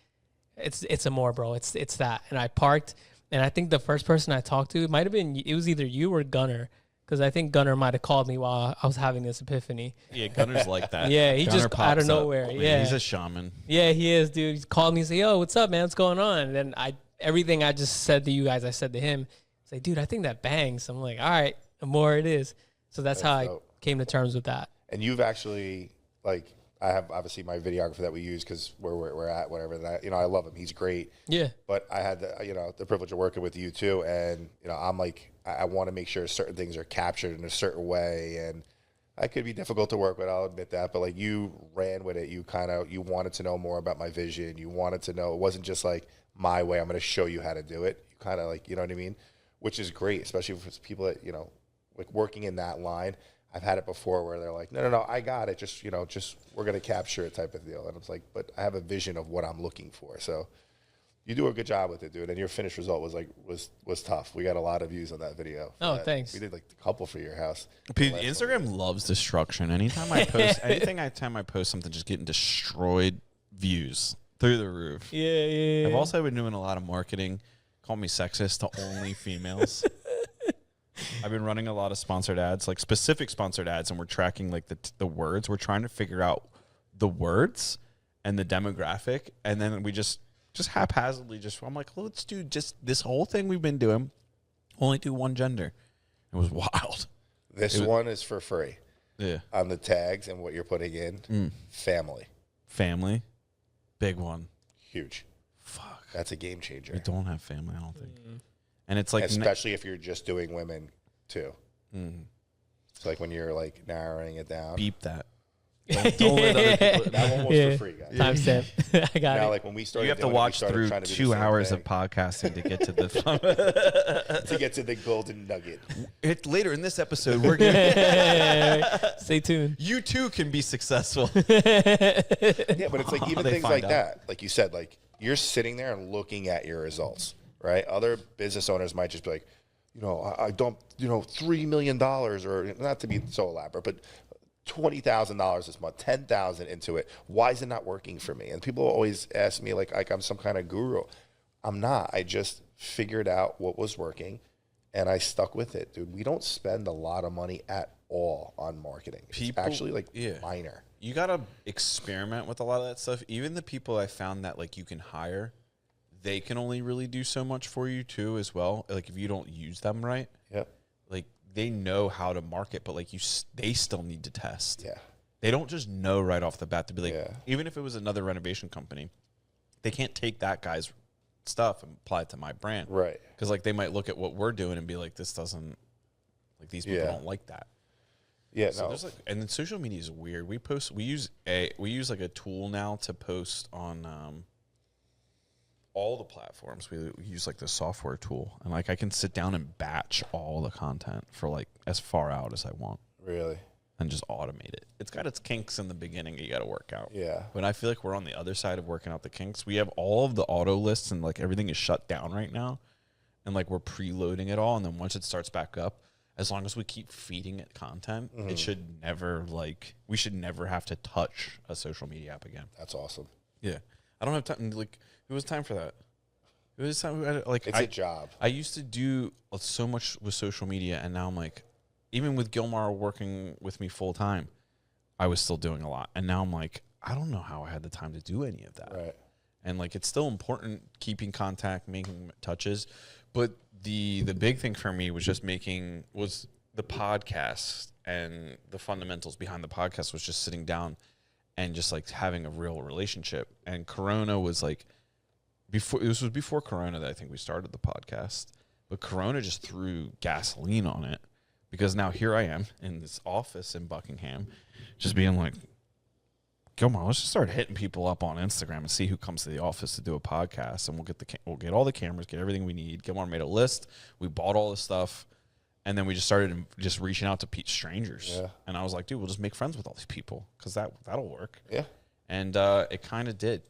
it's amor, bro. It's that. And I parked, and I think the first person I talked to, it was either you or Gunner, because I think Gunner might have called me while I was having this epiphany. Yeah, Gunner's like that. Yeah, he Gunner just out of pops up. nowhere. Man, Yeah, he's a shaman. Yeah, he is, dude. He called me and said, yo, what's up, man? What's going on? And then everything I just said to you guys, I said to him. He's like, dude, I think that bangs. I'm like, all right, amor it is. So that's how dope. I came to terms with that. And you've actually, like, I have obviously my videographer that we use because where we're at, whatever. That I love him. He's great. Yeah. But I had the privilege of working with you too, and I'm like, I want to make sure certain things are captured in a certain way, and I could be difficult to work with. I'll admit that. But like, you ran with it. You wanted to know more about my vision. You wanted to know it wasn't just like my way. I'm going to show you how to do it. You kind of like, you know what I mean? Which is great, especially for people that like working in that line. I've had it before where they're like, no, I got it. Just we're going to capture it type of deal. And it's like, but I have a vision of what I'm looking for. So you do a good job with it, dude. And your finished result was tough. We got a lot of views on that video. Oh, thanks. We did like a couple for your house. Instagram loves destruction. Anytime I post I post something, just getting destroyed, views through the roof. Yeah. I've also been doing a lot of marketing. Call me sexist to only females. I've been running a lot of sponsored ads, like specific sponsored ads, and we're tracking like the words. We're trying to figure out the words and the demographic, and then we just haphazardly I'm like, well, let's do just this whole thing we've been doing, only do one gender. It was wild. This one is for free. Yeah. On the tags and what you're putting in, family, big one, huge. Fuck, that's a game changer. We don't have family, I don't think. And it's like, especially if you're just doing women too. It's like when you're like narrowing it down. Beep that. Don't let other people. That one was Yeah. for free, guys. Timestamp. I got Now, it. like when we started, You have to doing it, we watch started through trying to do the 2 same hours thing of podcasting to get to the to get to the golden nugget. Later in this episode, we're gonna Stay tuned. you too can be successful. Yeah, but it's like even They things find like out. that. Like you said, like you're sitting there and looking at your results, right? Other business owners might just be like, I dumped, $3 million, or not to be so elaborate, but $20,000 this month, $10,000 into it. Why is it not working for me? And people always ask me like I'm some kind of guru. I'm not. I just figured out what was working, and I stuck with it, dude. We don't spend a lot of money at all on marketing. It's actually minor. You gotta experiment with a lot of that stuff. Even the people I found that like you can hire, they can only really do so much for you too as well. Like if you don't use them right, Yep. like they know how to market, but like they still need to test. Yeah. They don't just know right off the bat to be like, Yeah. even if it was another renovation company, they can't take that guy's stuff and apply it to my brand. Right. Because like they might look at what we're doing and be like, this doesn't, like these people don't like that. Yeah. So No. there's like, and then social media is weird. We use like a tool now to post on all the platforms. We use like the software tool, and like I can sit down and batch all the content for like as far out as I want Really. and just automate it. It's got its kinks in the beginning you got to work out. Yeah. But I feel like we're on the other side of working out the kinks. We have all of the auto lists and like everything is shut down right now, and like we're preloading it all, and then once it starts back up, as long as we keep feeding it content, it should never we should never have to touch a social media app again. That's awesome. Yeah. I don't have time. Like, it was time for that. It was time. Like, It's a job. I used to do so much with social media, and now I'm like, even with Gilmar working with me full time, I was still doing a lot. And now I'm like, I don't know how I had the time to do any of that. Right. And like, it's still important keeping contact, making touches. But the big thing for me was just was the podcast, and the fundamentals behind the podcast was just sitting down and just like having a real relationship. And Corona was like this was before Corona that I think we started the podcast, but Corona just threw gasoline on it, because now here I am in this office in Buckingham, just being like, Gilmar, let's just start hitting people up on Instagram and see who comes to the office to do a podcast, and we'll get all the cameras, get everything we need. Gilmar made a list. We bought all the stuff. And then we just started just reaching out to strangers. Yeah. And I was like, dude, we'll just make friends with all these people, because that'll work. Yeah. And it kind of did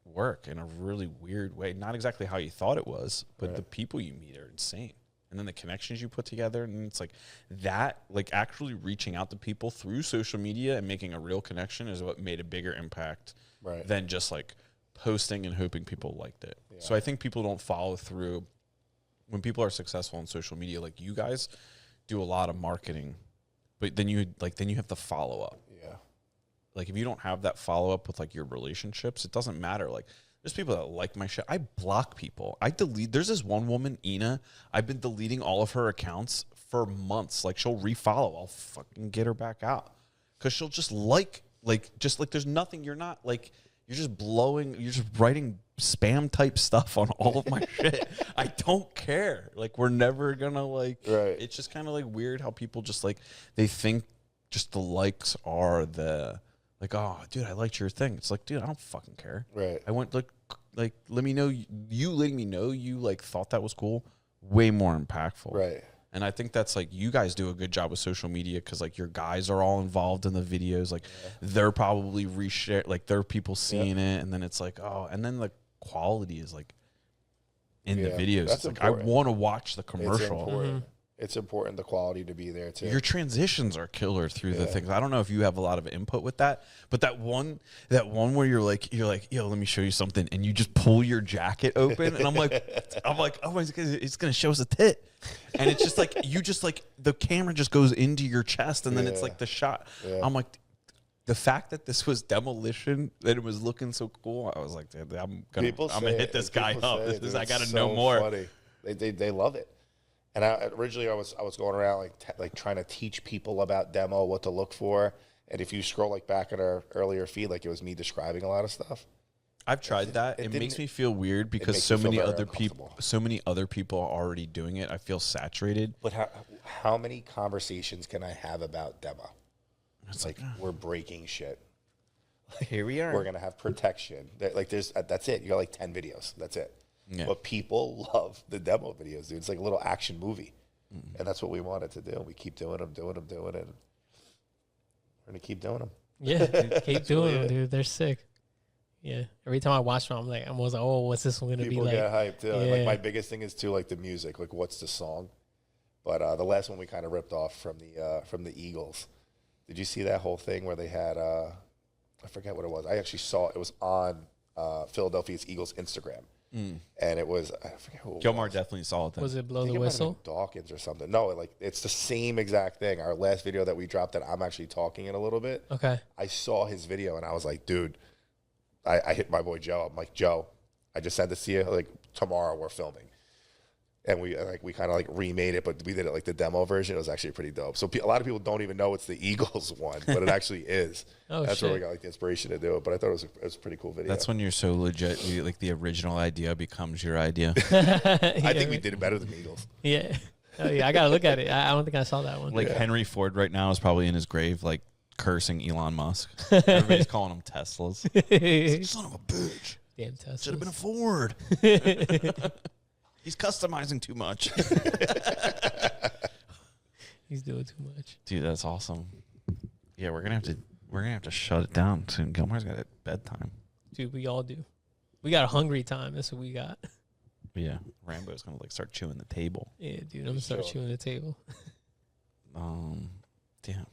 work in a really weird way. Not exactly how you thought it was, but the people you meet are insane. And then the connections you put together. And it's like that, like actually reaching out to people through social media and making a real connection is what made a bigger impact than just like posting and hoping people liked it. Yeah. So I think people don't follow through. When people are successful on social media, like you guys do a lot of marketing, but then you have to follow up. Yeah. Like if you don't have that follow up with like your relationships, it doesn't matter. Like there's people that like my shit. I block people. I delete. There's this one woman, Ina. I've been deleting all of her accounts for months. Like she'll refollow. I'll fucking get her back out, because she'll just there's nothing. You're not like, you're just writing spam type stuff on all of my shit. I don't care. Like we're never gonna it's just kind of like weird how people just like, they think just the likes are the like, oh dude, I liked your thing. It's like, dude, I don't fucking care. Right. I went like let me know, you letting me know you like thought that was cool, way more impactful. Right. And I think that's like, you guys do a good job with social media, because like your guys are all involved in the videos. Like they're probably reshare, like there are people seeing it, and then it's like, oh, and then the quality is like in the videos. That's it's like, I want to watch the commercial. It's important the quality to be there too. Your transitions are killer through the things. I don't know if you have a lot of input with that, but that one where you're like, yo, let me show you something, and you just pull your jacket open, and I'm like, oh my god, it's gonna show us a tit, and it's just like the camera just goes into your chest, and then it's like the shot. Yeah. I'm like, the fact that this was demolition, that it was looking so cool, I was like, I'm gonna hit this guy up. I gotta know more. Funny. They love it. And originally I was going around like trying to teach people about demo, what to look for. And if you scroll like back at our earlier feed, like it was me describing a lot of stuff. I've tried that. It makes me feel weird, because so many other people are already doing it. I feel saturated. But how many conversations can I have about demo? It's like we're breaking shit. Here we are. We're gonna have protection. Like there's that's it. You got like 10 videos. That's it. Yeah. But people love the demo videos, dude. It's like a little action movie, and that's what we wanted to do. We keep doing them, and we're gonna keep doing them. Yeah, dude, keep doing them, dude. They're sick. Yeah. Every time I watch them, I'm like, oh, what's this one gonna People be like? get hyped too. Yeah. And like my biggest thing is too like the music. Like what's the song? But the last one we kind of ripped off from the Eagles. Did you see that whole thing where they had I forget what it was. I actually saw it was on Philadelphia's Eagles Instagram, and it was I forget who it Gilmar was. definitely saw it then. Was it I blow think the it might have been whistle? Dawkins or something. No, like it's the same exact thing. Our last video that we dropped that I'm actually talking in a little bit. Okay. I saw his video and I was like, dude, I hit my boy Joe. I'm like, Joe, I just sent this to you. Like tomorrow we're filming. And we kind of like remade it, but we did it like the demo version. It was actually pretty dope. So a lot of people don't even know it's the Eagles one, but it actually is. Oh, That's shit. where we got like the inspiration to do it. But I thought it was a pretty cool video. That's when you're so legit. Like the original idea becomes your idea. I think we did it better than the Eagles. Yeah. Oh, yeah. I gotta look at it. I don't think I saw that one. Like Henry Ford right now is probably in his grave, like cursing Elon Musk. Everybody's calling him Teslas. Son of a bitch. Damn Tesla. Should have been a Ford. He's customizing too much. He's doing too much. Dude, that's awesome. Yeah, we're gonna have to shut it down soon. Gilmar's got a bedtime. Dude, we all do. We got a hungry time. That's what we got. Yeah, Rambo's gonna like start chewing the table. Yeah, dude. I'm gonna start chewing the table. Damn,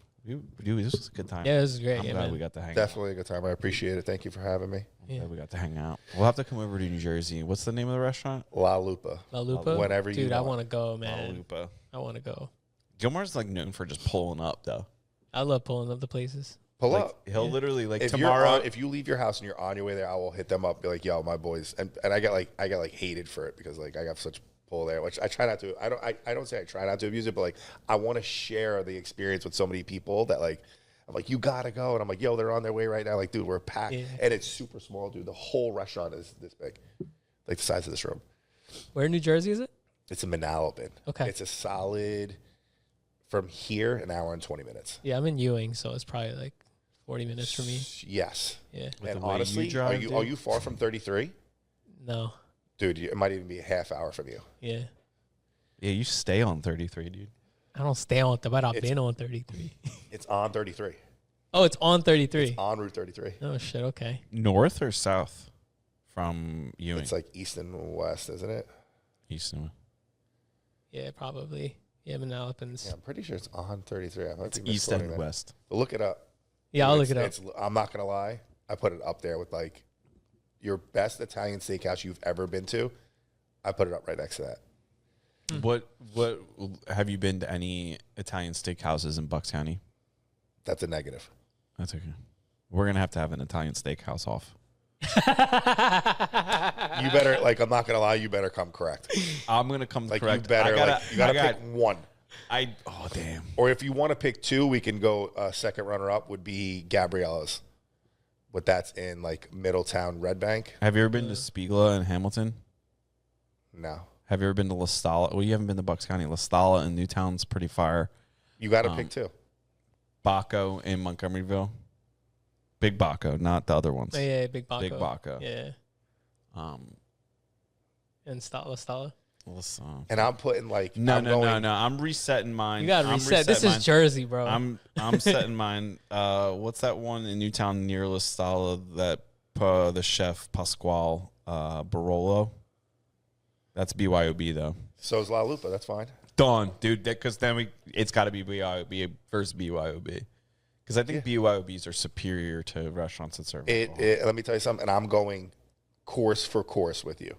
dude, this was a good time. Yeah, this is great. I'm Yeah, glad man. we got to hang out. Definitely a good time. I appreciate it. Thank you for having me. I'm glad we got to hang out. We'll have to come over to New Jersey. What's the name of the restaurant? La Lupa. La Lupa? Whenever you Dude, I want. want to go, La man. Lupa. I want to go. Gilmar's like known for just pulling up though. I love pulling up the places. Pull Like up. he'll literally like If tomorrow. if you leave your house and you're on your way there, I will hit them up. Be like, yo, my boys, and I get like hated for it because like I got such pull there, which I try not to. I don't say I try not to abuse it, but like I want to share the experience with so many people that like I'm like, you gotta go, and I'm like, yo, they're on their way right now. Like, dude, we're packed, and it's super small, dude. The whole restaurant is this big, like the size of this room. Where in New Jersey is it? It's in Manalapan. Okay. It's a solid from here an hour and 20 minutes. Yeah, I'm in Ewing, so it's probably like 40 minutes for me. Yes. Yeah. With And the way you honestly, drive, are dude. you far from 33? No. Dude, it might even be a half hour from you. Yeah. Yeah, you stay on 33, dude. I don't stay on but I've been on 33. It's on 33. Oh, it's on 33. On Route 33. Oh, shit. Okay. North or south from Ewing? It's like east and west, isn't it? East and west. Yeah, probably. Yeah, Manalapan's. Yeah, I'm pretty sure it's on 33. I might It's be east misquoting and that. west. But look it up. Yeah, I'll look It's- it up. I'm not going to lie. I put it up there with like your best Italian steakhouse you've ever been to. I put it up right next to that. What have you been to any Italian steakhouses in Bucks County? That's a negative. That's okay. We're gonna have to have an Italian steakhouse off. You better, like, I'm not going to lie, you better come correct. I'm gonna come Like, correct. you better, you got to I pick one. oh damn. Or if you want to pick two, we can go second runner up would be Gabriella's. But that's in like Middletown, Red Bank. Have you ever been to Spiegel in Hamilton? No. Have you ever been to La Stalla? Well, you haven't been to Bucks County. La Stalla in Newtown's pretty fire. You got to pick two. Baco in Montgomeryville. Big Baco, not the other ones. Oh, yeah, Big Baco. Big Baco. Yeah. And Stala. And I'm putting like No. I'm I'm resetting mine. You gotta I'm reset. This resetting is Jersey, bro. I'm setting mine. What's that one in Newtown near La Stalla that the chef Pasquale Barolo? That's BYOB though. So is La Lupa. That's fine. Done, dude. Because then it's got to be BYOB versus BYOB. Because I think BYOBs are superior to restaurants that serve alcohol. Let me tell you something. And I'm going course for course with you.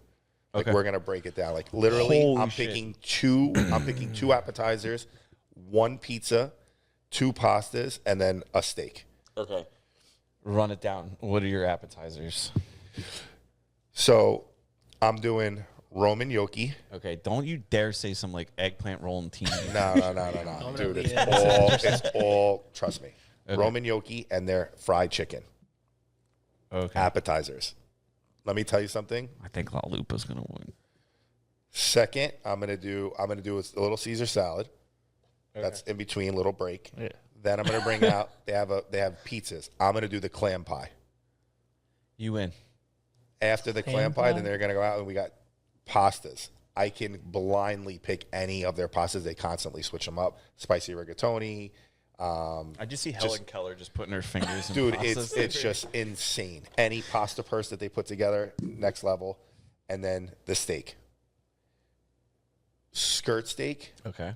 Like, Okay. we're gonna break it down. Like, literally, Holy I'm shit. picking two. I'm picking two appetizers, one pizza, two pastas, and then a steak. Okay. Run it down. What are your appetizers? So I'm doing Roman gnocchi. Okay, don't you dare say some like eggplant roll and team. No, dude. Yeah, It's all. Trust me. Okay. Roman gnocchi and their fried chicken Okay. appetizers. Let me tell you something. I think La Lupa's gonna win. Second, I'm gonna do a little Caesar salad. That's in between, little break. Yeah. Then I'm gonna bring out. They have pizzas. I'm gonna do the clam pie. You win. After the clam pie, then they're gonna go out and we got pastas. I can blindly pick any of their pastas. They constantly switch them up. Spicy rigatoni. I just see Helen Keller just putting her fingers in Dude, pastas. it's just insane. Any pasta purse that they put together, next level. And then the steak. Skirt steak, Okay.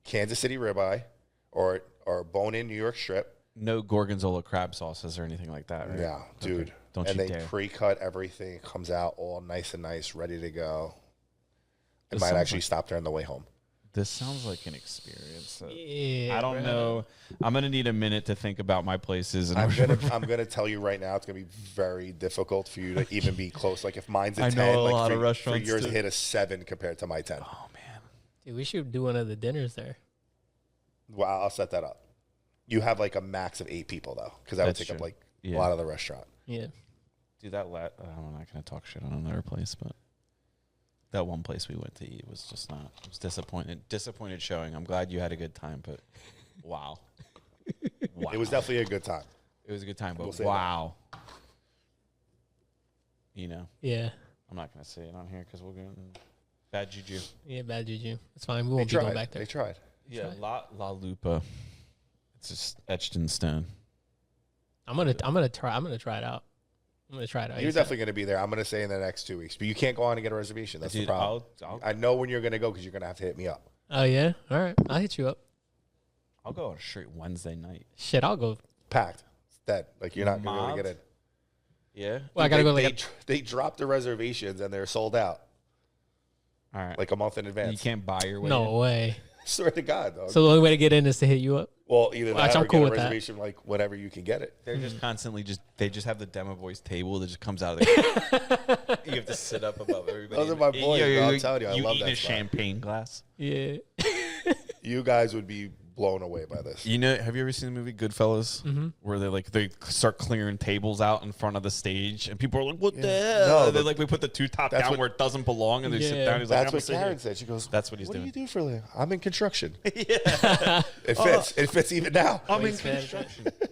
Kansas City ribeye, or bone-in New York strip. No gorgonzola crab sauces or anything like that, right? Yeah, dude. Okay. Don't and you they dare. pre-cut everything. It comes out all nice and nice, ready to go. I This might sounds actually like- stop there on the way home. This sounds like an experience. Yeah, I don't bro. know. I'm gonna need a minute to think about my places. And I'm gonna tell you right now, it's gonna be very difficult for you to even be close. Like if mine's a I 10, know a like lot for, of restaurants for yours too. to hit a 7 compared to my 10. Oh man. Dude, we should do one of the dinners there. Well, I'll set that up. You have like a max of 8 people though, because that would That's take up true. like Yeah. a lot of the restaurant. Yeah. Dude, I'm not gonna talk shit on another place, but that one place we went to eat was just not. I was disappointed showing. I'm glad you had a good time, but wow. Wow. It was definitely a good time. It was a good time, but We'll say wow. You know, Yeah. I'm not gonna say it on here because we'll get bad juju. Yeah, bad juju. It's fine. We They won't be going tried. back there. They tried. Yeah, La Lupa. It's just etched in stone. I'm gonna try it out. I'm gonna try it out. You're ASAP. definitely going to be there. I'm going to say in the next 2 weeks, but you can't go on and get a reservation. That's Dude, the problem. I'll I know when you're going to go because you're going to have to hit me up. Oh yeah. All right. I'll hit you up. go on a straight Wednesday night. Shit, I'll go. Packed. It's dead. Like you're not going to be able to Mobbed? get in. Yeah. Well, I gotta go. They dropped the reservations and they're sold out All right. like a month in you advance. can't buy your way. No way. Swear to God, dog. So the only way to get in is to hit you up. well, either Watch, that or I'm get cool a with that. reservation like whenever you can get it. They're just constantly they just have the Demo Boys table that just comes out of the. You have to sit up above everybody. Those are my boys, bro. I'm telling you, I love eat in that a spot. champagne glass. Yeah. You guys would be blown away by this. You know, have you ever seen the movie Goodfellas? Mm-hmm. Where they start clearing tables out in front of the stage, and people are like, "What the Yeah. hell?" No, They're but like, "We put the two top that's down what- where it doesn't belong," and they sit Yeah. down. He's like, That's "I'm what gonna sit Karen here." said. She goes, That's what he's what doing. do you do for a living? I'm in construction. Yeah, It fits. It fits even now. I'm in Waste management. construction.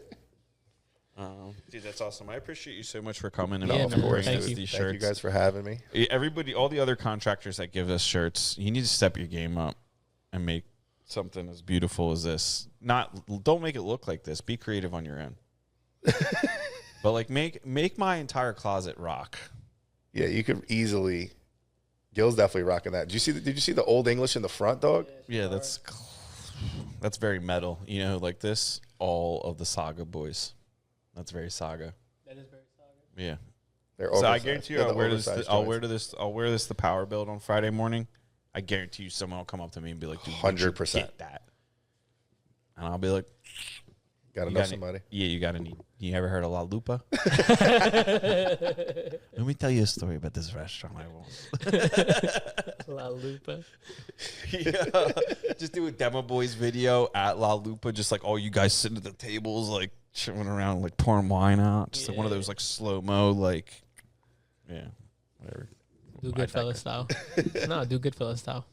Dude, that's awesome. I appreciate you so much for coming and Yeah, for man. bringing Thank us you. these Thank shirts. you guys for having me. Everybody, all the other contractors that give us shirts, you need to step your game up and make something as beautiful as this. Don't make it look like this. Be creative on your end. But like make my entire closet rock. Yeah, you could easily. Gil's definitely rocking that. Did you see the Old English in the front, dog? Yeah, that's very metal. You know, like this, all of the Saga boys. That's very Saga. That is very solid. Yeah. They're So I oversized. guarantee you, They're I'll the wear this. oversized I'll joints. wear this the power build on Friday morning. I guarantee you, someone will come up to me and be like, "Dude, where'd you 100%. get that?" And I'll be like, Gotta "You know got somebody. Yeah, you got to need. You ever heard of La Lupa? Let me tell you a story about this restaurant I won't. La Lupa. Yeah. Just do a Demo Boys video at La Lupa, just like all you guys sitting at the tables, like chilling around, like pouring wine out. Just like one of those like slow mo, like yeah, whatever. Do Goodfellas style. No, do Goodfellas style.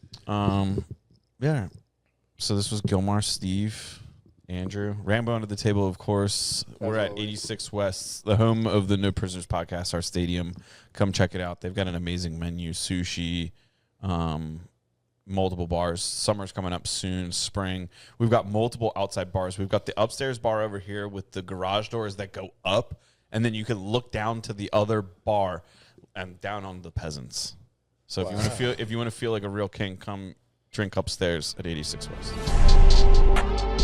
Yeah. So this was Gilmar, Steve, Andrew, Rambo under the table, of course. We're at always. 86 West, the home of the No Prisoners podcast, our stadium. Come check it out. They've got an amazing menu, sushi, multiple bars. Summer's coming up soon, spring. We've got multiple outside bars. We've got the upstairs bar over here with the garage doors that go up, and then you can look down to the other bar and down on the peasants. So if you want to feel like a real king, come drink upstairs at 86 West.